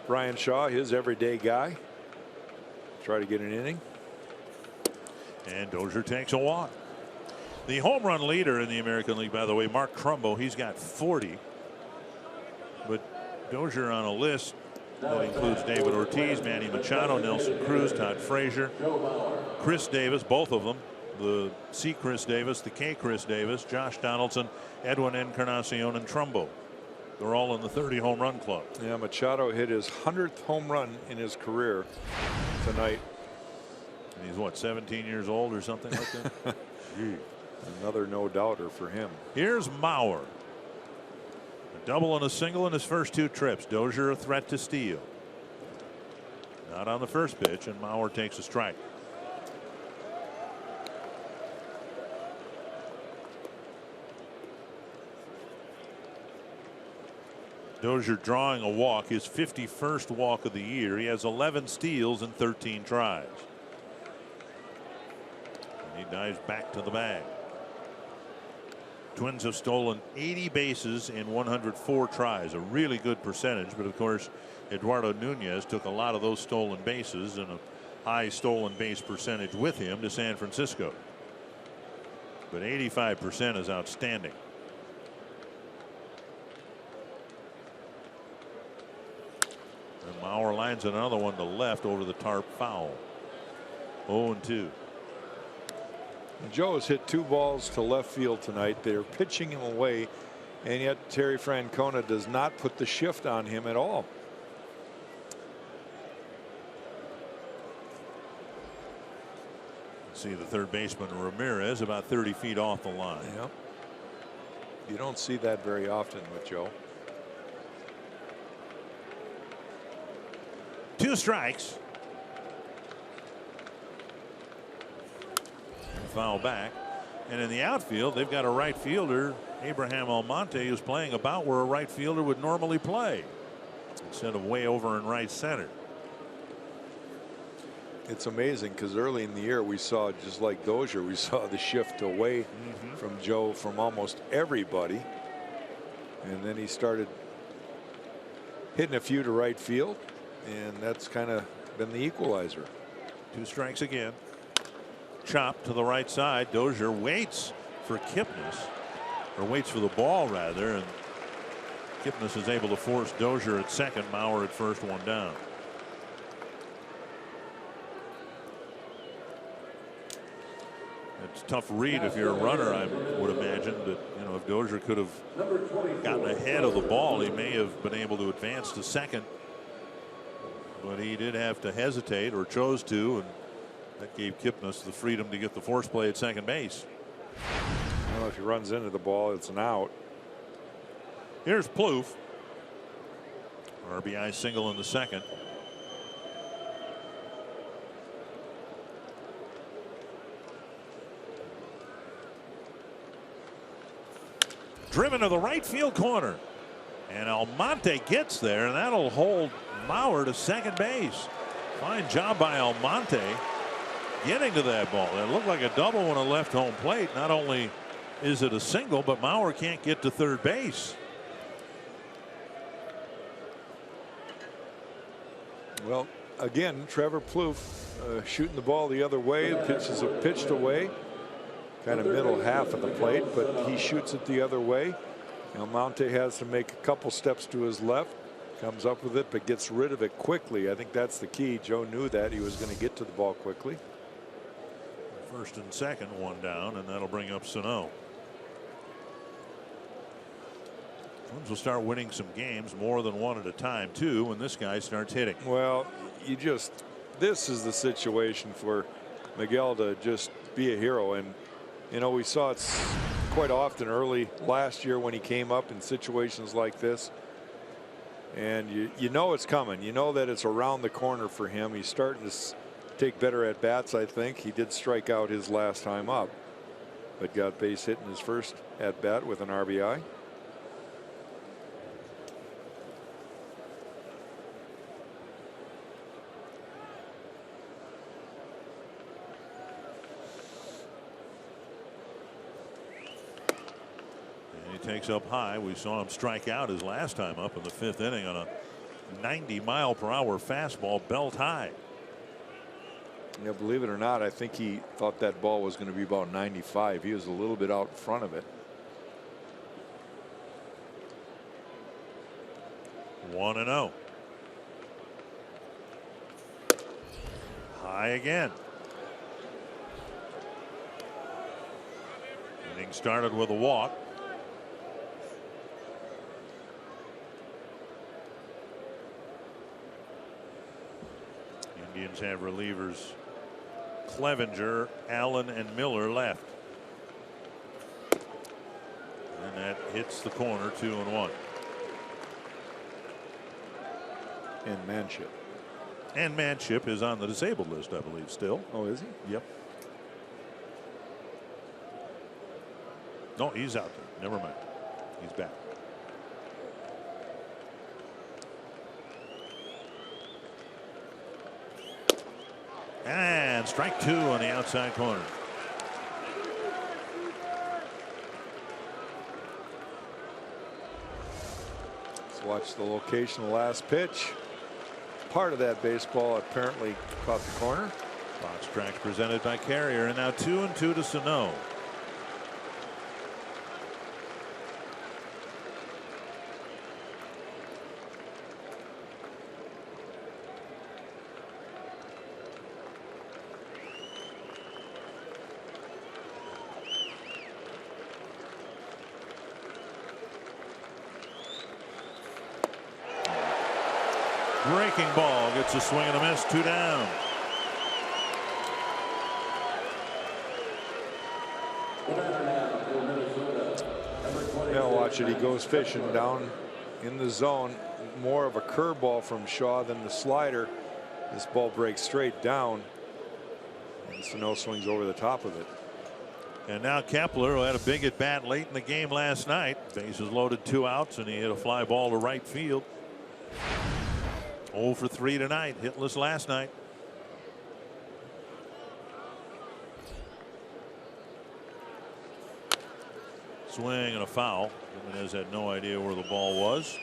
Brian Shaw, his everyday guy, try to get an inning. And Dozier takes a walk. The home run leader in the American League, by the way, Mark Trumbo, he's got 40. But Dozier on a list that includes David Ortiz, Manny Machado, Nelson Cruz, Todd Frazier, Chris Davis, both of them. The C. Chris Davis, the K. Chris Davis, Josh Donaldson, Edwin Encarnacion, and Trumbo. They're all in the 30 home run club. Yeah, Machado hit his 100th home run in his career tonight. And he's what, 17 years old or something like that? Gee. Another no doubter for him. Here's Mauer. A double and a single in his first 2 trips. Dozier a threat to steal. Not on the first pitch, and Mauer takes a strike. Dozier drawing a walk, his 51st walk of the year. He has 11 steals and 13 tries. And he dives back to the bag. Twins have stolen 80 bases in 104 tries, a really good percentage. But of course, Eduardo Nunez took a lot of those stolen bases and a high stolen base percentage with him to San Francisco. But 85% is outstanding. And Mauer lines another one to left over the tarp, foul. 0-2. Joe has hit 2 balls to left field tonight. They're pitching him away, and yet Terry Francona does not put the shift on him at all. See the third baseman Ramirez about 30 feet off the line. Yep. You don't see that very often with Joe. 2 strikes. Foul back. And in the outfield, they've got a right fielder, Abraham Almonte, who's playing about where a right fielder would normally play instead of way over in right center. It's amazing because early in the year we saw, just like Dozier, we saw the shift away from Joe from almost everybody. And then he started hitting a few to right field, and that's kind of been the equalizer. 2 strikes again. Chop to the right side. Dozier waits for Kipnis, or waits for the ball rather, and Kipnis is able to force Dozier at second, Mauer at first, 1 down. It's a tough read if you're a runner, I would imagine, but you know, if Dozier could have gotten ahead of the ball, he may have been able to advance to second, but he did have to hesitate, or chose to, and that gave Kipnis the freedom to get the force play at second base. Well, if he runs into the ball, it's an out. Here's Plouffe. RBI single in the second. Driven to the right field corner. And Almonte gets there, and that'll hold Mauer to second base. Fine job by Almonte getting to that ball. It looked like a double when it left home plate. Not only is it a single, but Mauer can't get to third base. Well, again, Trevor Plouffe shooting the ball the other way. The pitches are pitched away, kind of middle half of the plate, but he shoots it the other way. Almonte has to make a couple steps to his left, comes up with it, but gets rid of it quickly. I think that's the key. Joe knew that he was going to get to the ball quickly. First and second, one down, and that'll bring up Sano. Twins will start winning some games, more than one at a time too, when this guy starts hitting. Well, this is the situation for Miguel to just be a hero. And you know, we saw it quite often early last year when he came up in situations like this, and you know it's coming. You know that it's around the corner for him. He's starting to take better at bats. I think he did strike out his last time up, but got base hit in his first at bat with an RBI. Takes up high. We saw him strike out his last time up in the fifth inning on a 90-mile-per-hour fastball belt high. Yeah, believe it or not, I think he thought that ball was going to be about 95. He was a little bit out in front of it. 1-0. High again. Inning started with a walk. Indians have relievers Clevenger, Allen, and Miller left. And that hits the corner, 2-1. And Manship. And Manship is on the disabled list, I believe, still. Oh, is he? Yep. No, he's out there. Never mind. He's back. And strike two on the outside corner. Let's watch the location of the last pitch. Part of that baseball apparently caught the corner. Box tracks presented by Carrier, and now 2-2 to Sano. Breaking ball gets a swing and a miss, 2 down. Now watch it. He goes fishing down in the zone. More of a curveball from Shaw than the slider. This ball breaks straight down, and Sano swings over the top of it. And now Kepler, who had a big at bat late in the game last night, bases loaded, 2 outs, and he hit a fly ball to right field. 0 for 3 tonight, hitless last night. Swing and a foul. Jimenez had no idea where the ball was.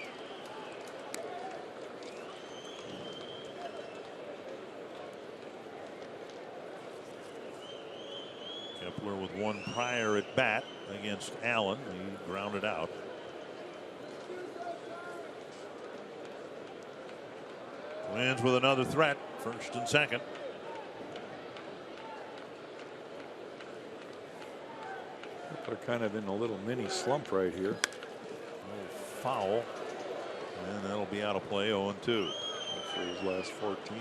Kepler with one prior at bat against Allen. He grounded out. Twins with another threat, first and second. They're kind of in a little mini slump right here. Foul, and that'll be out of play. 0-2 for his last 14.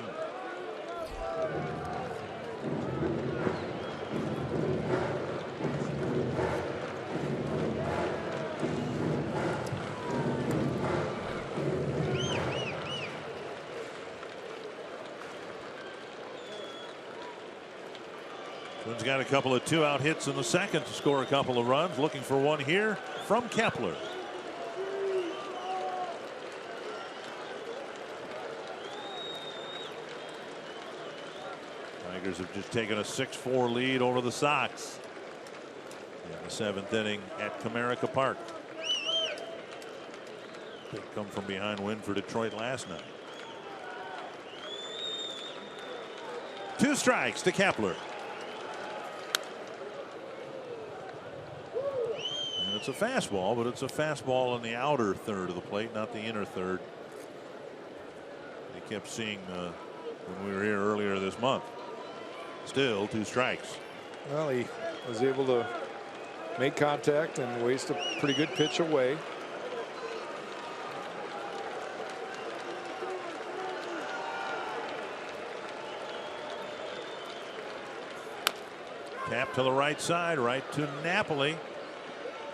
Twins got a couple of 2-out hits in the second to score a couple of runs. Looking for one here from Kepler. Tigers have just taken a 6-4 lead over the Sox in the 7th inning at Comerica Park. Big come from behind win for Detroit last night. 2 strikes to Kepler. And it's a fastball, but it's a fastball in the outer third of the plate, not the inner third. They kept seeing when we were here earlier this month. Still 2 strikes. Well, he was able to make contact and waste a pretty good pitch away. Tap to the right side, right to Napoli,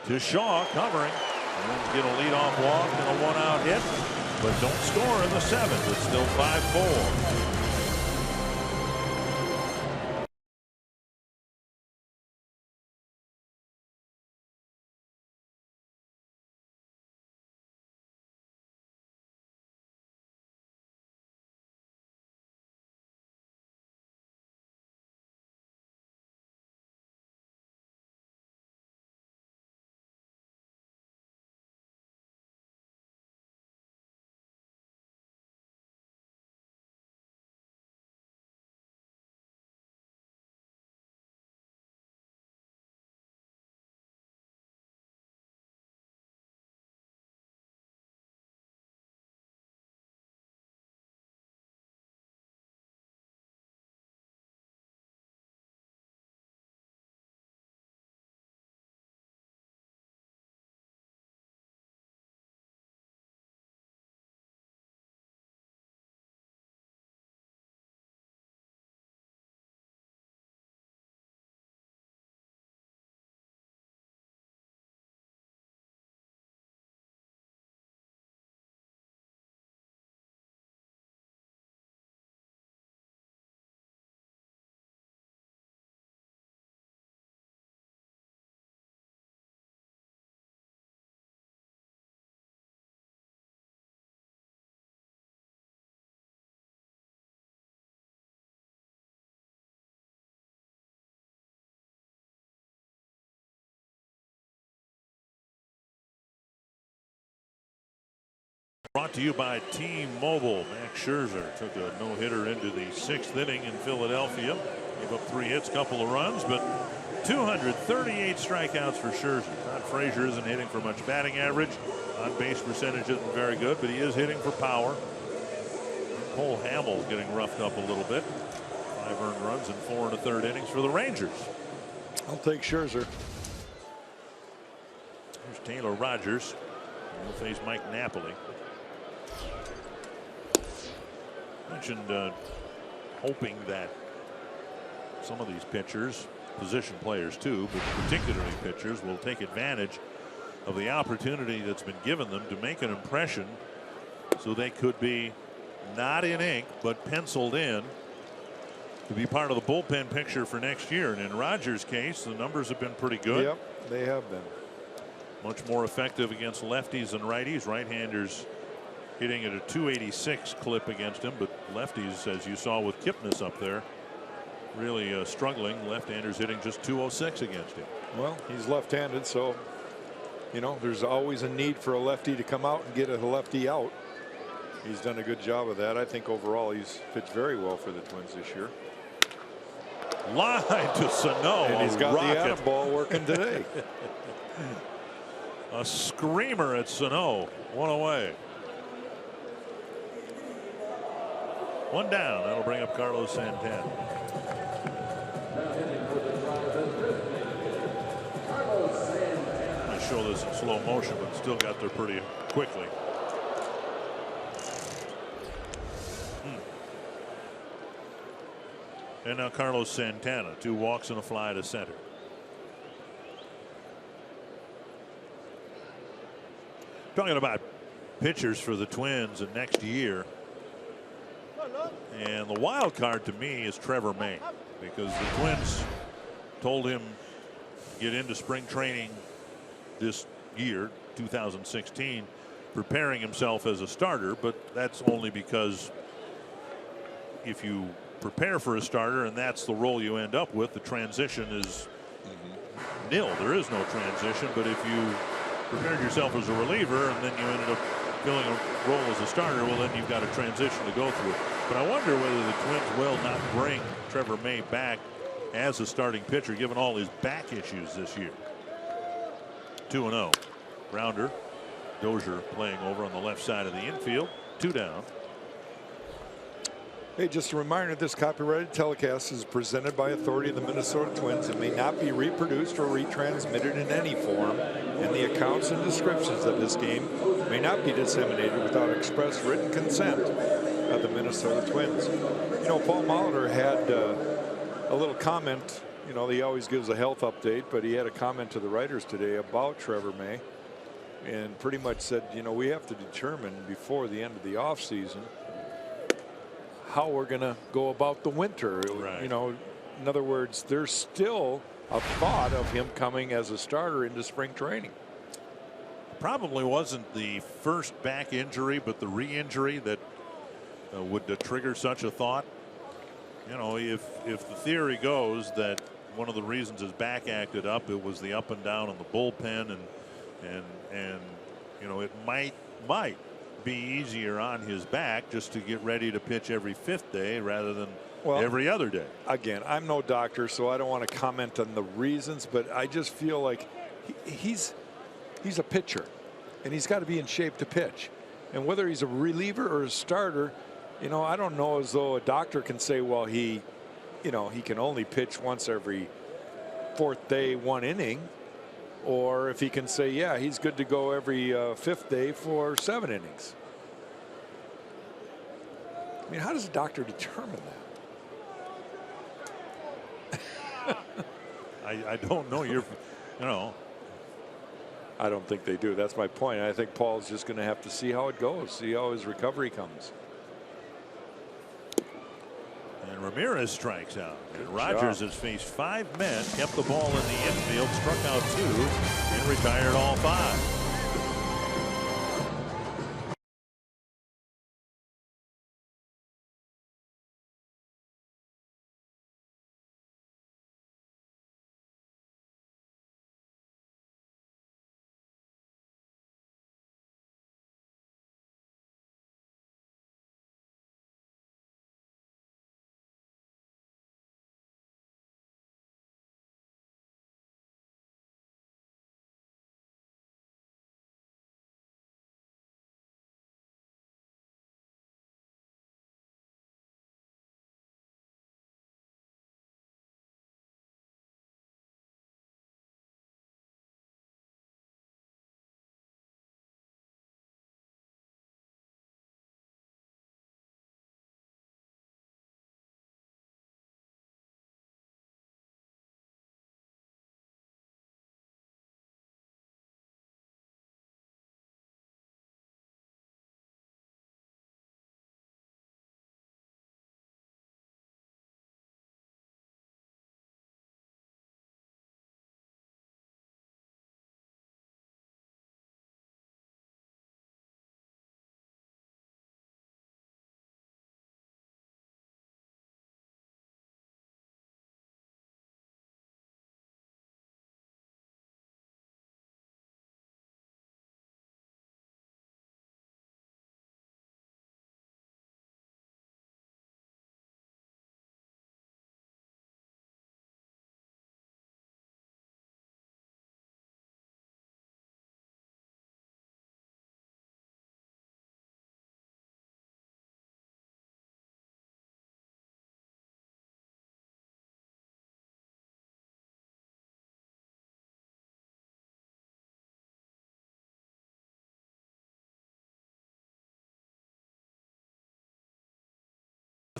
to Shaw, covering. And get a leadoff walk and a 1-out hit, but don't score in the 7th. It's still 5-4. Brought to you by T-Mobile. Max Scherzer took a no-hitter into the 6th inning in Philadelphia. Gave up 3 hits, couple of runs, but 238 strikeouts for Scherzer. Todd Frazier isn't hitting for much batting average. On-base percentage isn't very good, but he is hitting for power. Cole Hamels getting roughed up a little bit. 5 earned runs in 4 1/3 innings for the Rangers. I'll take Scherzer. Here's Taylor Rogers. He'll face Mike Napoli. Mentioned hoping that some of these pitchers, position players too, but particularly pitchers, will take advantage of the opportunity that's been given them to make an impression, so they could be not in ink but penciled in to be part of the bullpen picture for next year. And in Rogers' case, the numbers have been pretty good. Yep, they have been. Much more effective against lefties and righties. Right-handers hitting at a 286 clip against him, but lefties, as you saw with Kipnis up there, really struggling. Left-handers hitting just 206 against him. Well, he's left-handed, so you know there's always a need for a lefty to come out and get a lefty out. He's done a good job of that. I think overall he's pitched very well for the Twins this year. Line to Sano. And he's got rocket. the Adam ball working today. A screamer at Sano. 1 away. 1 down. That'll bring up Carlos Santana. I show this in slow motion, but still got there pretty quickly. And now Carlos Santana, 2 walks and a fly to center. Talking about pitchers for the Twins and next year. And the wild card to me is Trevor May, because the Twins told him get into spring training this year, 2016, preparing himself as a starter. But that's only because if you prepare for a starter and that's the role you end up with, the transition is nil. There is no transition. But if you prepared yourself as a reliever and then you ended up filling a role as a starter, well, then you've got a transition to go through. But I wonder whether the Twins will not bring Trevor May back as a starting pitcher, given all his back issues this year. 2-0. Grounder. Dozier playing over on the left side of the infield. 2 down. Hey, just a reminder, this copyrighted telecast is presented by authority of the Minnesota Twins and may not be reproduced or retransmitted in any form, and the accounts and descriptions of this game may not be disseminated without express written consent of the Minnesota Twins. You know, Paul Molitor had a little comment. You know, he always gives a health update, but he had a comment to the writers today about Trevor May and pretty much said, you know, we have to determine before the end of the offseason how we're going to go about the winter. Right. You know, in other words, there's still a thought of him coming as a starter into spring training. Probably wasn't the first back injury, but the re-injury that would trigger such a thought. You know, if the theory goes that one of the reasons his back acted up, it was the up and down in the bullpen, and you know, it might be easier on his back just to get ready to pitch every 5th day rather than every other day. Again, I'm no doctor, so I don't want to comment on the reasons, but I just feel like he's a pitcher and he's got to be in shape to pitch. And whether he's a reliever or a starter, you know, I don't know as though a doctor can say, well, he can only pitch once every 4th day, 1 inning. Or if he can say, yeah, he's good to go every 5th day for 7 innings. I mean, how does a doctor determine that? I don't know. You know. I don't think they do. That's my point. I think Paul's just going to have to see how it goes, see how his recovery comes. And Ramirez strikes out. And Rogers has faced 5 men, kept the ball in the infield, struck out 2, and retired all 5.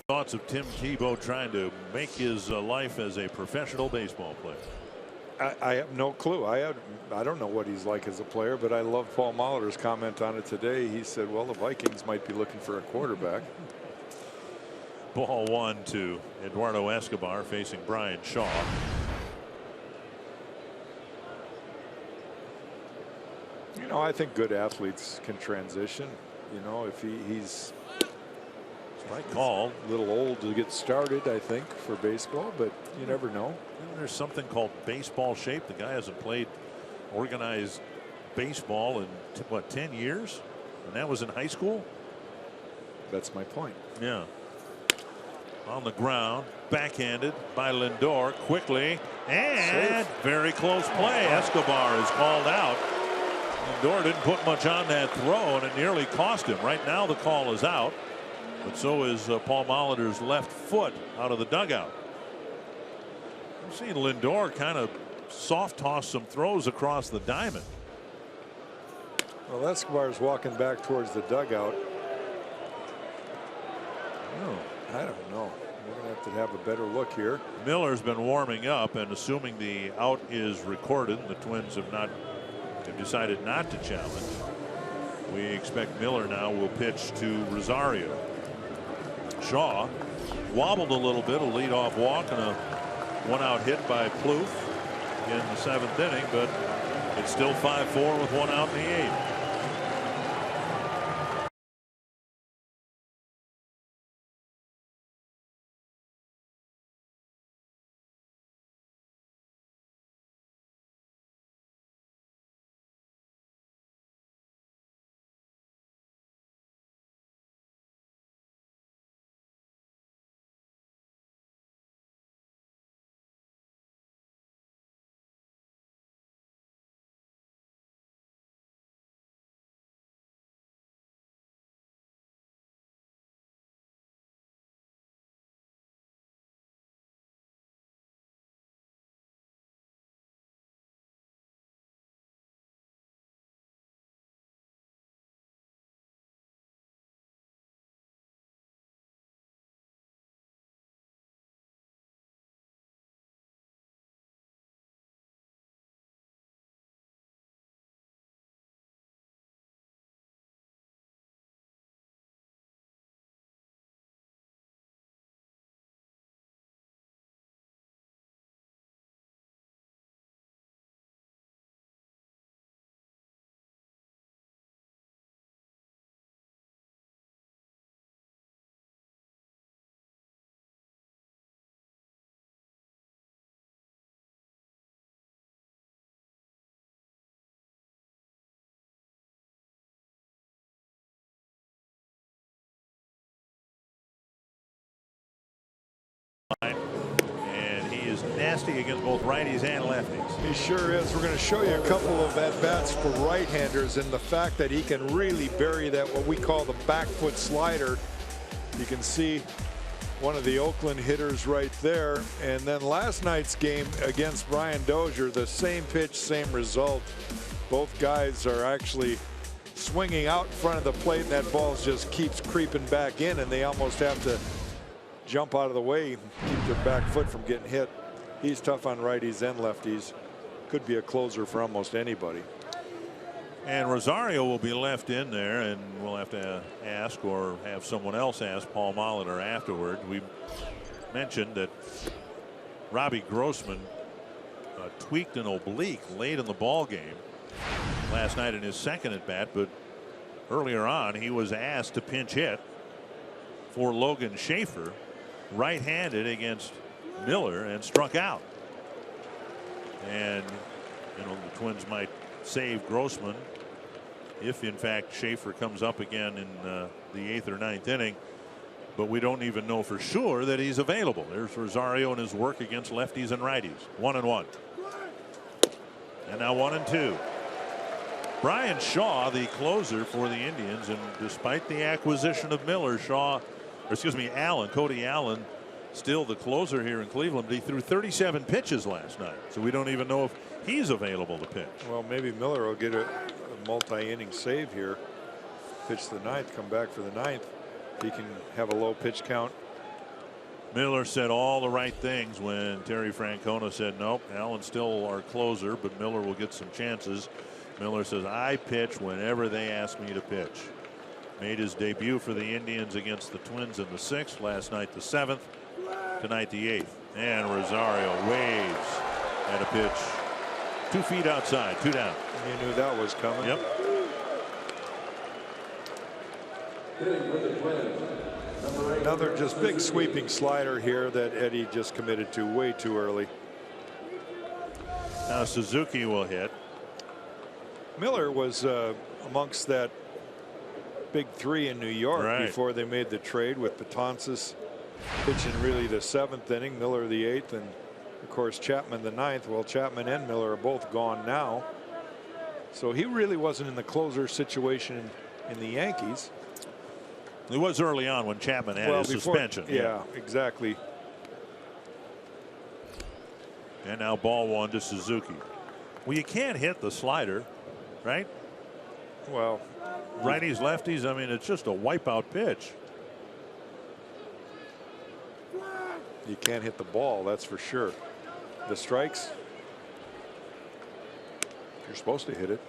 Thoughts of Tim Tebow trying to make his life as a professional baseball player? I have no clue. I don't know what he's like as a player, but I love Paul Molitor's comment on it today. He said, well, the Vikings might be looking for a quarterback. Ball 1 to Eduardo Escobar facing Brian Shaw. You know, I think good athletes can transition. You know, if he's Right call. A little old to get started, I think, for baseball, but you never know. There's something called baseball shape. The guy hasn't played organized baseball in what, 10 years, and that was in high school. That's my point. Yeah. On the ground, backhanded by Lindor quickly, and safe. Very close play. Escobar is called out. Lindor didn't put much on that throw, and it nearly cost him. Right now the call is out, but so is Paul Molitor's left foot out of the dugout. I've seen Lindor kind of soft toss some throws across the diamond. Well, Escobar's walking back towards the dugout. I don't know. We're going to have a better look here. Miller's been warming up, and assuming the out is recorded, the Twins have decided not to challenge. We expect Miller now will pitch to Rosario. Shaw wobbled a little bit, a leadoff walk and a one-out hit by Plouffe in the 7th inning, but it's still 5-4 with 1 out in the 8th. And he is nasty against both righties and lefties. He sure is. We're going to show you a couple of at-bats for right-handers, and the fact that he can really bury that, what we call the back foot slider. You can see one of the Oakland hitters right there. And then last night's game against Brian Dozier, the same pitch, same result. Both guys are actually swinging out in front of the plate, and that ball just keeps creeping back in, and they almost have to jump out of the way, keep their back foot from getting hit. He's tough on righties and lefties. Could be a closer for almost anybody. And Rosario will be left in there, and we'll have to ask or have someone else ask Paul Molitor afterward. We mentioned that Robbie Grossman tweaked an oblique late in the ball game last night in his second at bat, but earlier on he was asked to pinch hit for Logan Schaefer, right-handed against Miller, and struck out. And you know, the Twins might save Grossman if in fact Schaefer comes up again in the 8th or 9th inning, but we don't even know for sure that he's available. There's Rosario and his work against lefties and righties. 1-1, and now 1-2. Brian Shaw, the closer for the Indians, and despite the acquisition of Miller, Cody Allen, still the closer here in Cleveland. He threw 37 pitches last night, so we don't even know if he's available to pitch. Well, maybe Miller will get a multi-inning save here. Pitch the 9th, come back for the 9th. He can have a low pitch count. Miller said all the right things when Terry Francona said, nope, Allen's still our closer, but Miller will get some chances. Miller says, I pitch whenever they ask me to pitch. Made his debut for the Indians against the Twins in the 6th, last night the 7th, tonight the 8th. And Rosario waves at a pitch 2 feet outside, 2 down. You knew that was coming. Yep. Hitting with the Twins, number 8. Another just big sweeping slider here that Eddie just committed to way too early. Now Suzuki will hit. Miller was amongst that big three in New York before they made the trade, with Betances pitching really the 7th inning, Miller the 8th, and of course Chapman the 9th. Well, Chapman and Miller are both gone now, so he really wasn't in the closer situation in the Yankees. It was early on when Chapman had his suspension. Yeah, exactly. And now ball 1 to Suzuki. Well, you can't hit the slider, right? Well, righties, lefties, I mean, it's just a wipeout pitch. You can't hit the ball, that's for sure. The strikes, you're supposed to hit it.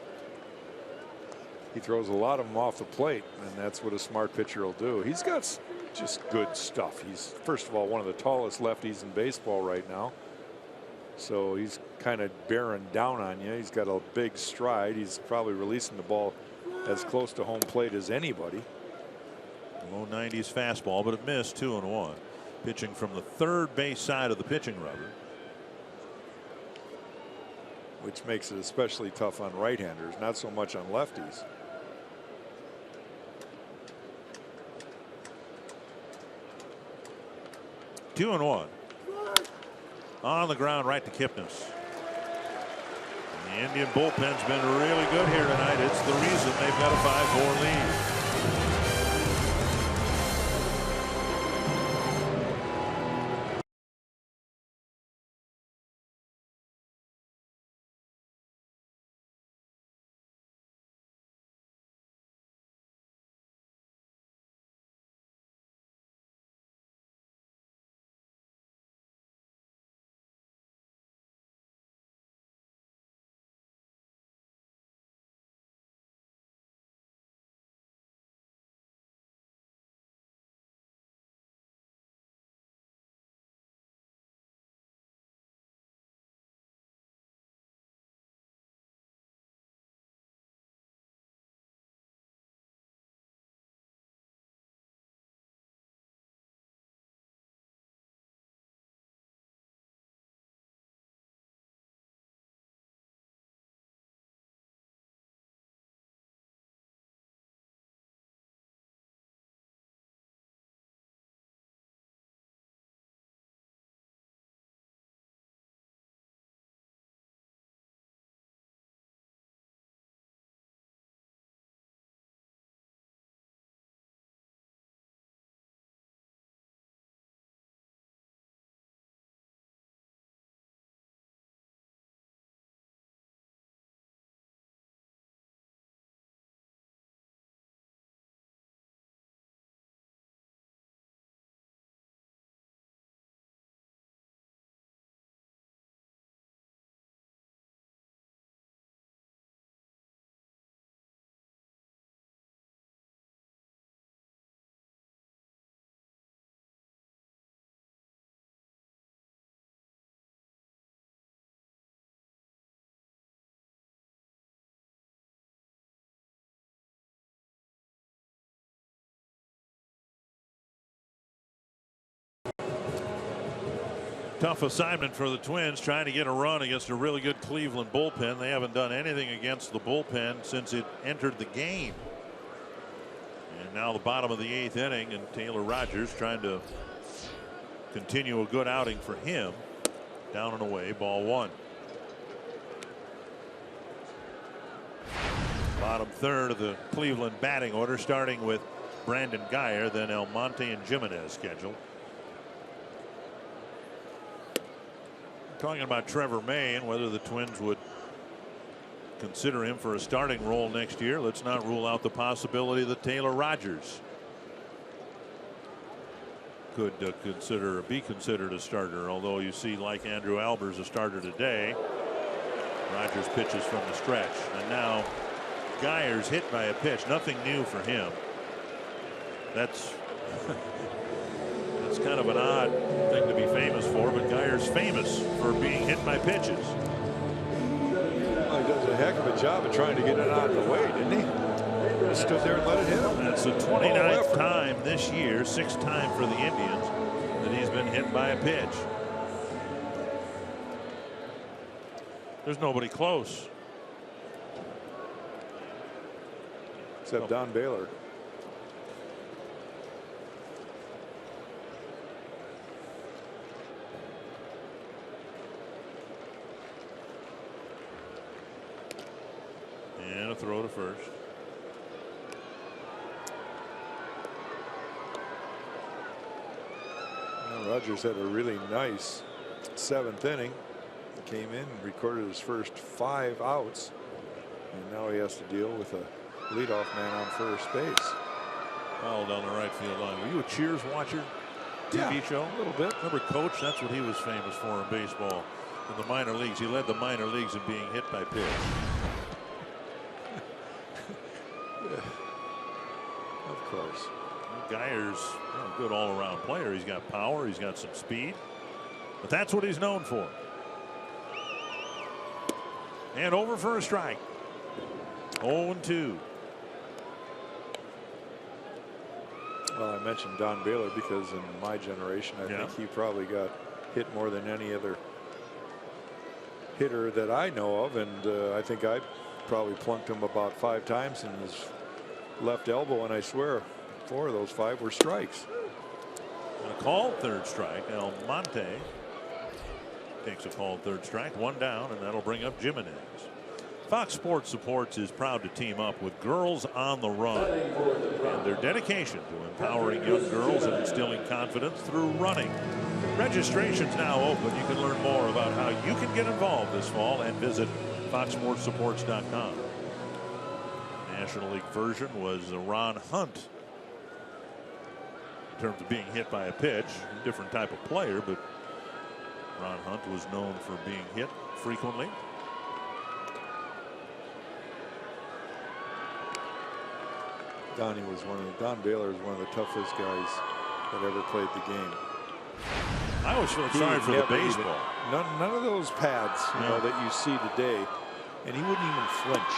He throws a lot of them off the plate, and that's what a smart pitcher will do. He's got just good stuff. He's, first of all, one of the tallest lefties in baseball right now. So he's kind of bearing down on you. He's got a big stride. He's probably releasing the ball as close to home plate as anybody. Low 90s fastball, but it missed. 2-1. Pitching from the third base side of the pitching rubber, which makes it especially tough on right-handers, not so much on lefties. Two and 1. On the ground, right to Kipnis. The Indian bullpen's been really good here tonight. It's the reason they've got a 5-4 lead. Tough assignment for the Twins, trying to get a run against a really good Cleveland bullpen. They haven't done anything against the bullpen since it entered the game. And now the bottom of the 8th inning, and Taylor Rogers trying to continue a good outing for him. Down and away, ball 1. Bottom third of the Cleveland batting order, starting with Brandon Geyer, then Almonte and Jimenez scheduled. Talking about Trevor May and whether the Twins would consider him for a starting role next year. Let's not rule out the possibility that Taylor Rogers could be considered a starter, although you see, like Andrew Albers, a starter today. Rogers pitches from the stretch, and now Geyer's hit by a pitch. Nothing new for him. That's kind of an odd thing to be famous for, but Geyer's famous for being hit by pitches. Well, he does a heck of a job of trying to get it out of the way, didn't he? just stood there and let it hit him. That's the 29th time this year, 6th time for the Indians, that he's been hit by a pitch. There's nobody close. Except Don Baylor. And a throw to first. Well, Rogers had a really nice 7th inning. He came in and recorded his first 5 outs. And now he has to deal with a leadoff man on first base. Foul down the right field line. Were you a Cheers watcher? TV show? A little bit. Remember Coach? That's what he was famous for in baseball. In the minor leagues. He led the minor leagues in being hit by pitch. Of course. Geyer's a good all-around player. He's got power. He's got some speed. But that's what he's known for. And over for a strike. 0-2. Well, I mentioned Don Baylor because in my generation, I think he probably got hit more than any other hitter that I know of. And I think I probably plunked him about 5 times in his left elbow. And I swear 4 of those 5 were strikes. And a called 3rd strike. Now Monte takes a called 3rd strike. 1 down, and that'll bring up Jimenez. Fox Sports Supports is proud to team up with Girls on the Run and their dedication to empowering young girls and instilling confidence through running. Registration's now open. You can learn more about how you can get involved this fall and visit foxsportssupports.com. National League version was Ron Hunt. In terms of being hit by a pitch, different type of player, but Ron Hunt was known for being hit frequently. Don Baylor is one of the toughest guys that ever played the game. I always feel sorry for the baseball. None of those pads, you know, that you see today, and he wouldn't even flinch.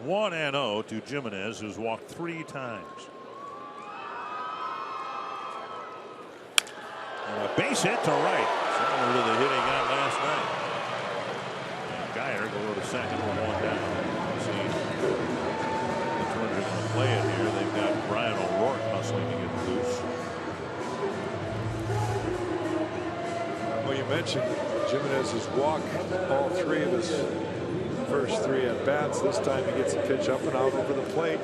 One 1-0 to Jimenez, who's walked 3 times. And a base hit to right, similar to the hit he got last night. And Geyer go to second with 1 down. See, the Twins are going to play it here. They've got Brian O'Rourke hustling to get loose. Well, you mentioned Jimenez has walked all 3 of his first 3 at bats. This time he gets a pitch up and out over the plate,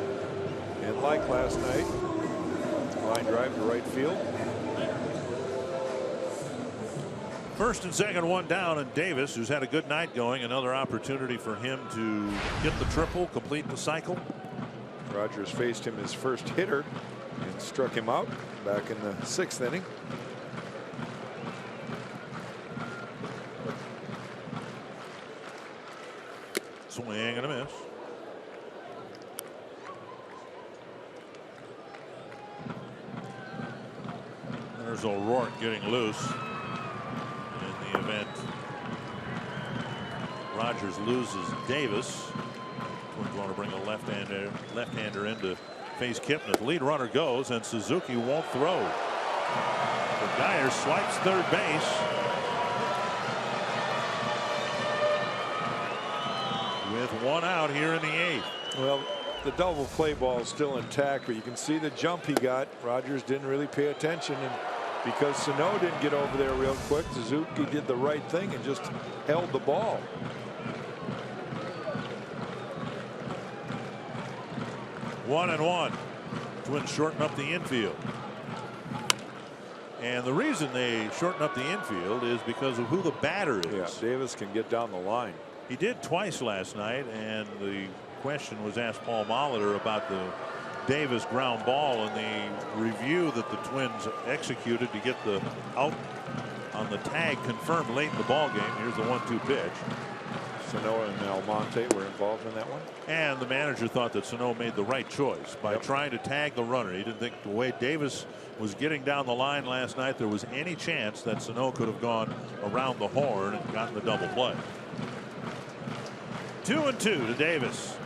and like last night, line drive to right field. First and second, 1 down, and Davis, who's had a good night going, another opportunity for him to get the triple, complete the cycle. Rogers faced him his first hitter and struck him out back in the 6th inning. Swing and a miss. There's O'Rourke getting loose. In the event Rogers loses Davis, Twins want to bring a left-hander in to face Kipnis. Lead runner goes, and Suzuki won't throw. So Geyer swipes third base. With 1 out here in the 8th. Well, the double play ball is still intact, but you can see the jump he got. Rogers didn't really pay attention, and because Sano didn't get over there real quick, Suzuki did the right thing and just held the ball. One and 1. Twins shorten up the infield. And the reason they shorten up the infield is because of who the batter is. Yeah, Davis can get down the line. He did twice last night, and the question was asked Paul Molitor about the Davis ground ball and the review that the Twins executed to get the out on the tag confirmed late in the ball game. Here's the 1-2 pitch. Sano and Almonte were involved in that one. And the manager thought that Sano made the right choice by trying to tag the runner. He didn't think the way Davis was getting down the line last night there was any chance that Sano could have gone around the horn and gotten the double play. 2-2 to Davis.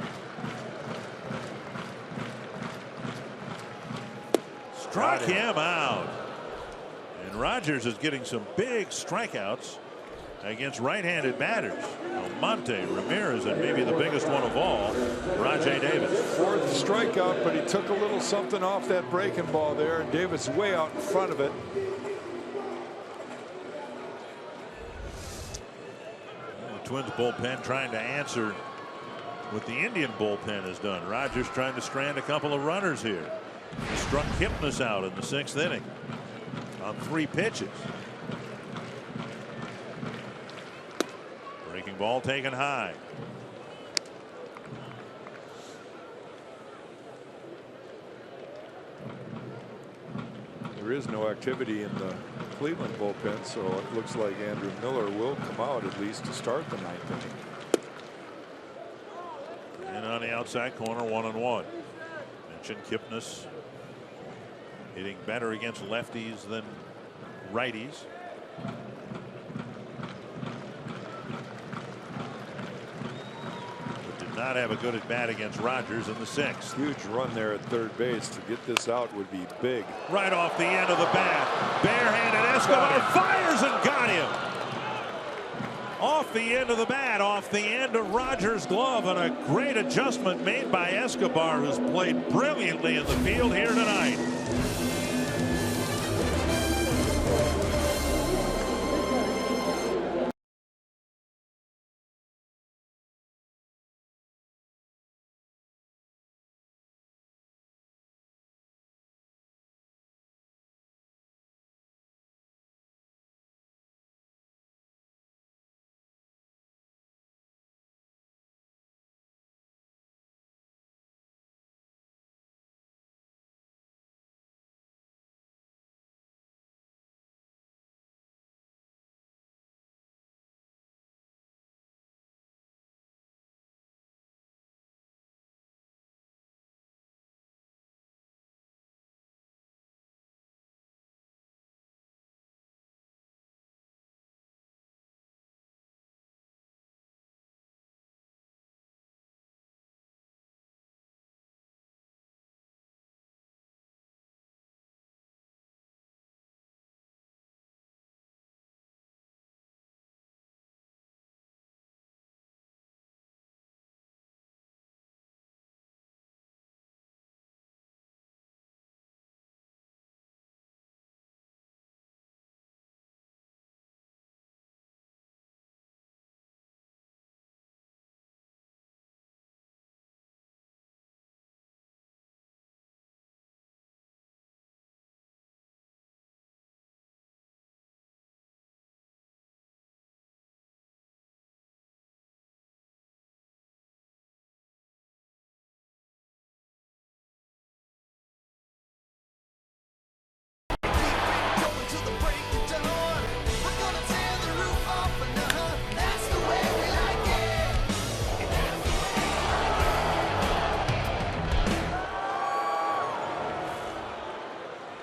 Struck him out. And Rogers is getting some big strikeouts against right-handed batters. Almonte, Ramirez, and maybe the biggest one of all, Rajai Davis. Fourth strikeout, but he took a little something off that breaking ball there, and Davis way out in front of it. The Twins bullpen trying to answer what the Indian bullpen has done. Rogers trying to strand a couple of runners here. He struck Kipnis out in the 6th inning on 3 pitches. Breaking ball taken high. There is no activity in the Cleveland bullpen, so it looks like Andrew Miller will come out at least to start the 9th inning. And on the outside corner, 1-1. Mentioned Kipnis hitting better against lefties than righties. But did not have a good at bat against Rogers in the 6th. Huge run there at third base. To get this out would be big. Right off the end of the bat. Barehanded Escobar fires and got him. Off the end of the bat, off the end of Rogers' glove, and a great adjustment made by Escobar, who's played brilliantly in the field here tonight.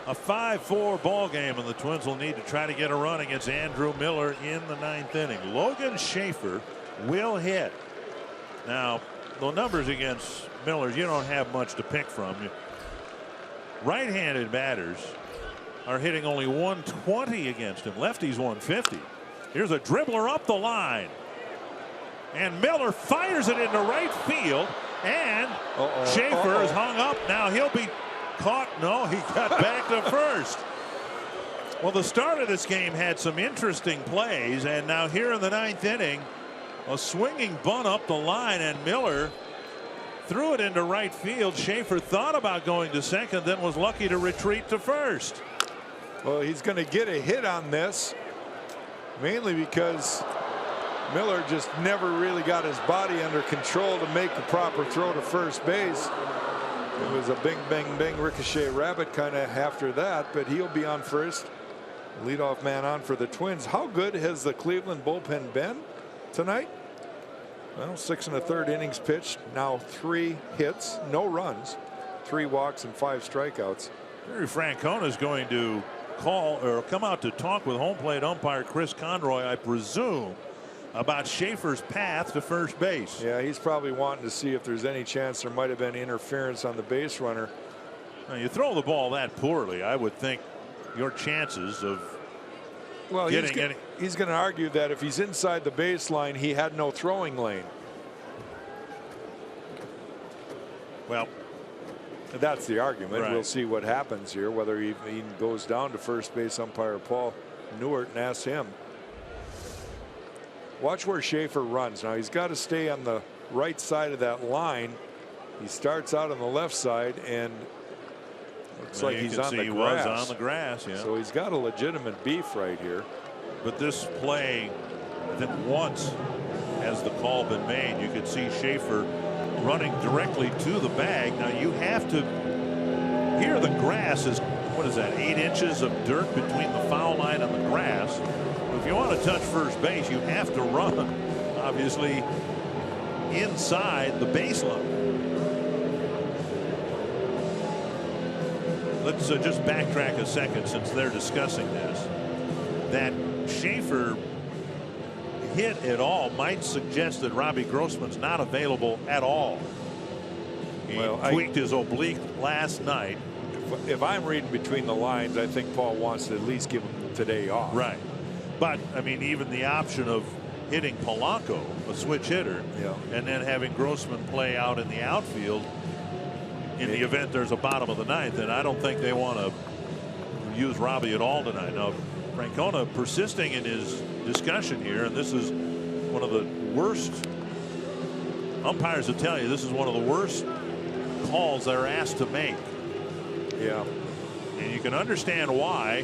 A 5-4 ball game, and the Twins will need to try to get a run against Andrew Miller in the 9th inning. Logan Schaefer will hit. Now, the numbers against Miller, you don't have much to pick from. Right-handed batters are hitting only 120 against him. Lefties 150. Here's a dribbler up the line, and Miller fires it into right field, and Schaefer is hung up. Now he'll be caught. No, he got back to first. Well, the start of this game had some interesting plays, and now here in the 9th inning, a swinging bunt up the line, and Miller threw it into right field. Schaefer thought about going to second, then was lucky to retreat to first. Well, he's going to get a hit on this, mainly because Miller just never really got his body under control to make a proper throw to first base. It was a bing, bang, bang, ricochet rabbit kind of after that, but he'll be on first. Leadoff man on for the Twins. How good has the Cleveland bullpen been tonight? Well, 6 1/3 innings pitched. Now 3 hits, no runs, 3 walks, and 5 strikeouts. Terry Francona is going to call or come out to talk with home plate umpire Chris Conroy, I presume, about Schaefer's path to first base. Yeah, he's probably wanting to see if there's any chance there might have been interference on the base runner. Now, you throw the ball that poorly, I would think your chances of getting he's going to argue that if he's inside the baseline, he had no throwing lane. Well, that's the argument. Right. We'll see what happens here, whether he goes down to first base umpire Paul Newart and asks him. Watch where Schaefer runs. Now he's got to stay on the right side of that line. He starts out on the left side, and looks like he's on the grass. He was on the grass, yeah. So he's got a legitimate beef right here. But this play, I think once has the call been made, you could see Schaefer running directly to the bag. Now you have to, here the grass is, what is that, 8 inches of dirt between the foul line and the grass. If you want to touch first base, you have to run, obviously, inside the baseline. Let's just backtrack a second since they're discussing this. That Schaefer hit at all might suggest that Robbie Grossman's not available at all. He tweaked his oblique last night. If I'm reading between the lines, I think Paul wants to at least give him today off. Right. But I mean, even the option of hitting Polanco, a switch hitter, and then having Grossman play out in the outfield in the event there's a bottom of the ninth, and I don't think they want to use Robbie at all tonight. Now, Francona persisting in his discussion here, and this is one of the worst, umpires will tell you, this is one of the worst calls they're asked to make. Yeah. And you can understand why,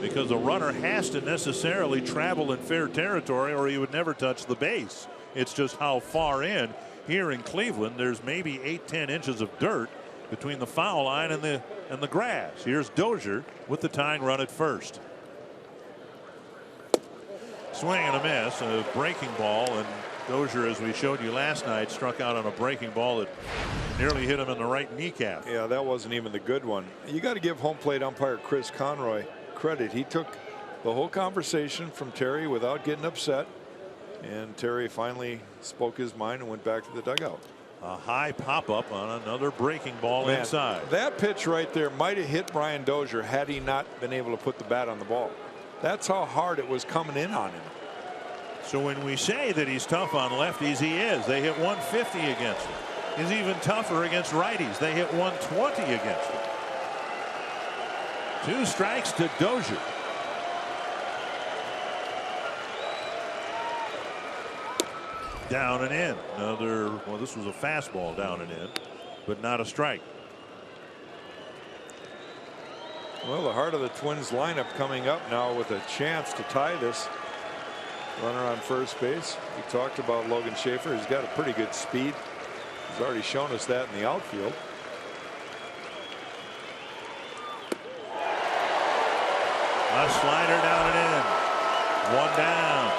because a runner has to necessarily travel in fair territory or he would never touch the base. It's just how far in. Here in Cleveland, there's maybe 8-10 inches of dirt between the foul line and the grass. Here's Dozier with the tying run at first. Swing and a miss, a breaking ball, and Dozier, as we showed you last night, struck out on a breaking ball that nearly hit him in the right kneecap. Yeah, that wasn't even the good one. You got to give home plate umpire Chris Conroy credit. He took the whole conversation from Terry without getting upset, and Terry finally spoke his mind and went back to the dugout. A high pop-up on another breaking ball inside. That pitch right there might have hit Brian Dozier had he not been able to put the bat on the ball. That's how hard it was coming in on him. So when we say that he's tough on lefties, he is. They hit 150 against him. He's even tougher against righties. They hit 120 against him. 2 strikes to Dozier. Down and in. Another, well, this was a fastball down and in, but not a strike. Well, the heart of the Twins lineup coming up now with a chance to tie this. Runner on first base. We talked about Logan Schaefer. He's got a pretty good speed. He's already shown us that in the outfield. A slider down and in. 1 down.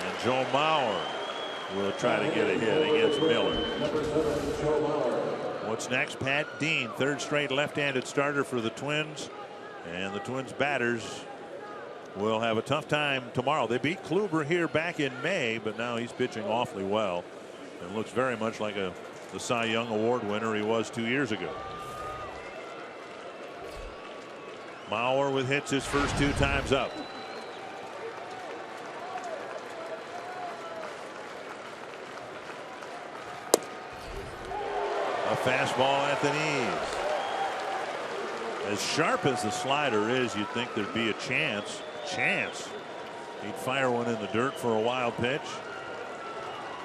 And Joe Mauer will try to get a hit against Miller. What's next? Pat Dean, 3rd straight left-handed starter for the Twins, and the Twins batters will have a tough time tomorrow. They beat Kluber here back in May, but now he's pitching awfully well and looks very much like the Cy Young Award winner he was 2 years ago. Mauer with hits his first 2 times up. A fastball at the knees. As sharp as the slider is, you'd think there'd be a chance. He'd fire one in the dirt for a wild pitch.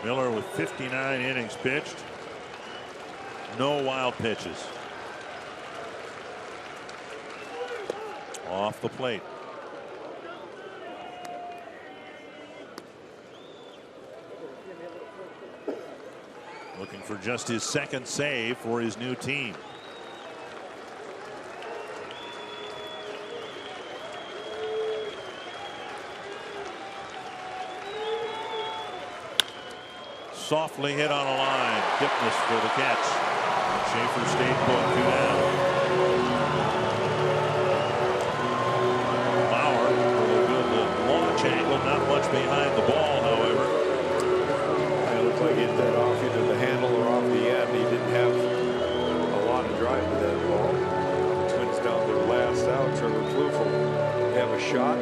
Miller with 59 innings pitched. No wild pitches. Off the plate. Looking for just his 2nd save for his new team. softly hit on a line. Kipnis for the catch. Schaefer stayed put, 2 down. Bauer with a good launch angle, not much behind the ball, however. It looked like he hit that off either the handle or off the end. He didn't have a lot of drive to that ball. Twins down to the last out. Trevor Plouffe will have a shot.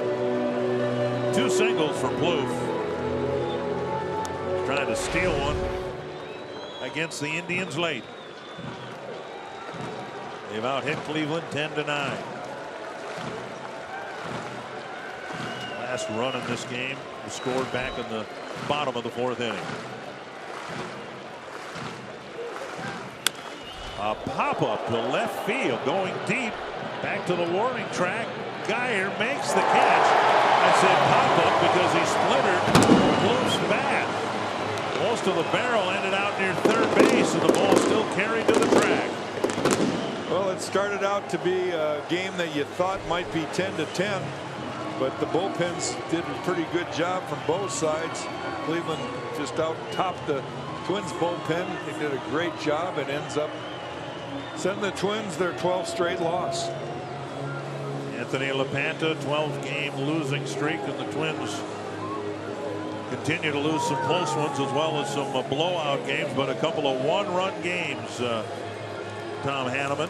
2 singles for Plouffe. Trying to steal one against the Indians late. They've out-hit Cleveland 10-9. Last run in this game was scored back in the bottom of the 4th inning. A pop-up to left field, going deep, back to the warning track. Geyer makes the catch. I said pop-up because he splintered Plouffe's bat. Most of the barrel ended out near third base, and the ball still carried to the track. Well, it started out to be a game that you thought might be 10-10, but the bullpens did a pretty good job from both sides. Cleveland just out-topped the Twins bullpen. They did a great job. It ends up sending the Twins their 12th straight loss. Anthony LaPanta, 12-game losing streak, and the Twins continue to lose some close ones as well as some blowout games, but a couple of one-run games. Tom Hanneman